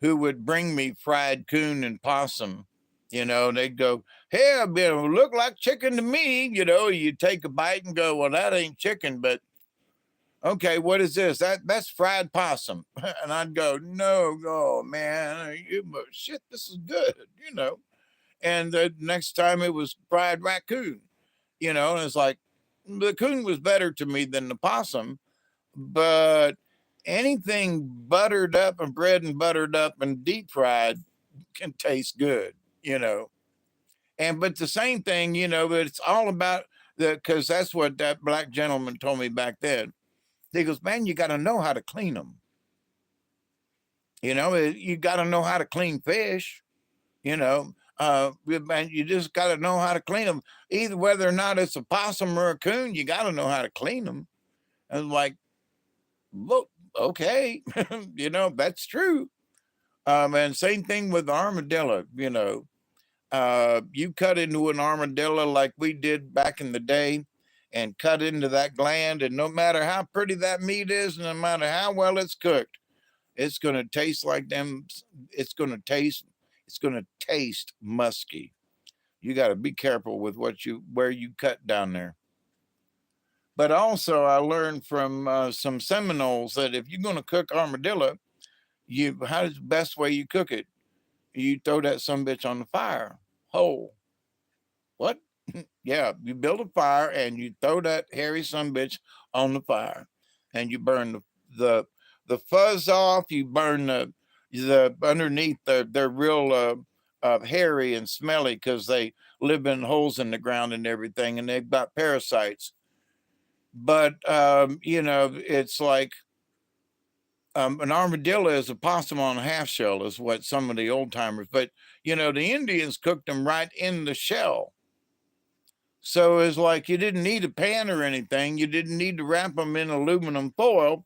who would bring me fried coon and possum. You know, they'd go, "Hey, it look like chicken to me." You know, you take a bite and go, "Well, that ain't chicken, but okay, what is this? That's fried possum." And I'd go, "No, oh man, shit, this is good." You know, and the next time it was fried raccoon. You know, and it's like the coon was better to me than the possum, but anything buttered up and bread and buttered up and deep fried can taste good, you know. And but the same thing, you know, but it's all about the, because that's what that black gentleman told me back then. He goes, "Man, you got to know how to clean them. You know, you got to know how to clean fish. You know, man, you just got to know how to clean them. Either whether or not it's a possum or a coon, you got to know how to clean them." And like, look, okay, you know, that's true. And same thing with the armadillo, you know. You cut into an armadillo like we did back in the day and cut into that gland, and no matter how pretty that meat is, no matter how well it's cooked, it's going to taste like them. It's going to taste, it's going to taste musky. You got to be careful with where you cut down there. But also, I learned from some Seminoles that if you're going to cook armadillo, how's the best way you cook it? You throw that some bitch on the fire whole. What? Yeah, you build a fire and you throw that hairy son bitch on the fire, and you burn the the fuzz off. You burn the underneath. They're real hairy and smelly because they live in holes in the ground and everything, and they've got parasites. But you know, it's like an armadillo is a possum on a half shell, is what some of the old timers. But you know, the Indians cooked them right in the shell. So it's like you didn't need a pan or anything. You didn't need to wrap them in aluminum foil.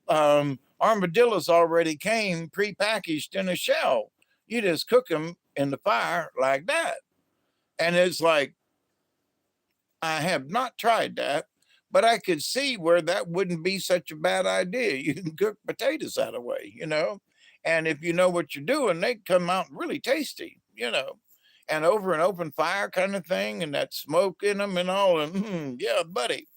Armadillos already came prepackaged in a shell. You just cook them in the fire like that. And it's like, I have not tried that, but I could see where that wouldn't be such a bad idea. You can cook potatoes that way, you know, and if you know what you're doing, they come out really tasty, you know, and over an open fire kind of thing, and that smoke in them and all, and yeah, buddy.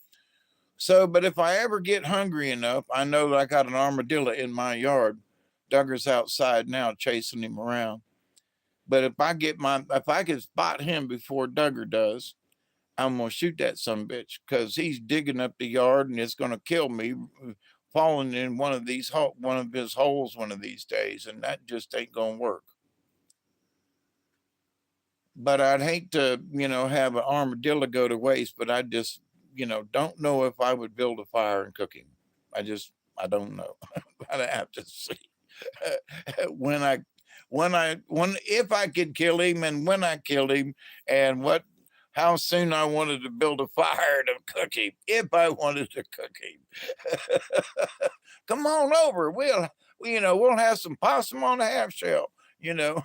So, but if I ever get hungry enough, I know that I got an armadillo in my yard. Duggar's outside now chasing him around. But if I can spot him before Duggar does, I'm gonna shoot that some bitch because he's digging up the yard and it's gonna kill me, falling in one of his holes one of these days, and that just ain't gonna work. But I'd hate to, you know, have an armadillo go to waste. But I just, you know, don't know if I would build a fire and cook him. I don't know. I'd have to see when I when if I could kill him and when I killed him, and what how soon I wanted to build a fire to cook him if I wanted to cook him. Come on over. we'll have some possum on a half shell, you know.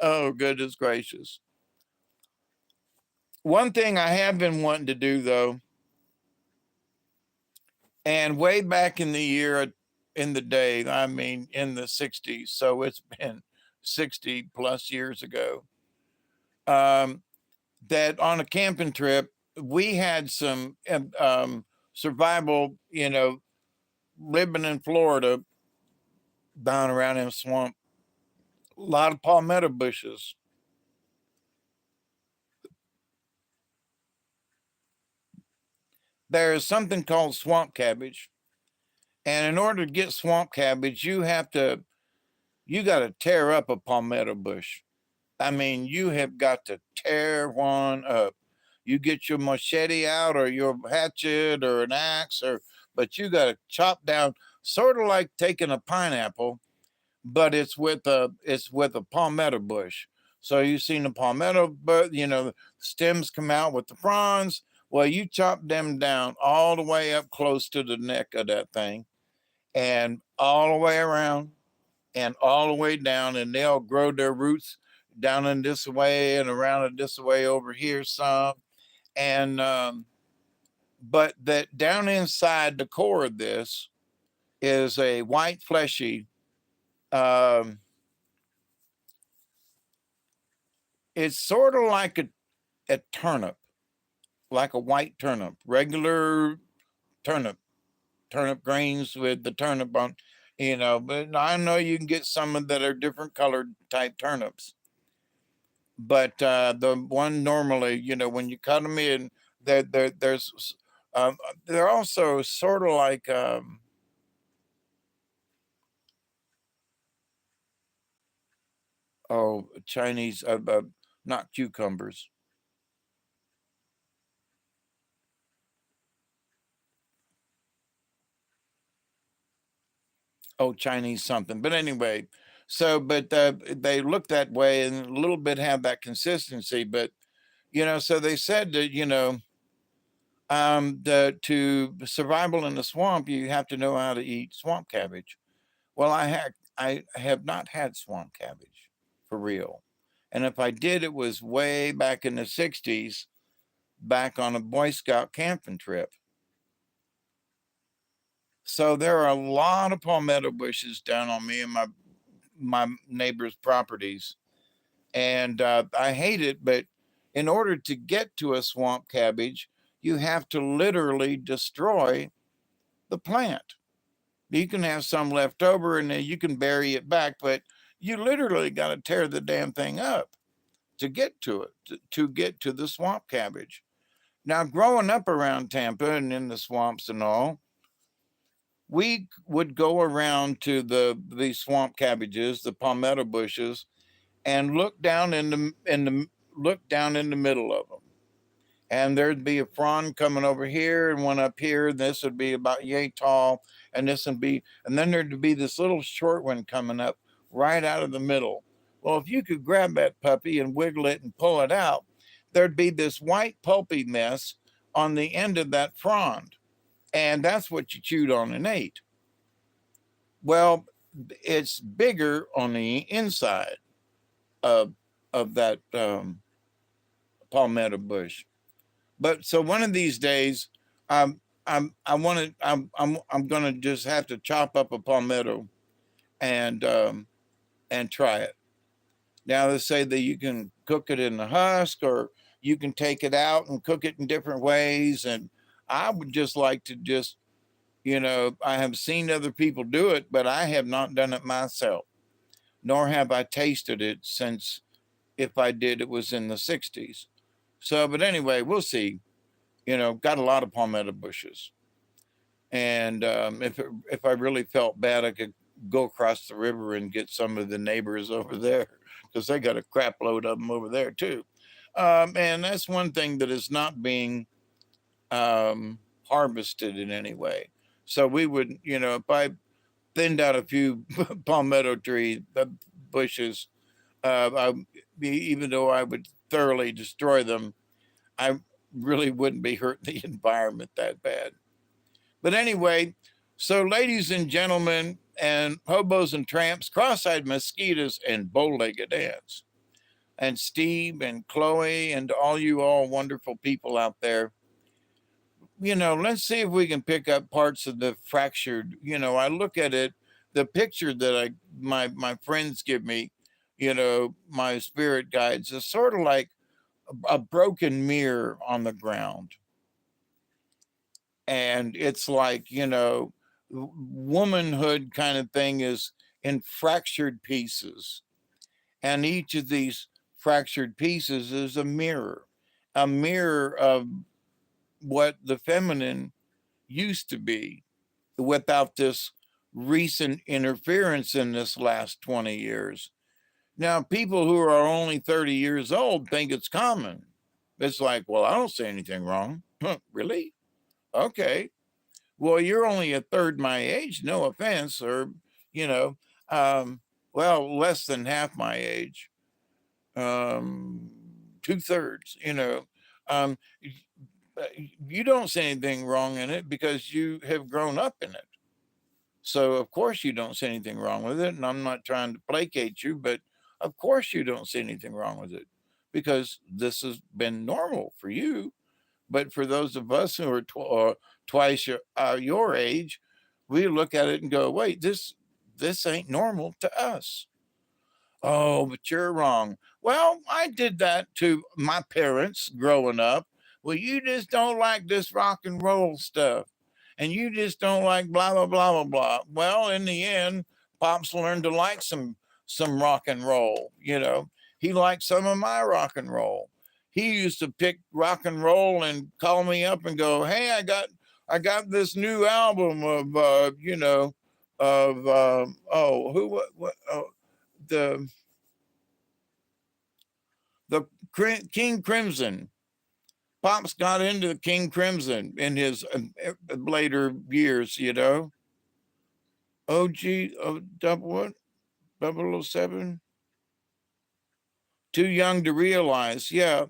Oh, goodness gracious. One thing I have been wanting to do though, and way back in the year, in the day, I mean, in the 60s, so it's been 60 plus years ago, um, that on a camping trip, we had some survival, living in Florida down around in the swamp, a lot of palmetto bushes. There is something called swamp cabbage. And in order to get swamp cabbage, you got to tear up a palmetto bush. I mean, you have got to tear one up. You get your machete out or your hatchet or an axe, but you got to chop down, sort of like taking a pineapple, but it's with a palmetto bush. So you've seen the palmetto, but the stems come out with the fronds. Well, you chop them down all the way up close to the neck of that thing, and all the way around and all the way down, and they'll grow their roots down in this way and around in this way over here some. And but that down inside the core of this is a white fleshy. Um, it's sort of like a turnip, like a white turnip, regular turnip, turnip greens with the turnip on. But I know you can get some of that are different colored type turnips. But the one normally, when you cut them in, there's they're also sort of like Chinese, not cucumbers. Oh, Chinese something. But anyway, so but they look that way and a little bit have that consistency. But so they said that the to survival in the swamp, you have to know how to eat swamp cabbage. Well, I have not had swamp cabbage for real. And if I did, it was way back in the 60s, back on a Boy Scout camping trip. So there are a lot of palmetto bushes down on me and my neighbors' properties. And I hate it, but in order to get to a swamp cabbage, you have to literally destroy the plant. You can have some left over and then you can bury it back, but you literally got to tear the damn thing up to get to it, to get to the swamp cabbage. Now, growing up around Tampa and in the swamps and all, we would go around to the swamp cabbages, the palmetto bushes, and look down in the middle of them. And there'd be a frond coming over here and one up here. And this would be about yay tall, and and then there'd be this little short one coming up right out of the middle. Well, if you could grab that puppy and wiggle it and pull it out, there'd be this white pulpy mess on the end of that frond, and that's what you chewed on and ate. Well, it's bigger on the inside of that palmetto bush. But so one of these days, I want to I'm gonna just have to chop up a palmetto and try it. Now they say that you can cook it in the husk, or you can take it out and cook it in different ways. And I would just like to I have seen other people do it, but I have not done it myself, nor have I tasted it since, if I did, it was in the 60s. So, but anyway, we'll see. Got a lot of palmetto bushes. And if I really felt bad, I could go across the river and get some of the neighbors over there because they got a crap load of them over there too. And that's one thing that is not being harvested in any way. So we would, if I thinned out a few palmetto tree bushes, even though I would thoroughly destroy them, I really wouldn't be hurting the environment that bad. But anyway, So, ladies and gentlemen, and hobos and tramps, cross-eyed mosquitoes, and bow-legged ants, and Steve and Chloe, and all you all wonderful people out there, let's see if we can pick up parts of the fractured. I look at it, the picture that my friends give me, my spirit guides, is sort of like a broken mirror on the ground. And it's like, womanhood kind of thing is in fractured pieces. And each of these fractured pieces is a mirror of what the feminine used to be without this recent interference in this last 20 years. Now, people who are only 30 years old think it's common. It's like, well, I don't say anything wrong. Huh, really? Okay. Well, you're only a third my age, no offense, or, you know, well, less than half my age, um, two-thirds, Um, you don't see anything wrong in it because you have grown up in it. So, of course, you don't see anything wrong with it. And I'm not trying to placate you, but of course, you don't see anything wrong with it because this has been normal for you. But for those of us who are twice your age, we look at it and go, wait, this ain't normal to us. Oh, but you're wrong. Well, I did that to my parents growing up. Well, you just don't like this rock and roll stuff. And you just don't like blah blah blah blah blah. Well, in the end, Pops learned to like some rock and roll, He liked some of my rock and roll. He used to pick rock and roll and call me up and go, "Hey, I got this new album of of oh, who what oh, the the King Crimson. Pops got into the King Crimson in his later years, OG, double what? 007? Too young to realize, yeah.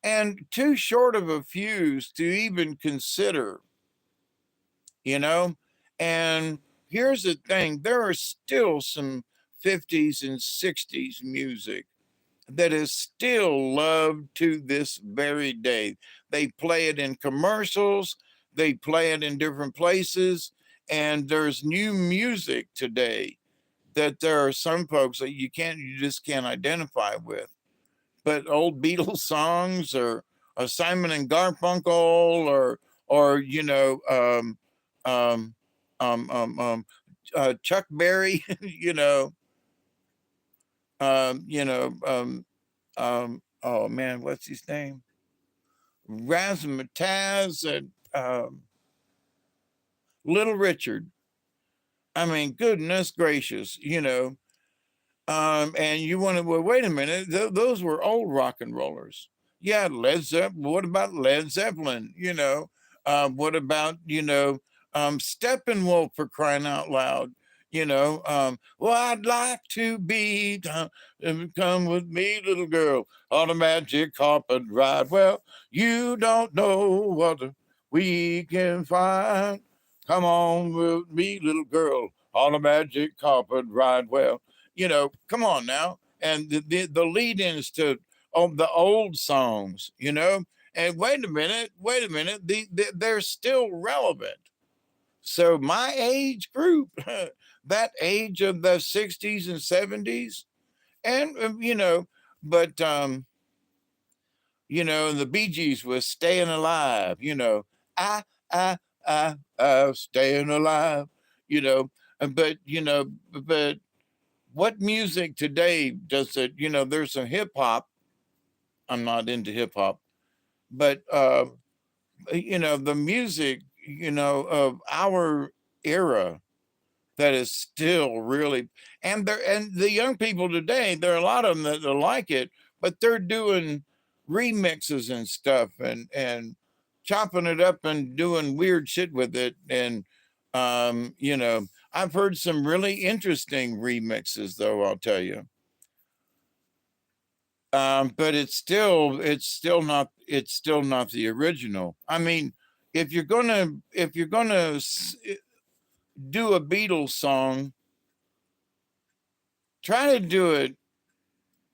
And too short of a fuse to even consider, you know? And here's the thing, there are still some 50s and 60s music that is still loved to this very day. They play it in commercials, they play it in different places, and there's new music today that there are some folks that you just can't identify with. But old Beatles songs or Simon and Garfunkel or um, um, um, um, Chuck Berry, um, you know, um, oh man, what's his name? Razzmatazz and Little Richard. I mean, goodness gracious, and you want to, well, wait a minute, those were old rock and rollers. Yeah, Led Zeppelin. What about Led Zeppelin? What about, Steppenwolf, for crying out loud? Well, I'd like to be, come with me, little girl, on a magic carpet ride. Well, you don't know what we can find. Come on with me, little girl, on a magic carpet ride. Well, come on now. And the lead-ins to the old songs, and wait a minute, they're still relevant. So my age group, that age of the 60s and 70s, and but the Bee Gees was Staying Alive, I, I, staying alive, you know, but but what music today does it, there's some hip hop. I'm not into hip hop, but the music, of our era that is still really, and the young people today, there are a lot of them that like it, but they're doing remixes and stuff and chopping it up and doing weird shit with it. And I've heard some really interesting remixes, though, I'll tell you. But it's still not the original. I mean, if you're gonna do a Beatles song, try to do it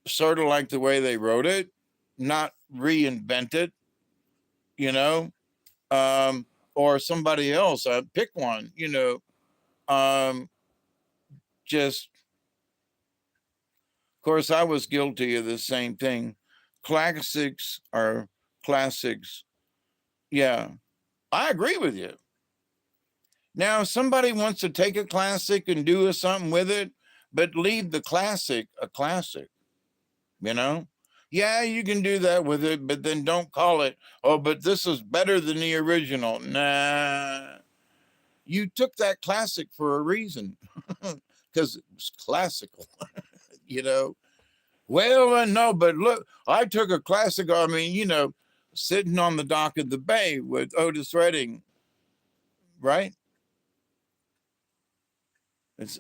sort of like the way they wrote it, not reinvent it, you know, um, or somebody else. Pick one, Um, just, of course, I was guilty of the same thing. Classics are classics. Yeah, I agree with you. Now, if somebody wants to take a classic and do something with it, but leave the classic a classic, you know? Yeah, you can do that with it, but then don't call it, oh, but this is better than the original. Nah, you took that classic for a reason because it was classical, you know? Well, no, but look, I took a classic, I mean, sitting on the dock of the bay with Otis Redding, right?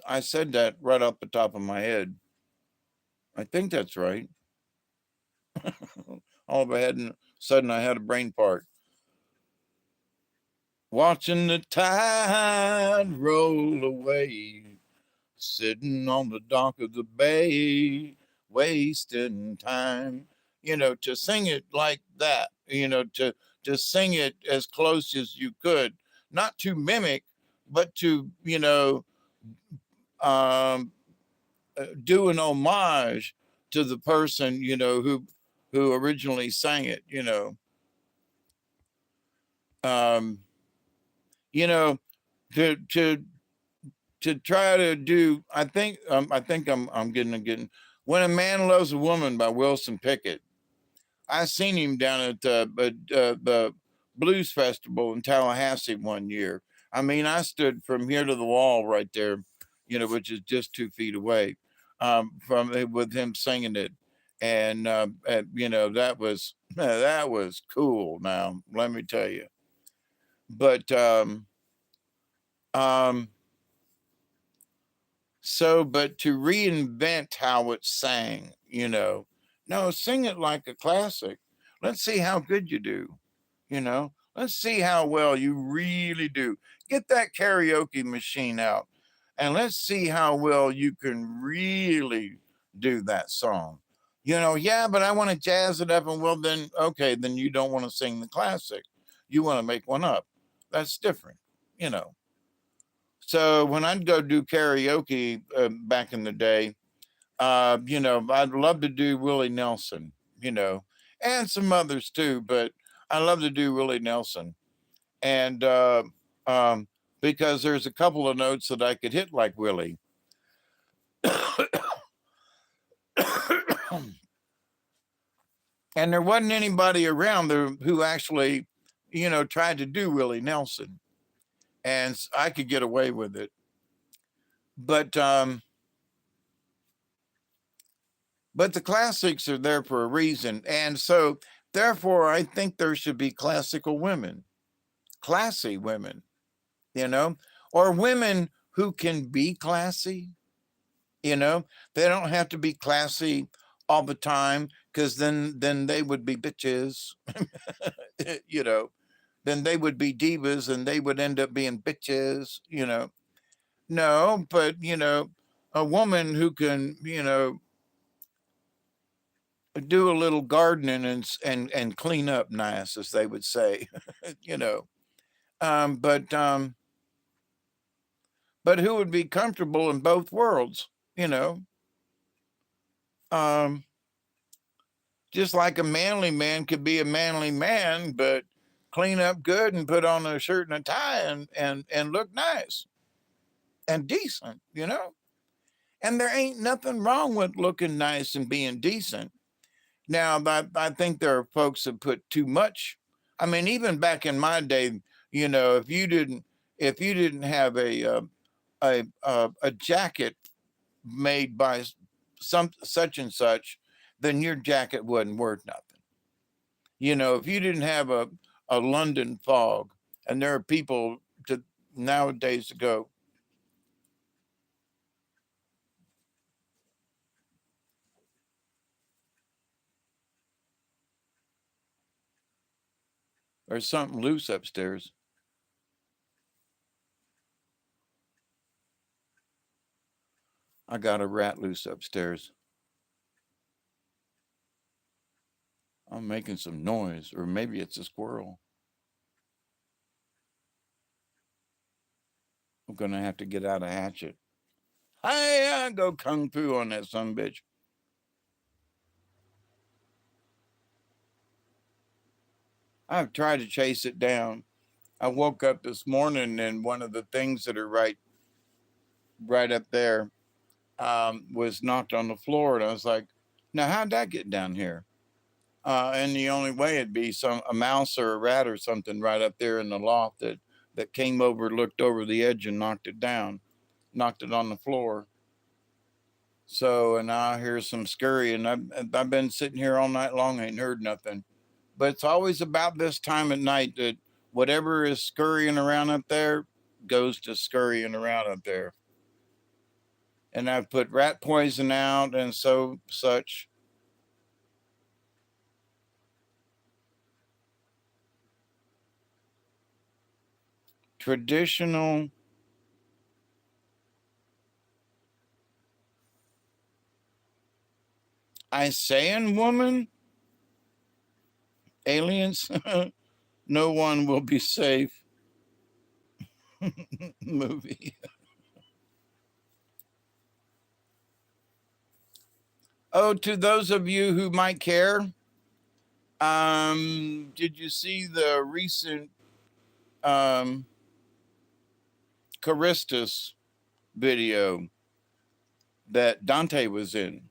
I said that right off the top of my head. I think that's right. All of a sudden, I had a brain fart. Watching the tide roll away, sitting on the dock of the bay, wasting time. To sing it like that, to sing it as close as you could, not to mimic, but to, um, do an homage to the person, who originally sang it, um, you know, to to to try to do. I think I'm getting When a Man Loves a Woman by Wilson Pickett. I seen him down at the Blues Festival in Tallahassee one year. I mean, I stood from here to the wall right there, which is just 2 feet away, from with him singing it, and that was that was cool. Now, let me tell you, but um, but to reinvent how it sang, no, sing it like a classic. Let's see how good you do. Let's see how well you really do. Get that karaoke machine out and let's see how well you can really do that song. Yeah, but I want to jazz it up. And well, then, okay, then you don't want to sing the classic. You want to make one up. That's different, you know. So when I'd go do karaoke back in the day, I'd love to do Willie Nelson, and some others too, but I love to do Willie Nelson. And um, because there's a couple of notes that I could hit like Willie. And there wasn't anybody around there who actually, tried to do Willie Nelson. And I could get away with it. But but the classics are there for a reason. And so therefore I think there should be classical women, classy women, you know, or women who can be classy, you know. They don't have to be classy all the time because then they would be bitches, you know. Then they would be divas and they would end up being bitches, you know. No, but a woman who can, do a little gardening and clean up nice, as they would say, you know. Um, but um, but who would be comfortable in both worlds, you know? Um, just like a manly man could be a manly man, but clean up good and put on a shirt and a tie and look nice and decent, you know? And there ain't nothing wrong with looking nice and being decent. Now, I think there are folks that put too much. I mean, even back in my day, if you didn't have a jacket made by some such and such, then your jacket wasn't worth nothing. If you didn't have a London fog, and there are people to nowadays to go, there's something loose upstairs. I got a rat loose upstairs. I'm making some noise, or maybe it's a squirrel. I'm gonna have to get out a hatchet. Hey, I go kung fu on that son bitch. I've tried to chase it down. I woke up this morning and one of the things that are right up there was knocked on the floor, and I was like, "Now how'd that get down here?" And the only way it'd be a mouse or a rat or something right up there in the loft that came over, looked over the edge, and knocked it down, knocked it on the floor. So, and I hear some scurry, and I've been sitting here all night long, ain't heard nothing. But it's always about this time at night that whatever is scurrying around up there goes to scurrying around up there. And I've put rat poison out and such. Traditional. Isayan woman, aliens, no one will be safe. Movie. Oh, to those of you who might care, did you see the recent Charistus video that Dante was in?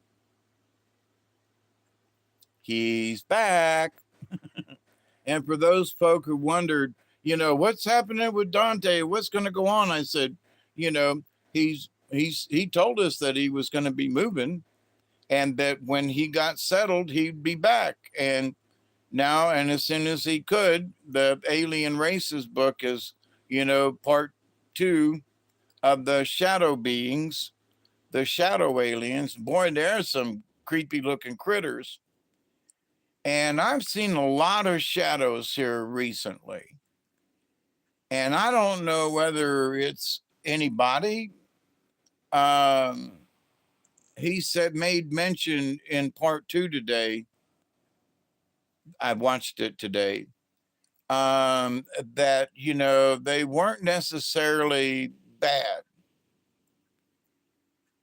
He's back. And for those folk who wondered, what's happening with Dante? What's going to go on? I said, you know, he told us that he was going to be moving and that when he got settled, he'd be back. And now, and as soon as he could, the Alien Races book is, part 2 of the shadow beings, the shadow aliens. Boy, there's some creepy looking critters. And I've seen a lot of shadows here recently. And I don't know whether it's anybody. Um, he made mention in part 2 today. I watched it today. That, they weren't necessarily bad,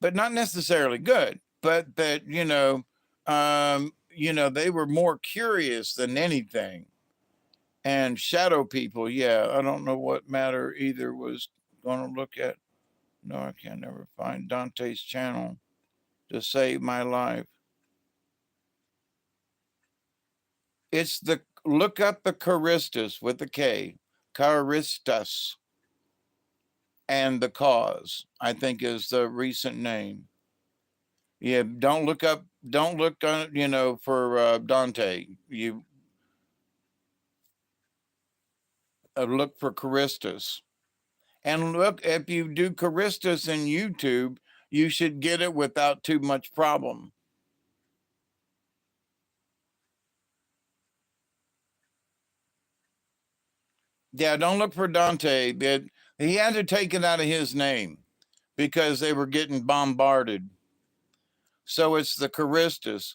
but not necessarily good, but that, they were more curious than anything. And shadow people, yeah, I don't know what matter either was going to look at. No, I can never find Dante's channel to save my life. It's look up the Charistus with the K, Charistus, and the cause, I think is the recent name. Yeah, don't look, for Dante. You look for Charistus. And look, if you do Charistus in YouTube, you should get it without too much problem. Yeah, don't look for Dante. He had to take it out of his name because they were getting bombarded. So it's the Charistus,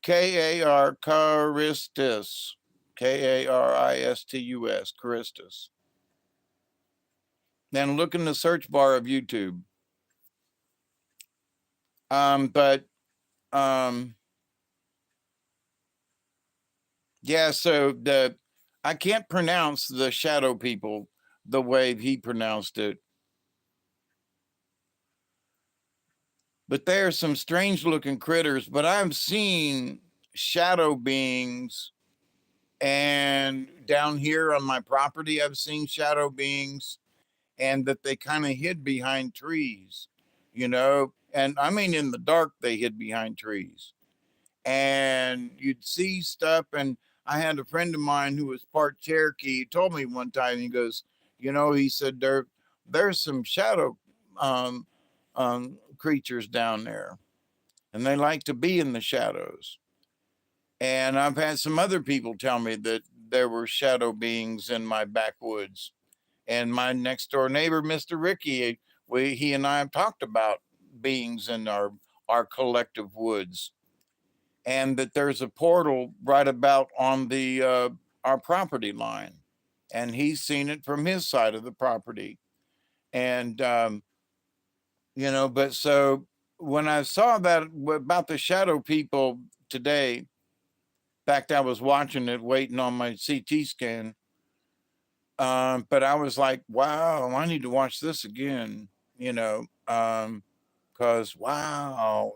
K-A-R, Charistus, K-A-R-I-S-T-U-S, Charistus. Then look in the search bar of YouTube. But yeah, so I can't pronounce the shadow people the way he pronounced it. But they are some strange looking critters, but I've seen shadow beings, and down here on my property, I've seen shadow beings, and that they kind of hid behind trees, and I mean, in the dark, they hid behind trees. And you'd see stuff. And I had a friend of mine who was part Cherokee. He told me one time, he goes, he said, there's some shadow um, creatures down there, and they like to be in the shadows. And I've had some other people tell me that there were shadow beings in my backwoods. And my next door neighbor, Mr. Ricky, he and I have talked about beings in our collective woods, and that there's a portal right about on the our property line, and he's seen it from his side of the property. And but so when I saw that about the shadow people today, in fact, I was watching it, waiting on my CT scan. But I was like, wow, I need to watch this again, because wow,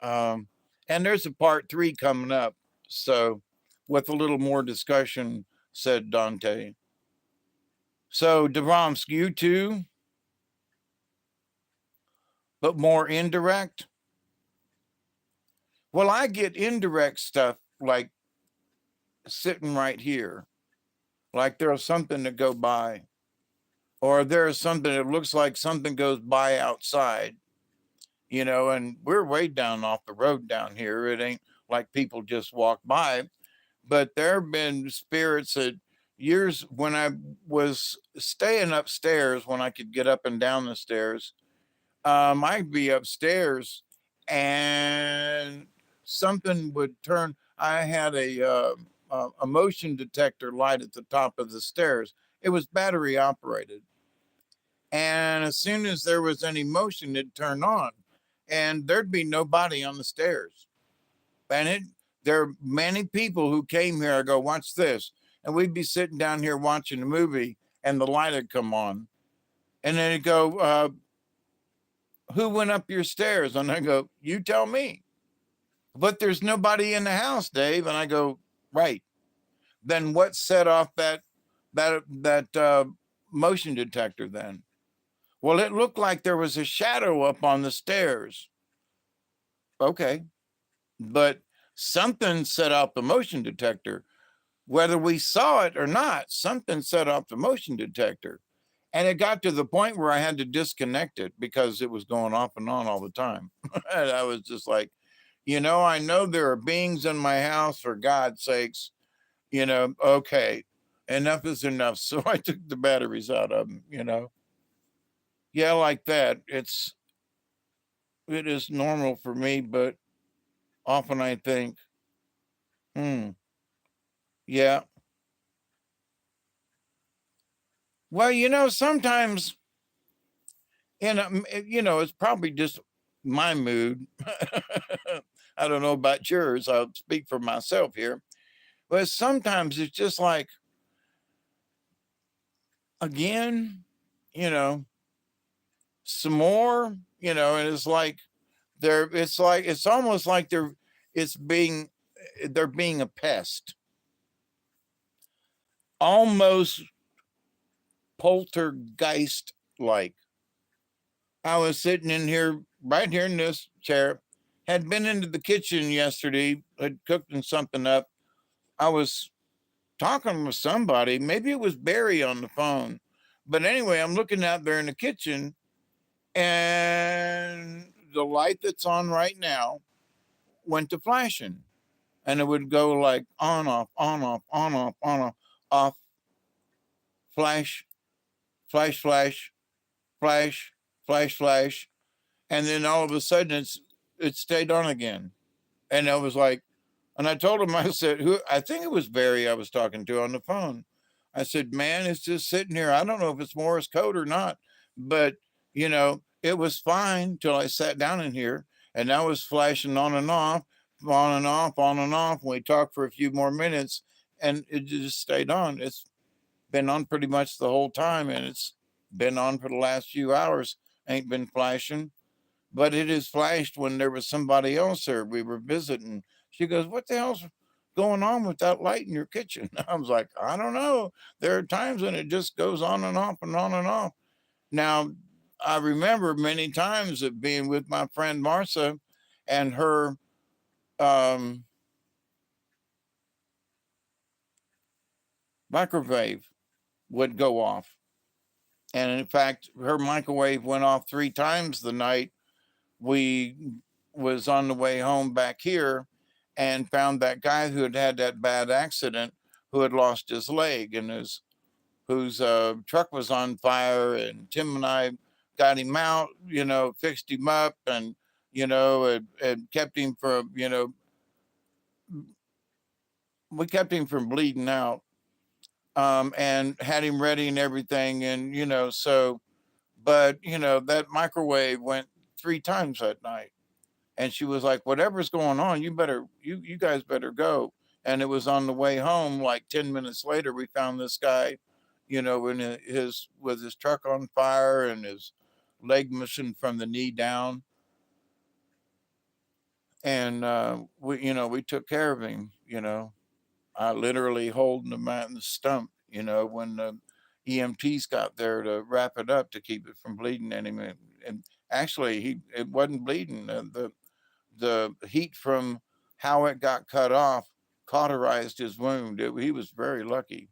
and there's a part three coming up. So, with a little more discussion, said Dante. So, Devomsk, you too, but more indirect. Well, I get indirect stuff like sitting right here, like there's something to go by, or there's something that looks like something goes by outside, and we're way down off the road down here. It ain't like people just walk by, but there have been spirits that years when I was staying upstairs, when I could get up and down the stairs, I'd be upstairs and something would turn. I had a motion detector light at the top of the stairs. It was battery operated. And as soon as there was any motion, it'd turn on and there'd be nobody on the stairs. And there are many people who came here. I go, watch this. And we'd be sitting down here watching a movie and the light would come on. And then it'd go, who went up your stairs? And I go, you tell me. But there's nobody in the house, Dave. And I go, right. Then what set off that motion detector then? Well, it looked like there was a shadow up on the stairs. Okay. But something set off the motion detector. Whether we saw it or not, something set off the motion detector. And it got to the point where I had to disconnect it because it was going off and on all the time. And I was just like, I know there are beings in my house, for God's sakes, okay, enough is enough. So I took the batteries out of them. Yeah, like that. It is normal for me, but often I think, hmm, yeah. Well, sometimes, it's probably just my mood. I don't know about yours. I'll speak for myself here. But sometimes it's just like, again, you know, some more, and it's like it's almost like they're being a pest, almost poltergeist like. I was sitting in here, right here in this chair, had been into the kitchen yesterday, had cooking something up. I was talking with somebody, maybe it was Barry on the phone. But anyway, I'm looking out there in the kitchen and the light that's on right now went to flashing. And it would go like on, off, on, off, on, off, on, off, flash, flash, flash, flash, flash, flash. And then all of a sudden it stayed on again. And I was like, and I told him, I said, I think it was Barry I was talking to on the phone. I said, man, it's just sitting here. I don't know if it's Morse code or not, but it was fine till I sat down in here and that was flashing on and off, on and off, on and off. We talked for a few more minutes and it just stayed on. It's been on pretty much the whole time and it's been on for the last few hours. Ain't been flashing, but it has flashed when there was somebody else there. We were visiting. She goes, what the hell's going on with that light in your kitchen? I was like, I don't know. There are times when it just goes on and off and on and off. Now, I remember many times of being with my friend Marcia and her microwave would go off. And in fact, her microwave went off 3 times the night we was on the way home back here and found that guy who had had that bad accident, who had lost his leg and whose truck was on fire. And Tim and I got him out, fixed him up, and and kept him from, we kept him from bleeding out, and had him ready and everything, and so, but that microwave went 3 times that night, and she was like, "Whatever's going on, you guys better go." And it was on the way home, like 10 minutes later, we found this guy, in his with his truck on fire and his leg missing from the knee down, and we took care of him. I literally holding him out in the stump. When the EMTs got there to wrap it up to keep it from bleeding anymore. And actually, it wasn't bleeding. The heat from how it got cut off cauterized his wound. He was very lucky.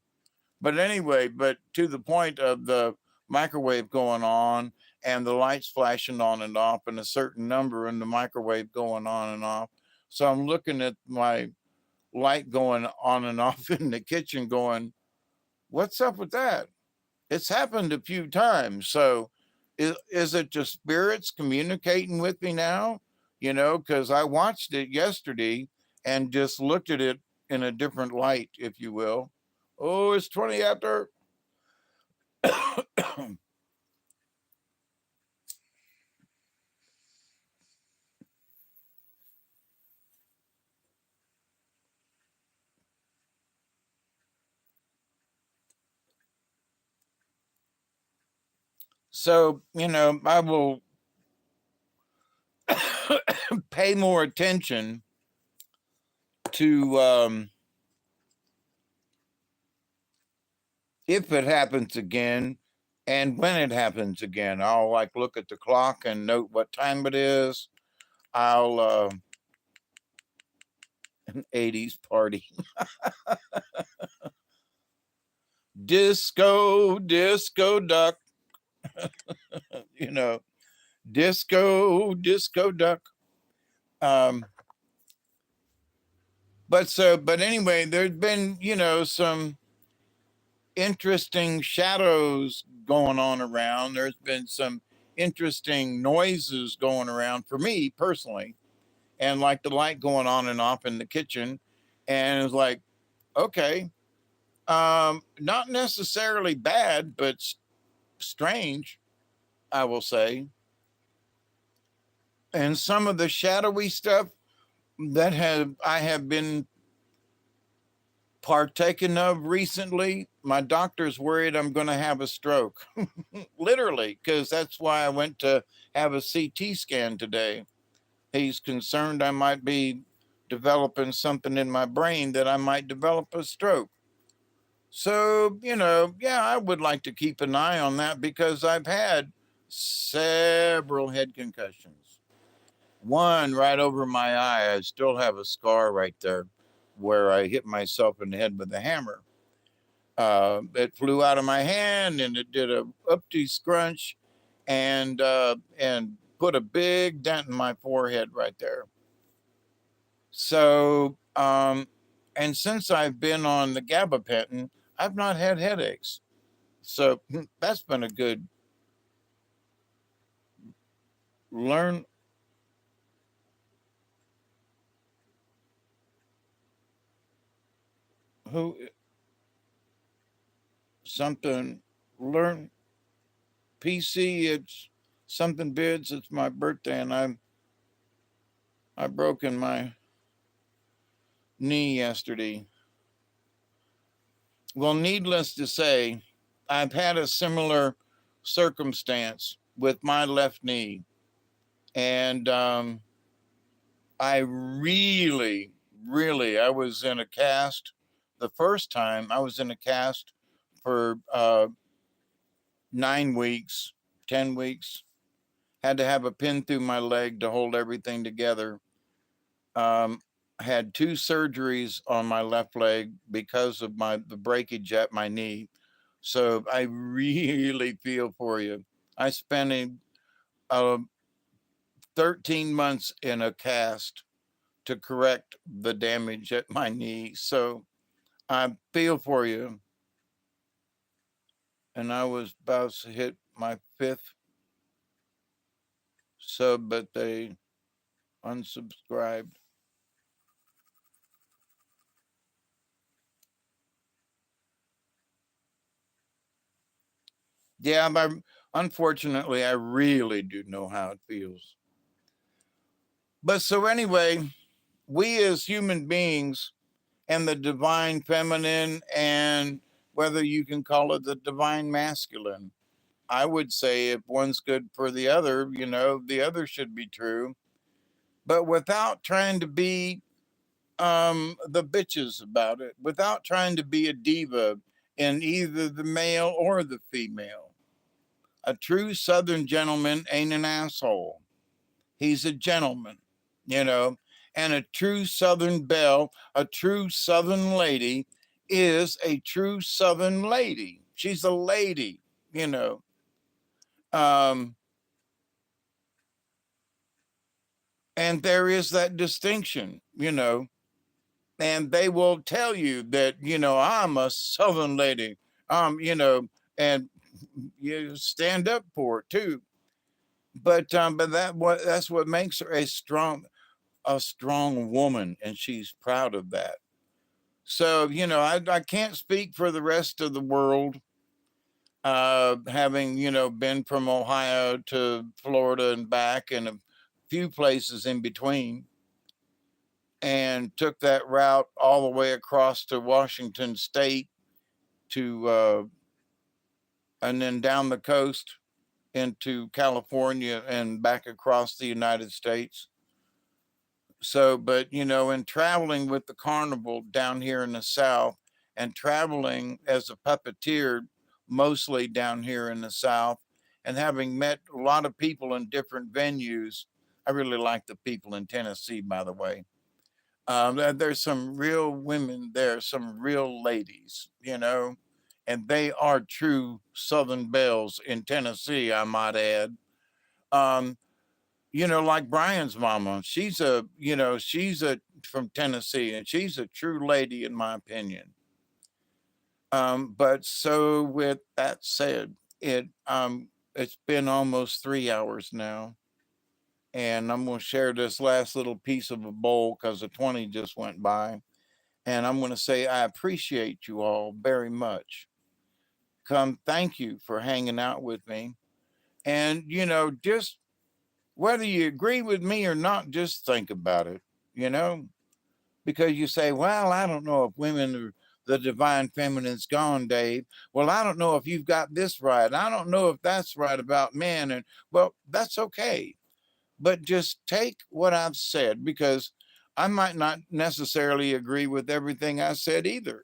But anyway, but to the point of the microwave going on and the lights flashing on and off and a certain number in the microwave going on and off. So I'm looking at my light going on and off in the kitchen going, what's up with that? It's happened a few times. So is it just spirits communicating with me now? Because I watched it yesterday and just looked at it in a different light, if you will. Oh, it's 20 after. So, I will pay more attention to if it happens again and when it happens again. I'll like look at the clock and note what time it is. I'll 80s party. Disco, disco duck, you know, disco, disco duck. Um, but anyway, there's been, some interesting shadows going on around. There's been some interesting noises going around for me personally, and like the light going on and off in the kitchen. And it's like, okay, not necessarily bad, but strange, I will say. And some of the shadowy stuff that have I have been partaken of recently, my doctor's worried I'm going to have a stroke. Literally, because that's why I went to have a CT scan today. He's concerned I might be developing something in my brain that I might develop a stroke. So, yeah, I would like to keep an eye on that because I've had several head concussions. One right over my eye. I still have a scar right there where I hit myself in the head with a hammer. It flew out of my hand and it did a upty scrunch and put a big dent in my forehead right there. So, and since I've been on the gabapentin, I've not had headaches. So that's been a good learn. Who something learn PC? It's something bids. It's my birthday, and I broken my knee yesterday. Well, needless to say, I've had a similar circumstance with my left knee, and I really, really, I was in a cast. The first time I was in a cast for 9 weeks, 10 weeks. Had to have a pin through my leg to hold everything together. Had 2 surgeries on my left leg because of the breakage at my knee. So I really feel for you. I spent 13 months in a cast to correct the damage at my knee. So I feel for you. And I was about to hit my 5th So, but they unsubscribed. Yeah, but unfortunately, I really do know how it feels. But so anyway, we as human beings and the divine feminine, and whether you can call it the divine masculine, I would say if one's good for the other, the other should be true, but without trying to be the bitches about it, without trying to be a diva in either the male or the female. A true Southern gentleman ain't an asshole. He's a gentleman, you know. And a true Southern belle, a true Southern lady, is a true Southern lady. She's a lady, you know. Um, and there is that distinction, and they will tell you that, I'm a Southern lady, and you stand up for it too. But that's what makes her a strong woman, and she's proud of that. So, I can't speak for the rest of the world, having, been from Ohio to Florida and back and a few places in between, and took that route all the way across to Washington State to, and then down the coast into California and back across the United States. So, but in traveling with the carnival down here in the South and traveling as a puppeteer, mostly down here in the South, and having met a lot of people in different venues. I really like the people in Tennessee, by the way. There's some real women there, some real ladies, and they are true Southern belles in Tennessee, I might add. Um, like Brian's mama, she's a from Tennessee, and she's a true lady in my opinion. But so with that said, it's been almost 3 hours now, and I'm gonna share this last little piece of a bowl because the 20 just went by, and I'm gonna say I appreciate you all very much. Thank you for hanging out with me, and just whether you agree with me or not, just think about it, you know, because you say, well, I don't know if women are the divine feminine's gone, Dave. Well, I don't know if you've got this right. I don't know if that's right about men. And well, that's okay. But just take what I've said, because I might not necessarily agree with everything I said either.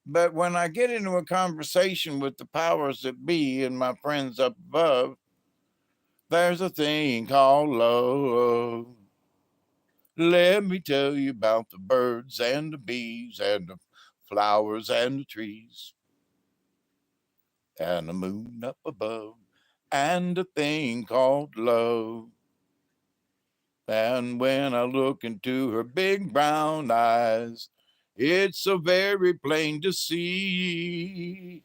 But when I get into a conversation with the powers that be and my friends up above, there's a thing called love. Let me tell you about the birds and the bees and the flowers and the trees and the moon up above and a thing called love. And when I look into her big brown eyes, it's so very plain to see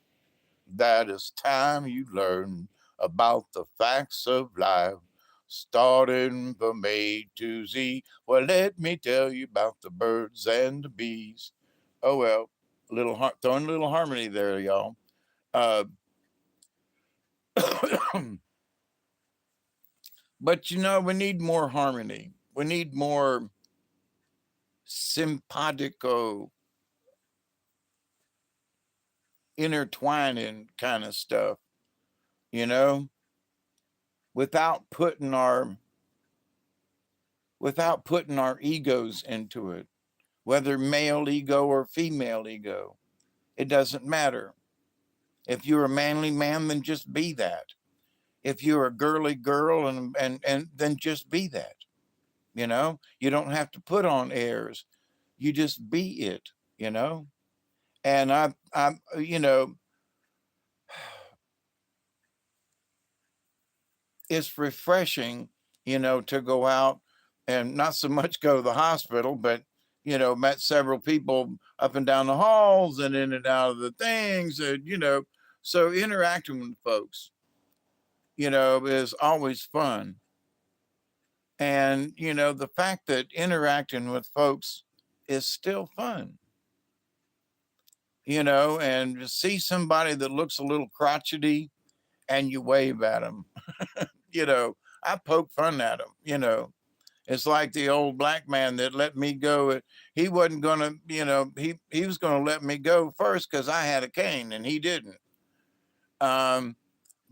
that it's time you learn about the facts of life, starting from A to Z. Well, let me tell you about the birds and the bees. Oh well, throwing a little harmony there, y'all. Uh, but we need more harmony. We need more simpatico, intertwining kind of stuff. You know, without putting our egos into it, whether male ego or female ego. It doesn't matter. If you're a manly man, then just be that. If you're a girly girl, and then just be that. You don't have to put on airs. You just be it. You know, and it's refreshing, to go out and not so much go to the hospital, but met several people up and down the halls and in and out of the things, and so interacting with folks, is always fun. And, the fact that interacting with folks is still fun, and to see somebody that looks a little crotchety and you wave at them, you know, I poke fun at them. It's like the old black man that let me go. He wasn't gonna, he was gonna let me go first because I had a cane and he didn't. Um,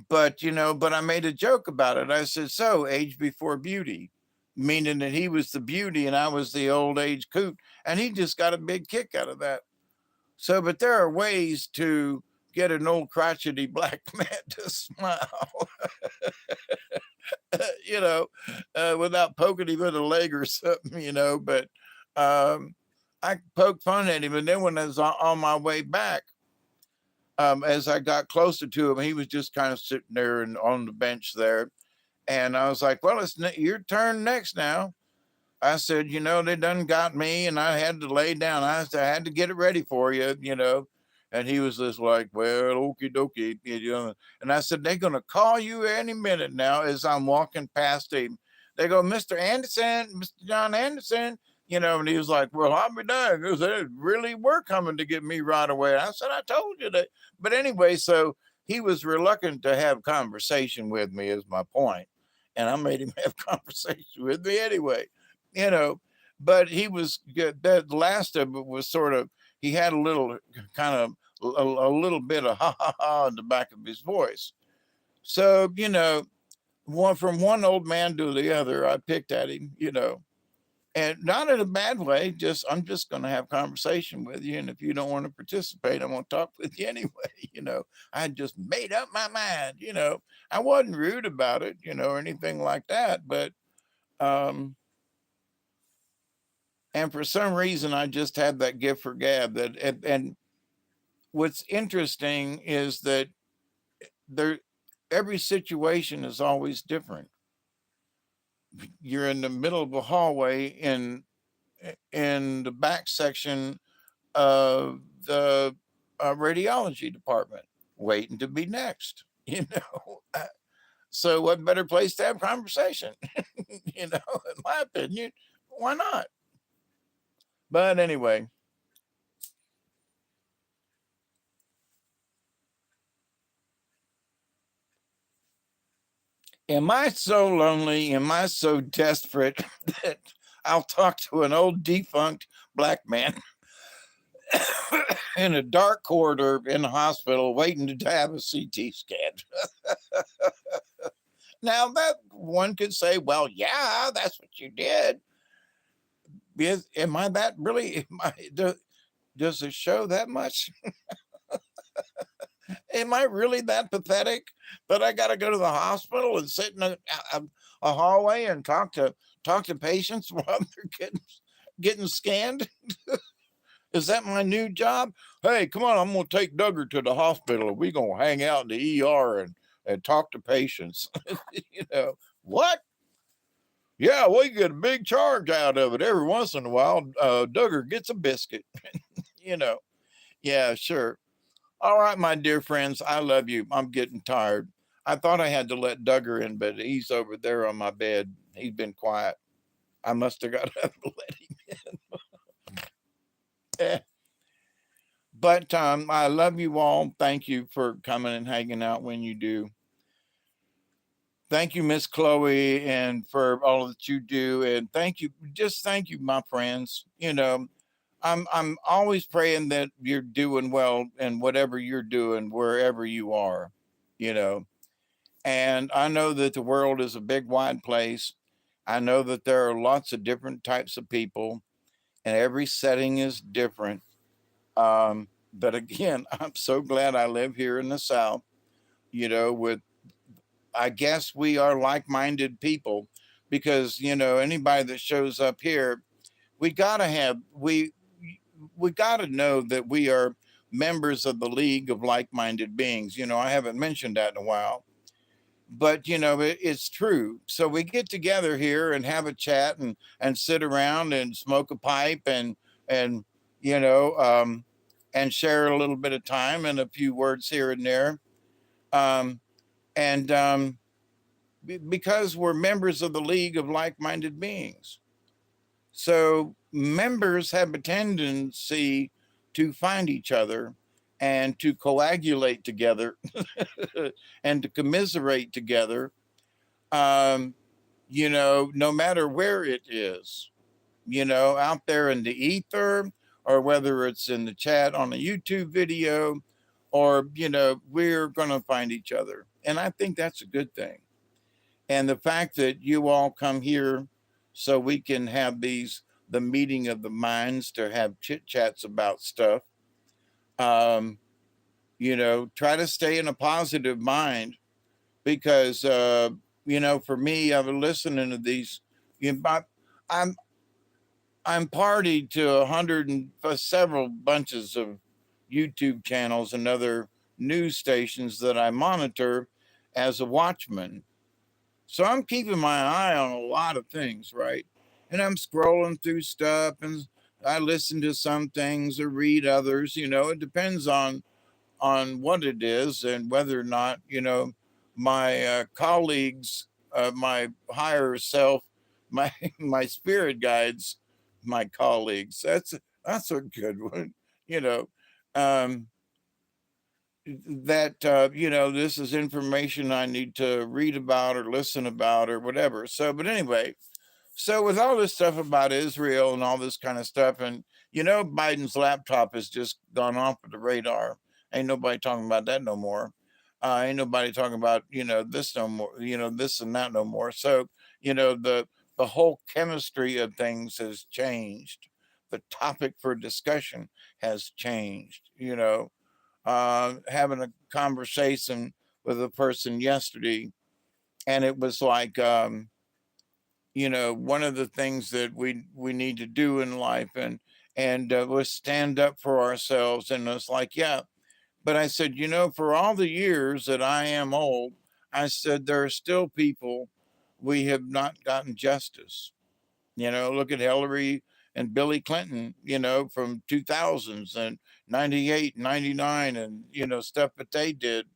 but I made a joke about it. I said, "So, age before beauty," meaning that he was the beauty and I was the old age coot, and he just got a big kick out of that. So, but there are ways to get an old crotchety black man to smile, you know, without poking him with a leg or something. But um, I poked fun at him. And then when I was on my way back, as I got closer to him, he was just kind of sitting there and on the bench there. And I was like, well, it's your turn next now. I said, they done got me and I had to lay down. I said, I had to get it ready for you. And he was just like, well, okie dokie. And I said, they're going to call you any minute now as I'm walking past him. They go, Mr. Anderson, Mr. John Anderson, and he was like, well, I'll be done. They really were coming to get me right away. I said, I told you that. But anyway, so he was reluctant to have conversation with me is my point. And I made him have conversation with me anyway you know, but he was good. That last of it was sort of, he had a little kind of a little bit of ha ha ha in the back of his voice. So, one from one old man to the other, I picked at him, and not in a bad way. Just, I'm just going to have conversation with you. And if you don't want to participate, I'm going to talk with you anyway. I just made up my mind. I wasn't rude about it, or anything like that. But, um, and for some reason I just had that gift for gab. And what's interesting is that there every situation is always different. You're in the middle of a hallway in the back section of the radiology department waiting to be next. So what better place to have conversation? In my opinion, why not? But anyway, am I so lonely? Am I so desperate that I'll talk to an old defunct black man in a dark corridor in the hospital waiting to have a CT scan? Now, that one could say, well, yeah, that's what you did. Am I that really? Does it show that much? Am I really that pathetic that I got to go to the hospital and sit in a hallway and talk to patients while they're getting scanned? Is that my new job? Hey, come on, I'm gonna take Duggar to the hospital. We're gonna hang out in the ER and talk to patients. What? Yeah, we get a big charge out of it every once in a while. Duggar gets a biscuit. you know. Yeah, sure. All right, my dear friends, I love you. I'm getting tired. I thought I had to let Duggar in, but he's over there on my bed. He's been quiet. I must have got up and let him in. But I love you all. Thank you for coming and hanging out when you do. Thank you, Miss Chloe, and for all that you do. And thank you, my friends. I'm always praying that you're doing well in whatever you're doing, wherever you are. You know, and I know that the world is a big, wide place. I know that there are lots of different types of people, and every setting is different. But again, I'm so glad I live here in the South, with, I guess we are like minded people because, anybody that shows up here, we got to we got to know that we are members of the League of Like Minded Beings. I haven't mentioned that in a while, but it's true. So we get together here and have a chat and sit around and smoke a pipe and you know and share a little bit of time and a few words here and there. Um, and because we're members of the League of Like-Minded Beings. So members have a tendency to find each other and to coagulate together and to commiserate together, um, no matter where it is, out there in the ether, or whether it's in the chat on a YouTube video, or, we're going to find each other. And I think that's a good thing. And the fact that you all come here so we can have the meeting of the minds to have chit chats about stuff. Um, try to stay in a positive mind, because, for me, I've been listening to these. You know, I'm I'm party to 100 and several bunches of YouTube channels and other news stations that I monitor as a watchman. So I'm keeping my eye on a lot of things, right? And I'm scrolling through stuff, and I listen to some things or read others. It depends on what it is and whether or not, my colleagues, my higher self, my my spirit guides, my colleagues. That's a good one. You know, um, that this is information I need to read about or listen about or whatever. So, but anyway, so with all this stuff about Israel and all this kind of stuff, and Biden's laptop has just gone off of the radar. Ain't nobody talking about that no more. Ain't nobody talking about this no more. This and that no more. So the whole chemistry of things has changed. The topic for discussion has changed. Having a conversation with a person yesterday, and it was like, one of the things that we need to do in life, and was stand up for ourselves. And it's like, yeah, but I said, for all the years that I am old, I said there are still people we have not gotten justice. Look at Hillary and Billy Clinton, from 2000s and 98, 99, and stuff that they did.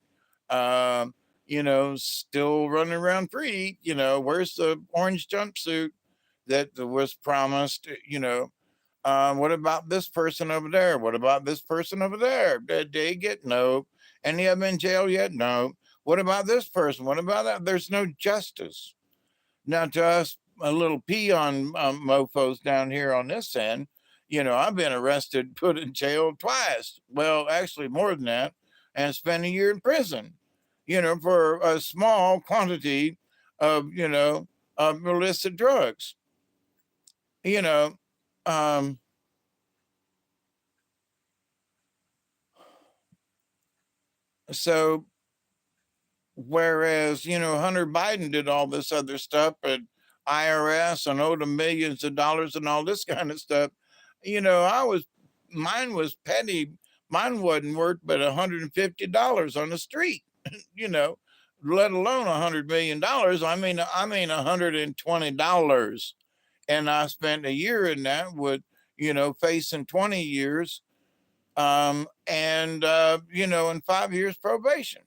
um, still running around free. Where's the orange jumpsuit that was promised? What about this person over there? What about this person over there? Did they get no? Any of them in jail yet? No. What about this person? What about that? There's no justice. Now, to us, a little peon mofos down here on this end, I've been arrested, put in jail twice. Well, actually, more than that, and spent a year in prison, for a small quantity of illicit drugs. You know, um, so whereas, Hunter Biden did all this other stuff at IRS and owed him millions of dollars and all this kind of stuff, mine was petty. Mine wasn't worth but $150 on the street, you know, let alone $100 million. I mean $120. And I spent a year in that with, facing 20 years, and 5 years probation.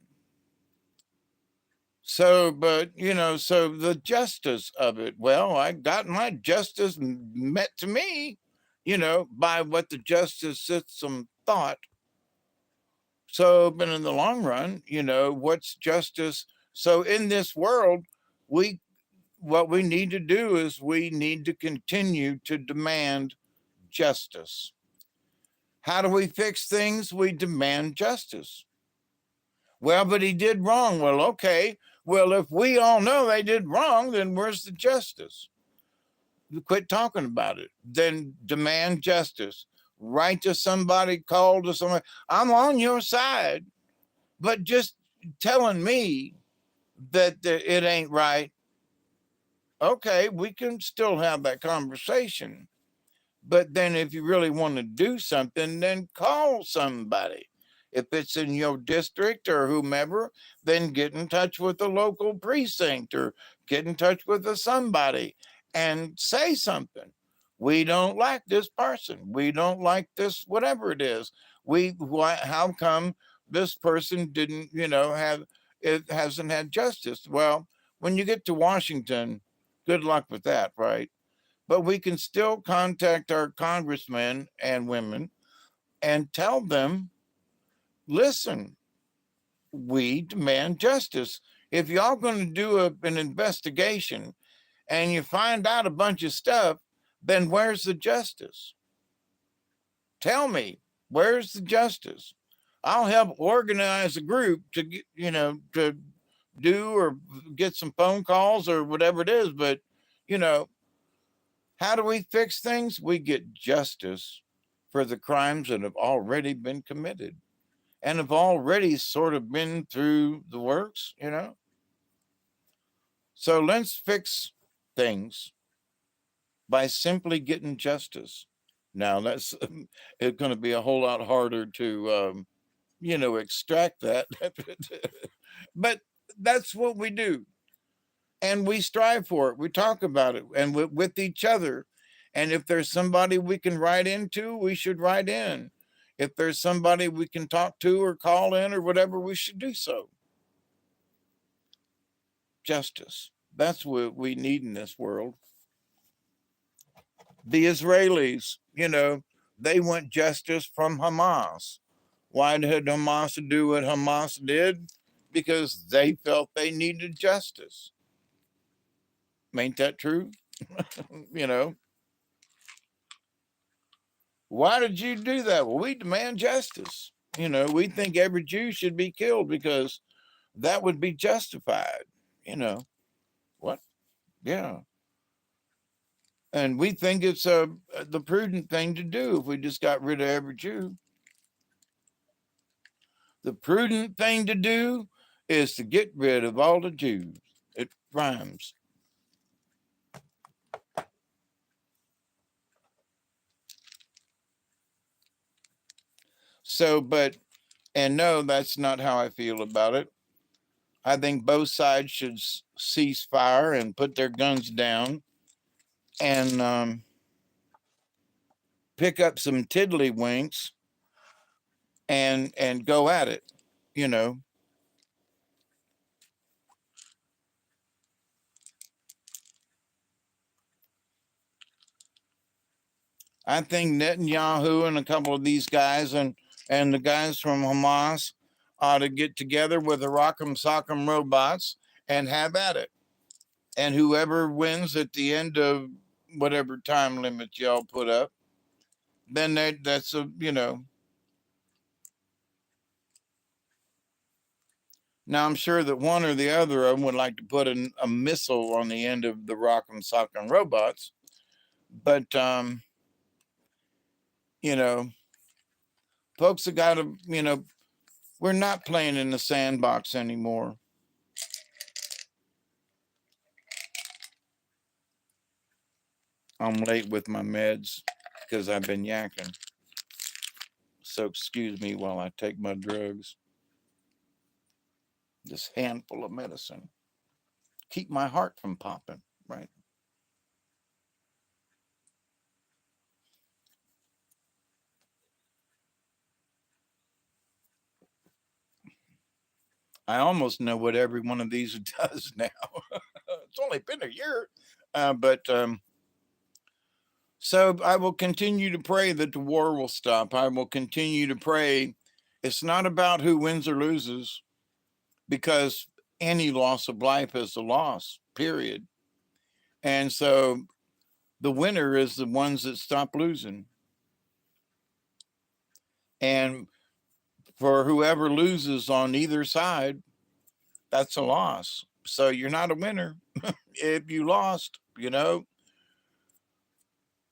So, but so the justice of it, well, I got my justice met to me, by what the justice system thought. So, but in the long run, what's justice? So in this world, we what we need to do is we need to continue to demand justice. How do we fix things? We demand justice. Well, but he did wrong. Well, okay. Well, if we all know they did wrong, then where's the justice? Quit talking about it. Then demand justice. Write to somebody, call to somebody. I'm on your side, but just telling me that it ain't right. Okay, we can still have that conversation. But then if you really want to do something, then call somebody. If it's in your district or whomever, then get in touch with the local precinct or get in touch with somebody and say something. We don't like this person. We don't like this, whatever it is. How come this person didn't, have, it hasn't had justice? Well, when you get to Washington, good luck with that, right? But we can still contact our congressmen and women and tell them, listen, we demand justice. If y'all going to do an investigation and you find out a bunch of stuff, then where's the justice? Tell me, where's the justice? I'll help organize a group to get, to do or get some phone calls or whatever it is. But, you know, how do we fix things? We get justice for the crimes that have already been committed and have already sort of been through the works. So let's fix things by simply getting justice. Now, that's it's going to be a whole lot harder to, extract that. But that's what we do. And we strive for it. We talk about it and with each other. And if there's somebody we can write into, we should write in. If there's somebody we can talk to or call in or whatever, we should do so. Justice. That's what we need in this world. The Israelis, they want justice from Hamas. Why did Hamas do what Hamas did? Because they felt they needed justice. Ain't that true? you know, why did you do that? Well, we demand justice. We think every Jew should be killed because that would be justified. What? Yeah. And we think it's the prudent thing to do if we just got rid of every Jew. The prudent thing to do is to get rid of all the Jews. It rhymes. So, and no, that's not how I feel about it. I think both sides should cease fire and put their guns down and pick up some tiddlywinks and go at it. You know, I think Netanyahu and a couple of these guys and the guys from Hamas ought to get together with the Rock'em Sock'em robots and have at it. And whoever wins at the end of whatever time limit y'all put up, then that's a. Now I'm sure that one or the other of them would like to put a missile on the end of the Rock'em Sock'em robots, but you know, folks have got to. We're not playing in the sandbox anymore. I'm late with my meds because I've been yakking. So excuse me while I take my drugs. This handful of medicine. Keep my heart from popping, right? I almost know what every one of these does now. It's only been a year. But so I will continue to pray that the war will stop. I will continue to pray. It's not about who wins or loses, because any loss of life is a loss, period. And so the winner is the ones that stop losing. And for whoever loses on either side, that's a loss. So you're not a winner if you lost.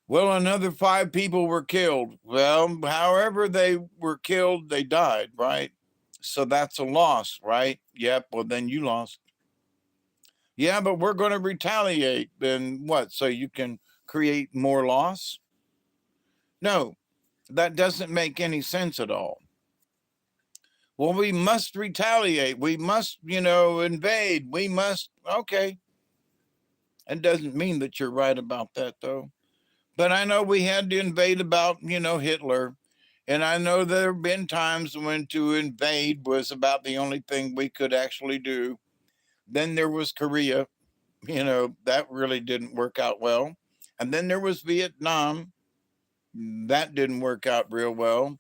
Well, another 5 people were killed. Well, however they were killed, they died, right? So that's a loss, right? Yep. Well, then you lost. Yeah, but we're going to retaliate. Then what? So you can create more loss? No, that doesn't make any sense at all. Well, we must retaliate. We must, invade. We must. Okay. It doesn't mean that you're right about that, though. But I know we had to invade about, Hitler. And I know there have been times when to invade was about the only thing we could actually do. Then there was Korea, that really didn't work out well. And then there was Vietnam, that didn't work out real well.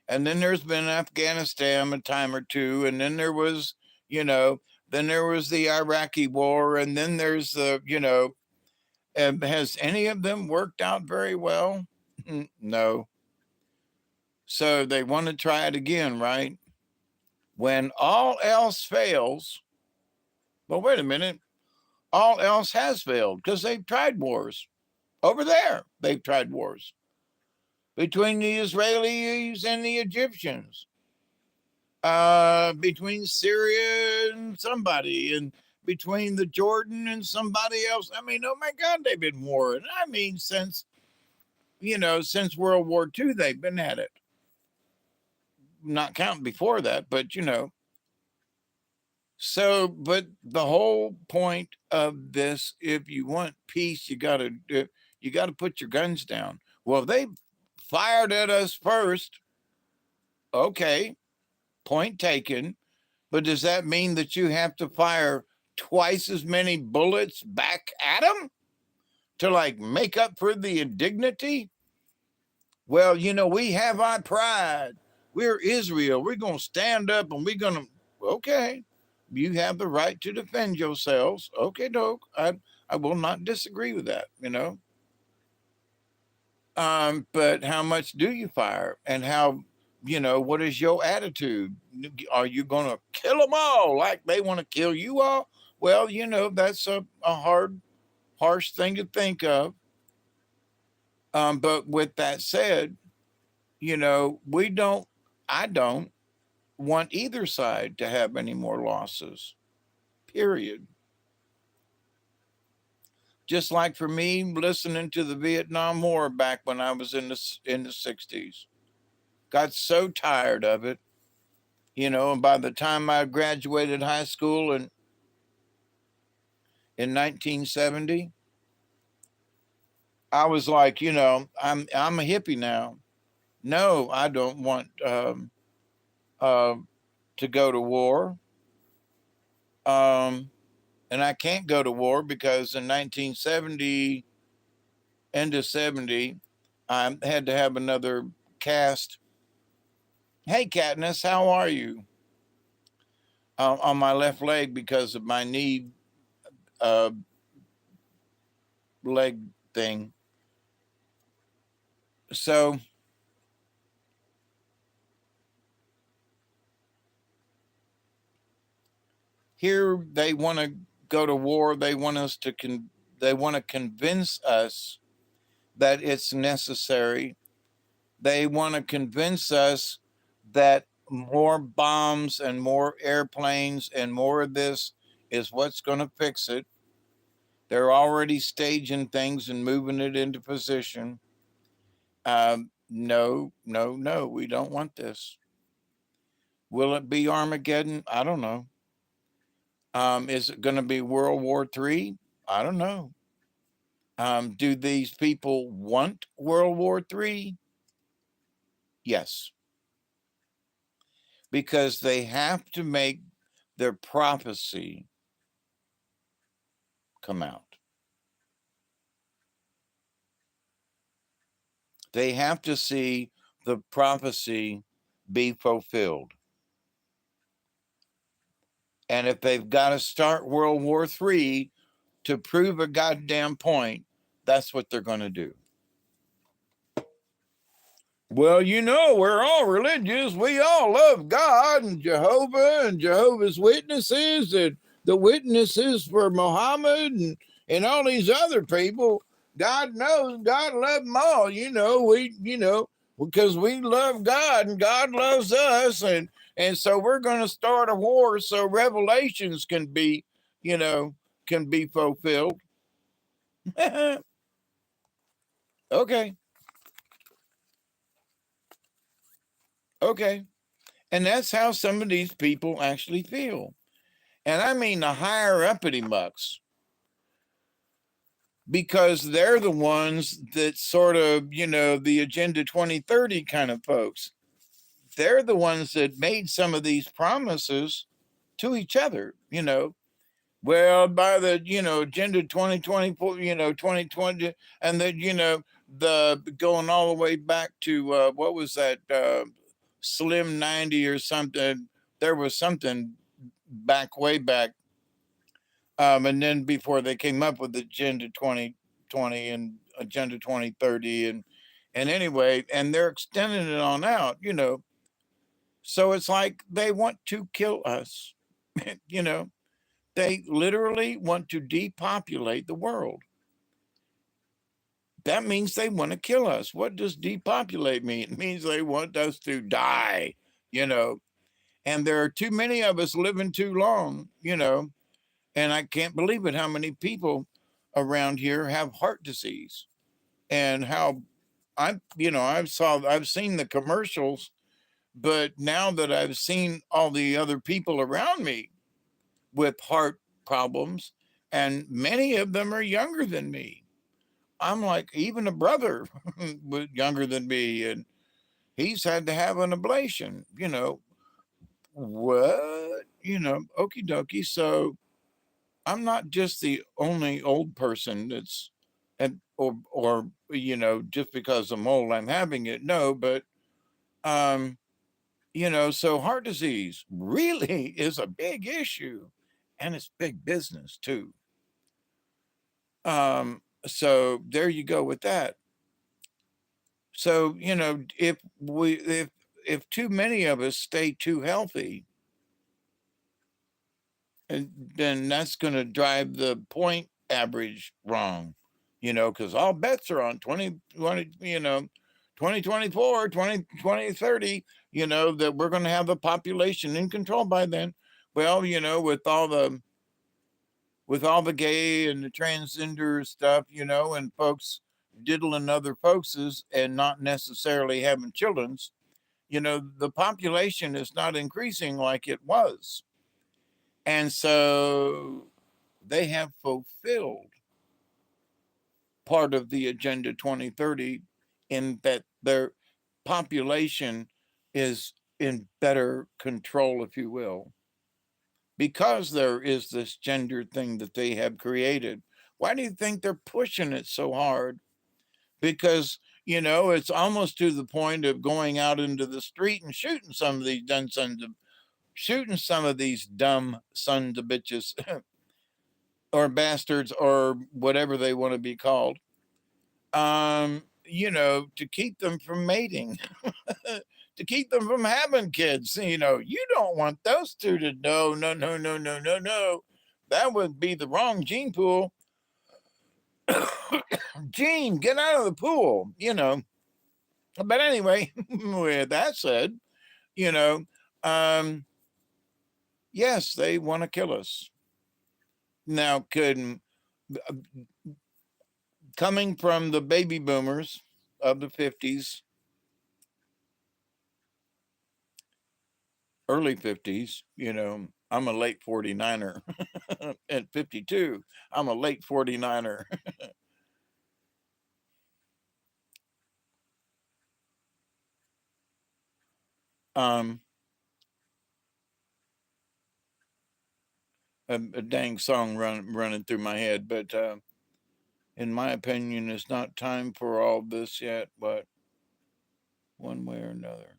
And then there's been Afghanistan a time or two, and then there was, you know, then there was the Iraqi war, and then there's the, has any of them worked out very well? No. So they want to try it again, right? When all else fails, well, wait a minute, all else has failed because they've tried wars. Over there, they've tried wars between the Israelis and the Egyptians, between Syria and somebody, and between the Jordan and somebody else. I mean, oh my God, they've been warring. I mean, since World War II, they've been at it. Not counting before that, but So, but the whole point of this, if you want peace, you gotta put your guns down. Well, they fired at us first. Okay, point taken. But does that mean that you have to fire twice as many bullets back at them to like make up for the indignity? Well, we have our pride. We're Israel. We're going to stand up and we're going to, okay, you have the right to defend yourselves. Okay, doke. I will not disagree with that. But how much do you fire, and what is your attitude? Are you going to kill them all like they want to kill you all? Well, that's a hard, harsh thing to think of. But with that said, I don't want either side to have any more losses, period. Just like for me, listening to the Vietnam War back when I was in the 60s, got so tired of it, and by the time I graduated high school in 1970, I was like, I'm a hippie now. No, I don't want uh, to go to war. And I can't go to war because in 1970, end of 70, I had to have another cast. Hey, Katniss, how are you? On my left leg because of my knee uh, leg thing. So here they want to go to war. They want us to they want to convince us that it's necessary. They want to convince us that more bombs and more airplanes and more of this is what's going to fix it. They're already staging things and moving it into position. No, no, no, we don't want this. Will it be Armageddon? I don't know. Is it going to be World War III? I don't know. Do these people want World War III? Yes. Because they have to make their prophecy come out. They have to see the prophecy be fulfilled. And if they've got to start World War III to prove a goddamn point, that's what they're going to do. Well, we're all religious. We all love God and Jehovah and Jehovah's Witnesses and the witnesses for Muhammad and all these other people. God knows God loves them all. Because we love God and God loves us. And so we're going to start a war so revelations can be fulfilled. Okay. Okay. And that's how some of these people actually feel. And I mean the higher uppity mucks, because they're the ones that sort of, the Agenda 2030 kind of folks. They're the ones that made some of these promises to each other. Well, by the, agenda 2024, 2020, and then, the going all the way back to what was that, Slim 90 or something. There was something back way back. And then before they came up with Agenda 2020 and Agenda 2030, and anyway, and they're extending it on out, So it's like they want to kill us. you know, they literally want to depopulate the world. That means they want to kill us. What does depopulate mean? It means they want us to die, you know. And there are too many of us living too long, and I can't believe it how many people around here have heart disease, and how I've seen the commercials, but now that I've seen all the other people around me with heart problems, and many of them are younger than me. I'm like, even a brother was younger than me, and he's had to have an ablation. What? Okie dokie. So I'm not just the only old person that's, and or just because I'm old, I'm having it. No, but um, so heart disease really is a big issue, and it's big business too. So there you go with that. So, if too many of us stay too healthy, and then that's going to drive the point average wrong, because all bets are on 2020, 2024, 2030, that we're going to have the population in control by then. Well, with all the gay and the transgender stuff, and folks diddling other folkses and not necessarily having children's, the population is not increasing like it was. And so they have fulfilled part of the Agenda 2030 in that their population is in better control, if you will, because there is this gender thing that they have created. Why do you think they're pushing it so hard? Because it's almost to the point of going out into the street and shooting some of these dumb sons of bitches or bastards or whatever they want to be called, to keep them from mating, to keep them from having kids. You don't want those two to, no, no, no, no, no, no, no. That would be the wrong gene pool. Gene, get out of the pool, But anyway, with that said, you know, um, yes, they want to kill us. Now, coming from the baby boomers of the 50s, early 50s, I'm a late 49er. At 52, I'm a late 49er. um, a dang song running through my head, but in my opinion, it's not time for all this yet, but one way or another.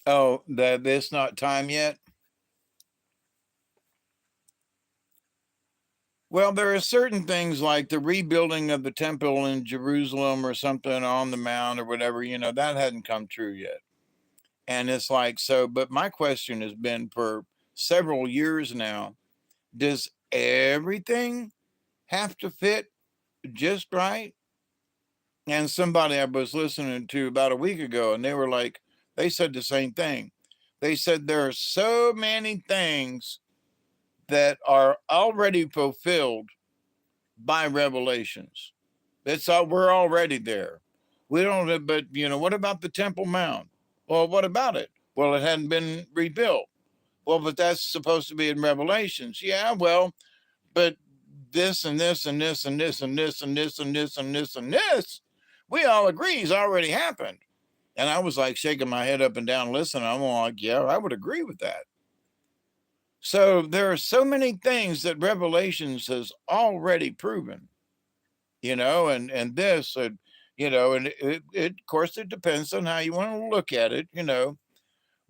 Oh, that it's not time yet. Well, there are certain things like the rebuilding of the temple in Jerusalem or something on the mount or whatever, that hadn't come true yet. And it's like, so, but my question has been for several years now, does everything have to fit just right? And somebody I was listening to about a week ago, and they were like, they said the same thing. They said there are so many things that are already fulfilled by revelations. It's all, we're already there. We don't, but what about the Temple Mount? Well, what about it? Well, it hadn't been rebuilt. Well, but that's supposed to be in Revelations. Yeah, well, but this and this and this and this and this and this and this and this and this we all agree he's already happened. And I was like shaking my head up and down, listening. I'm like, yeah, I would agree with that. So there are so many things that Revelations has already proven, and this, and it, of course, it depends on how you want to look at it.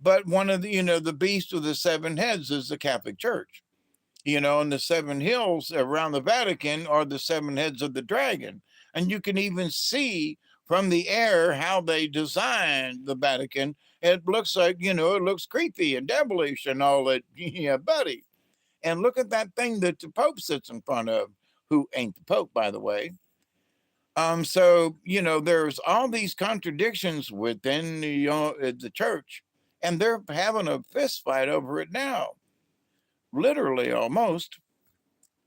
But one of the beast with the seven heads is the Catholic Church, and the seven hills around the Vatican are the seven heads of the dragon. And you can even see from the air how they designed the Vatican. It looks like, it looks creepy and devilish and all that, yeah, buddy. And look at that thing that the Pope sits in front of, who ain't the Pope, by the way. So, there's all these contradictions within the church, and they're having a fist fight over it now. Literally, almost.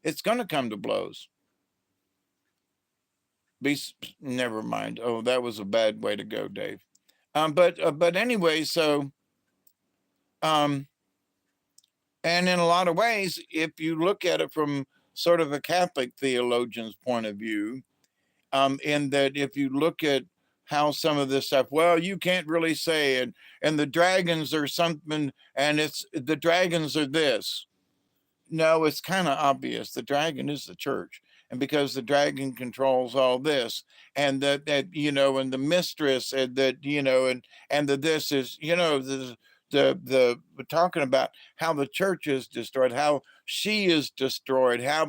It's going to come to blows. Never mind. Oh, that was a bad way to go, Dave. But anyway, so and in a lot of ways, if you look at it from sort of a Catholic theologian's point of view, in that if you look at how some of this stuff, well, you can't really say it, and the dragons are something, and it's the dragons are this. No, it's kind of obvious. The dragon is the church. And because the dragon controls all this, and that and the mistress, and that and the this is we're talking about how the church is destroyed, how she is destroyed, how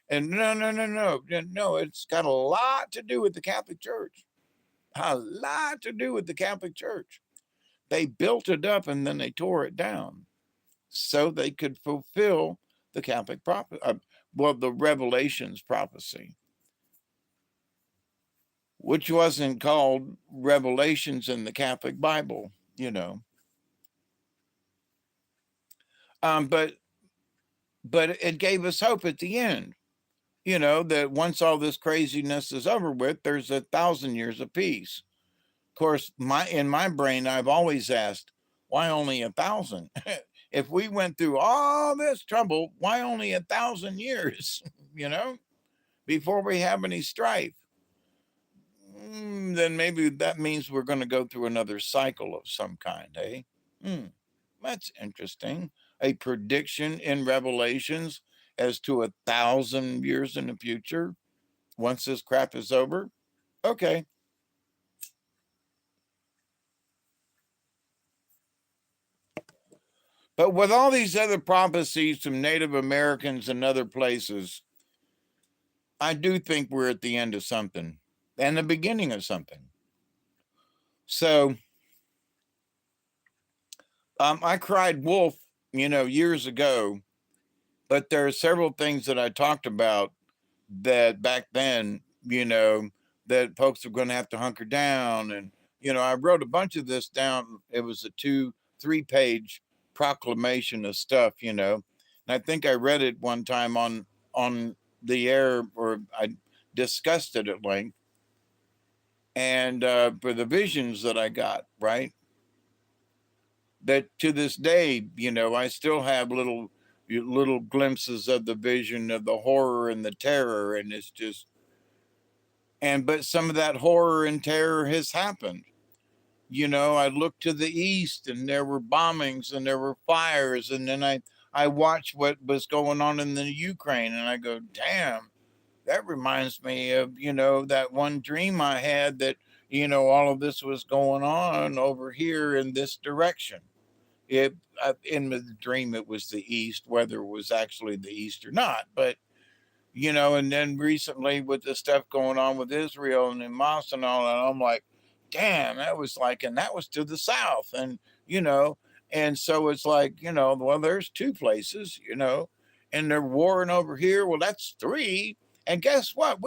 and no, it's got a lot to do with the Catholic Church, a lot to do with the Catholic Church. They built it up and then they tore it down so they could fulfill the Catholic prophecy, the Revelations prophecy, which wasn't called Revelations in the Catholic Bible. But it gave us hope at the end, that once all this craziness is over with, there's 1,000 years of peace. Of course, in my brain, I've always asked, why only 1,000? If we went through all this trouble, why only 1,000 years, before we have any strife? Then maybe that means we're going to go through another cycle of some kind, eh? That's interesting. A prediction in Revelations as to 1,000 years in the future once this crap is over. Okay. But with all these other prophecies from Native Americans and other places, I do think we're at the end of something and the beginning of something. So I cried wolf, years ago, but there are several things that I talked about that back then, that folks are going to have to hunker down. And, I wrote a bunch of this down. It was a 2-3 page proclamation of stuff, and I think I read it one time on the air, or I discussed it at length. And for the visions that I got, right? That to this day, I still have little glimpses of the vision of the horror and the terror, and it's just, but some of that horror and terror has happened. I looked to the east and there were bombings and there were fires, and then I watched what was going on in the Ukraine, and I go, damn, that reminds me of that one dream I had, that all of this was going on over here in this direction. In the dream it was the east, whether it was actually the east or not. But and then recently with the stuff going on with Israel and Hamas and all that, I'm like, damn, that was like, and that was to the south. And and so it's like, well, there's 2 places, and they're warring over here. Well, that's 3. And guess what?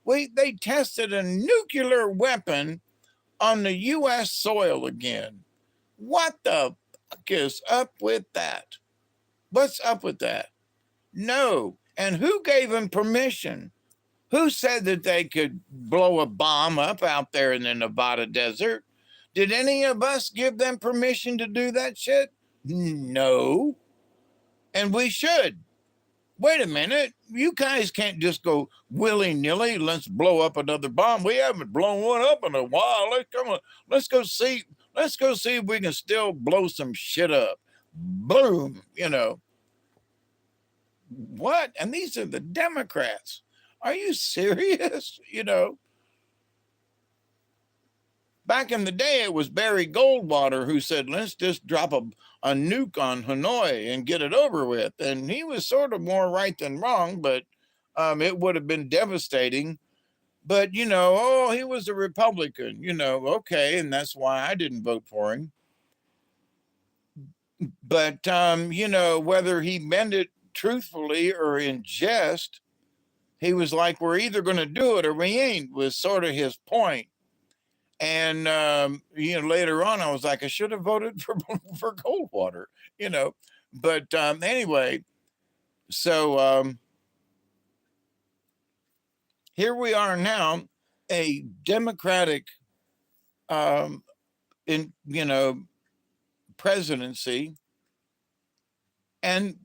They tested a nuclear weapon on the US soil again. What the fuck is up with that? What's up with that? No. And who gave them permission? Who said that they could blow a bomb up out there in the Nevada desert? Did any of us give them permission to do that shit? No. And we should. wait a minute, you guys can't just go willy-nilly, let's blow up another bomb. We haven't blown one up in a while. Let's go see, let's go see if we can still blow some shit up. Boom, what? And these are the Democrats. Are you serious? Back in the day, it was Barry Goldwater who said, let's just drop a nuke on Hanoi and get it over with. And he was sort of more right than wrong, but it would have been devastating. But, oh, he was a Republican, okay. And that's why I didn't vote for him. But, whether he meant it truthfully or in jest, he was like, we're either going to do it or we ain't, was sort of his point. And later on, I was like, I should have voted for Goldwater, But anyway, so here we are now, a Democratic, in presidency, and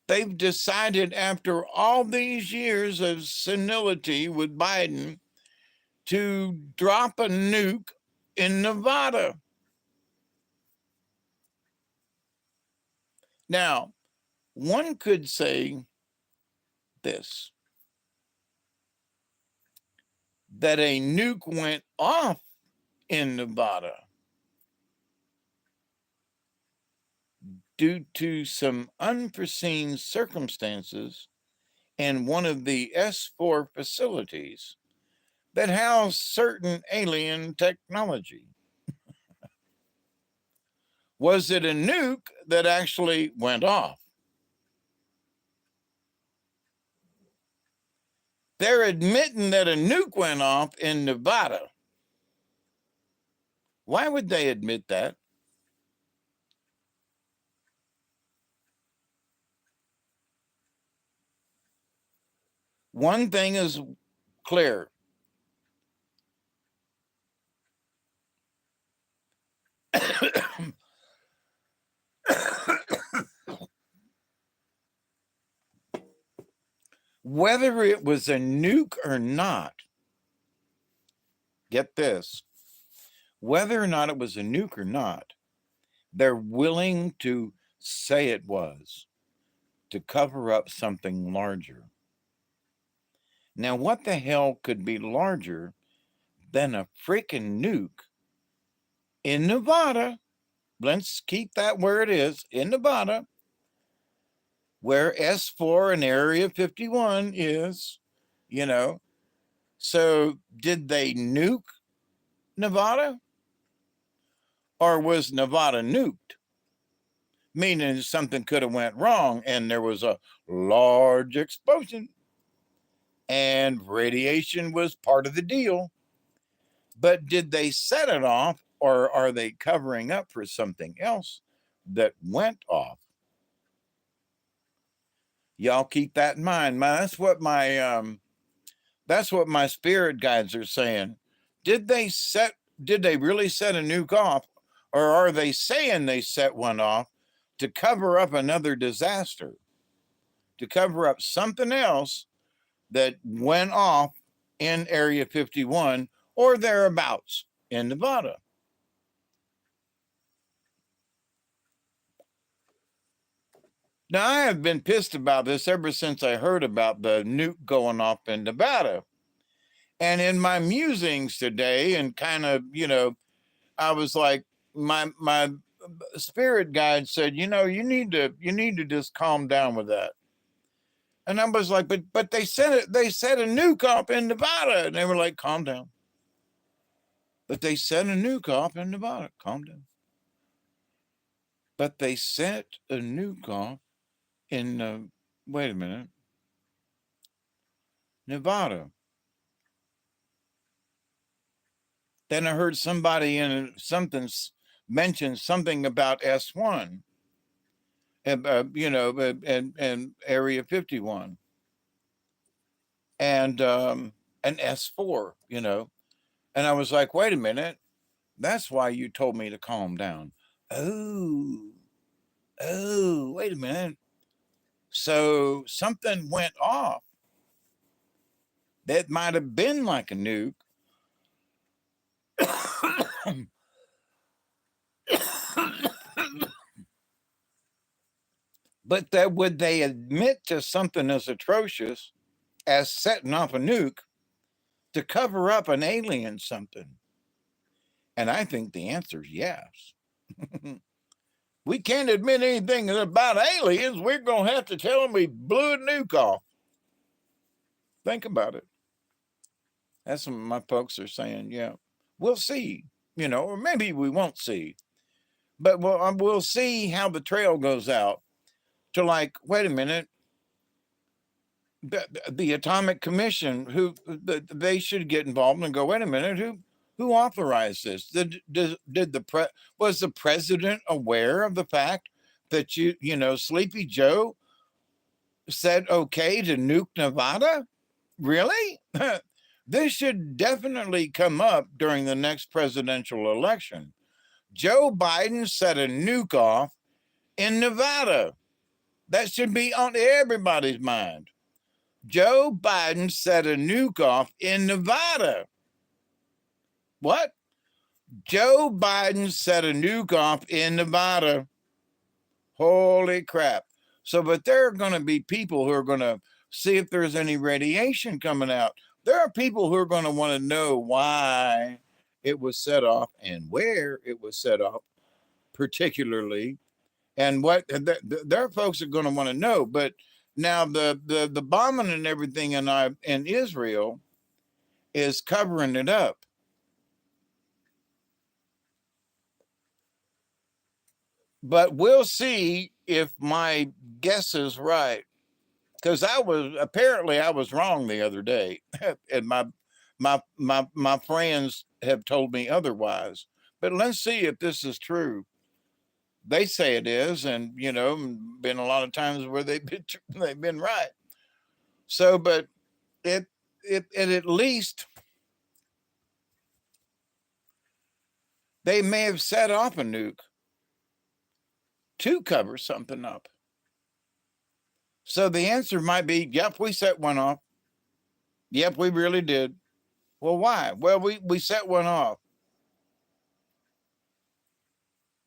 they've decided after all these years of senility with Biden to drop a nuke in Nevada. Now, one could say this, that a nuke went off in Nevada due to some unforeseen circumstances in one of the S4 facilities that house certain alien technology. Was it a nuke that actually went off? They're admitting that a nuke went off in Nevada. Why would they admit that? One thing is clear. Whether it was a nuke or not, get this, whether or not it was a nuke or not, they're willing to say it was to cover up something larger. Now, what the hell could be larger than a freaking nuke in Nevada? Let's keep that where it is, in Nevada, where S4 and Area 51 is, So did they nuke Nevada? Or was Nevada nuked? Meaning something could have went wrong and there was a large explosion and radiation was part of the deal. But did they set it off, or are they covering up for something else that went off? Y'all keep that in mind. That's what my spirit guides are saying. Did they really set a nuke off, or are they saying they set one off to cover up another disaster, to cover up something else that went off in Area 51 or thereabouts in Nevada? Now, I have been pissed about this ever since I heard about the nuke going off in Nevada. And in my musings today, and kind of, I was like, my spirit guide said, you need to just calm down with that. And I was like, but they set a nuke off in Nevada. And they were like, calm down. But they set a nuke off in Nevada. Calm down. But they set a nuke off in, wait a minute, Nevada. Then I heard somebody in something mention something about S1, and Area 51, and S4, and I was like, wait a minute, that's why you told me to calm down. Oh, wait a minute. So something went off that might have been like a nuke. But that would they admit to something as atrocious as setting off a nuke to cover up an alien something? And I think the answer is yes. We can't admit anything about aliens. We're going to have to tell them we blew a nuke off. Think about it. That's what my folks are saying. Yeah, we'll see, or maybe we won't see. But we'll see how the trail goes out to, like, wait a minute, the Atomic Commission, they should get involved and go, wait a minute, who authorized this? Was the president aware of the fact that Sleepy Joe said okay to nuke Nevada? Really? This should definitely come up during the next presidential election. Joe Biden set a nuke off in Nevada. That should be on everybody's mind. Joe Biden set a nuke off in Nevada. What? Joe Biden set a nuke off in Nevada. Holy crap. So, but there are going to be people who are going to see if there's any radiation coming out. There are people who are going to want to know why it was set off and where it was set off, particularly, and what their folks are going to want to know. But now the bombing and everything in Israel is covering it up. But we'll see if my guess is right, because I was wrong the other day, and my friends have told me otherwise. But let's see if this is true. They say it is, and been a lot of times where they've been right. So, but it at least they may have set off a nuke to cover something up. So the answer might be, yep, we set one off. Yep, we really did. Well, why? Well, we set one off.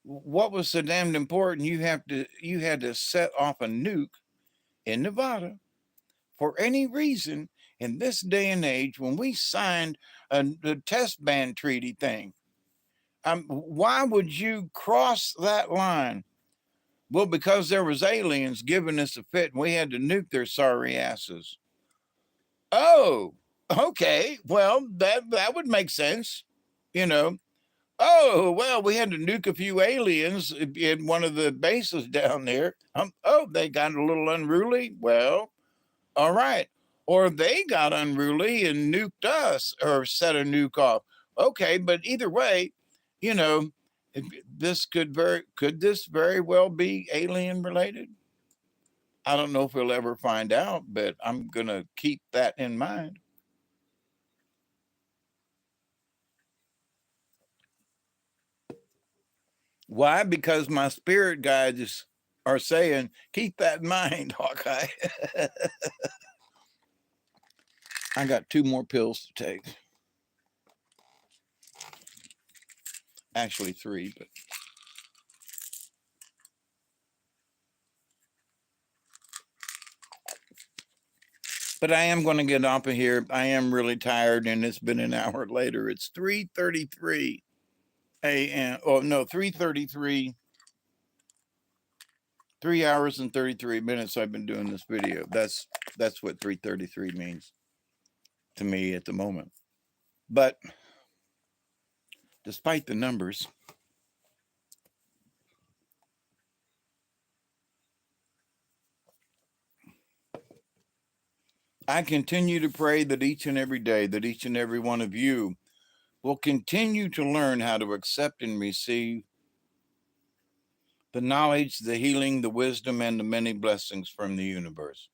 What was so damned important? You had to set off a nuke in Nevada for any reason in this day and age when we signed a test ban treaty thing. Why would you cross that line? Well, because there was aliens giving us a fit and we had to nuke their sorry asses. Oh, okay. Well, that would make sense. Oh, well, we had to nuke a few aliens in one of the bases down there. Oh, they got a little unruly. Well, all right. Or they got unruly and nuked us or set a nuke off. Okay, but either way, you know, could this very well be alien related? I don't know if we'll ever find out, but I'm gonna keep that in mind. Why? Because my spirit guides are saying, keep that in mind, Hawkeye. I got 2 more pills to take. Actually 3, but I am going to get off of here. I am really tired, and it's been an hour later. It's 3:33 a.m. Oh no, 3:33. 3 hours and 33 minutes I've been doing this video. That's what 3:33 means to me at the moment. But despite the numbers, I continue to pray that each and every day, that each and every one of you will continue to learn how to accept and receive the knowledge, the healing, the wisdom, and the many blessings from the universe.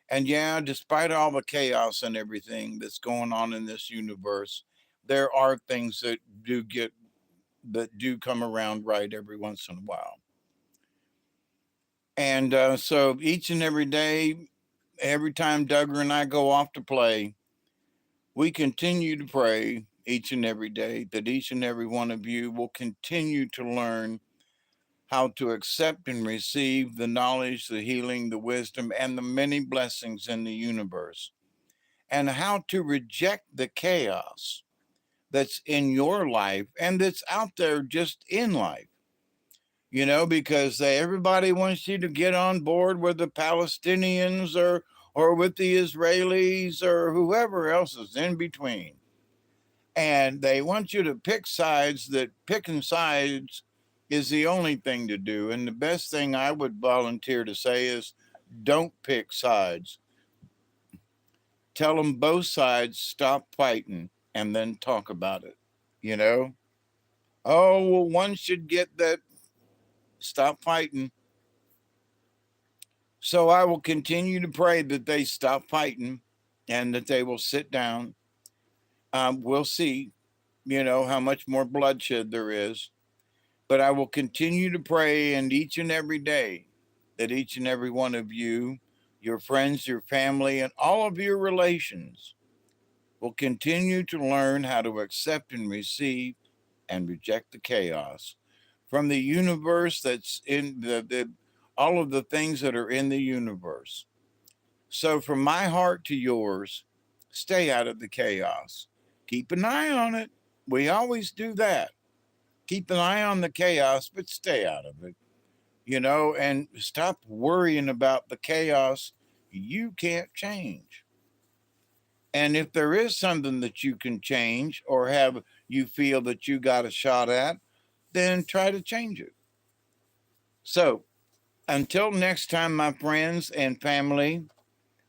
And yeah, despite all the chaos and everything that's going on in this universe, there are things that do come around right every once in a while. And so each and every day, every time Duggar and I go off to play, we continue to pray each and every day that each and every one of you will continue to learn how to accept and receive the knowledge, the healing, the wisdom, and the many blessings in the universe, and how to reject the chaos that's in your life and that's out there just in life. Because everybody wants you to get on board with the Palestinians or with the Israelis or whoever else is in between. And they want you to pick sides, that picking sides is the only thing to do. And the best thing I would volunteer to say is don't pick sides. Tell them both sides stop fighting and then talk about it. You know, oh, well, one should get that, stop fighting. So I will continue to pray that they stop fighting and that they will sit down. We'll see, how much more bloodshed there is. But I will continue to pray, and each and every day, that each and every one of you, your friends, your family, and all of your relations will continue to learn how to accept and receive and reject the chaos from the universe that's in the all of the things that are in the universe. So, from my heart to yours, stay out of the chaos. Keep an eye on it. We always do that. Keep an eye on the chaos, but stay out of it, and stop worrying about the chaos you can't change. And if there is something that you can change or have you feel that you got a shot at, then try to change it. So, until next time, my friends and family,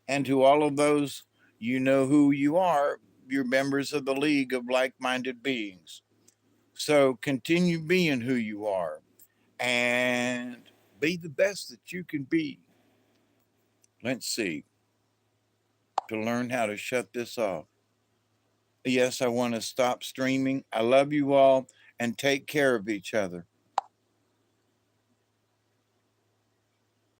and to all of those, you know who you are, you're members of the League of Like Minded Beings. So, continue being who you are and be the best that you can be. Let's see, to learn how to shut this off. Yes, I want to stop streaming. I love you all and take care of each other.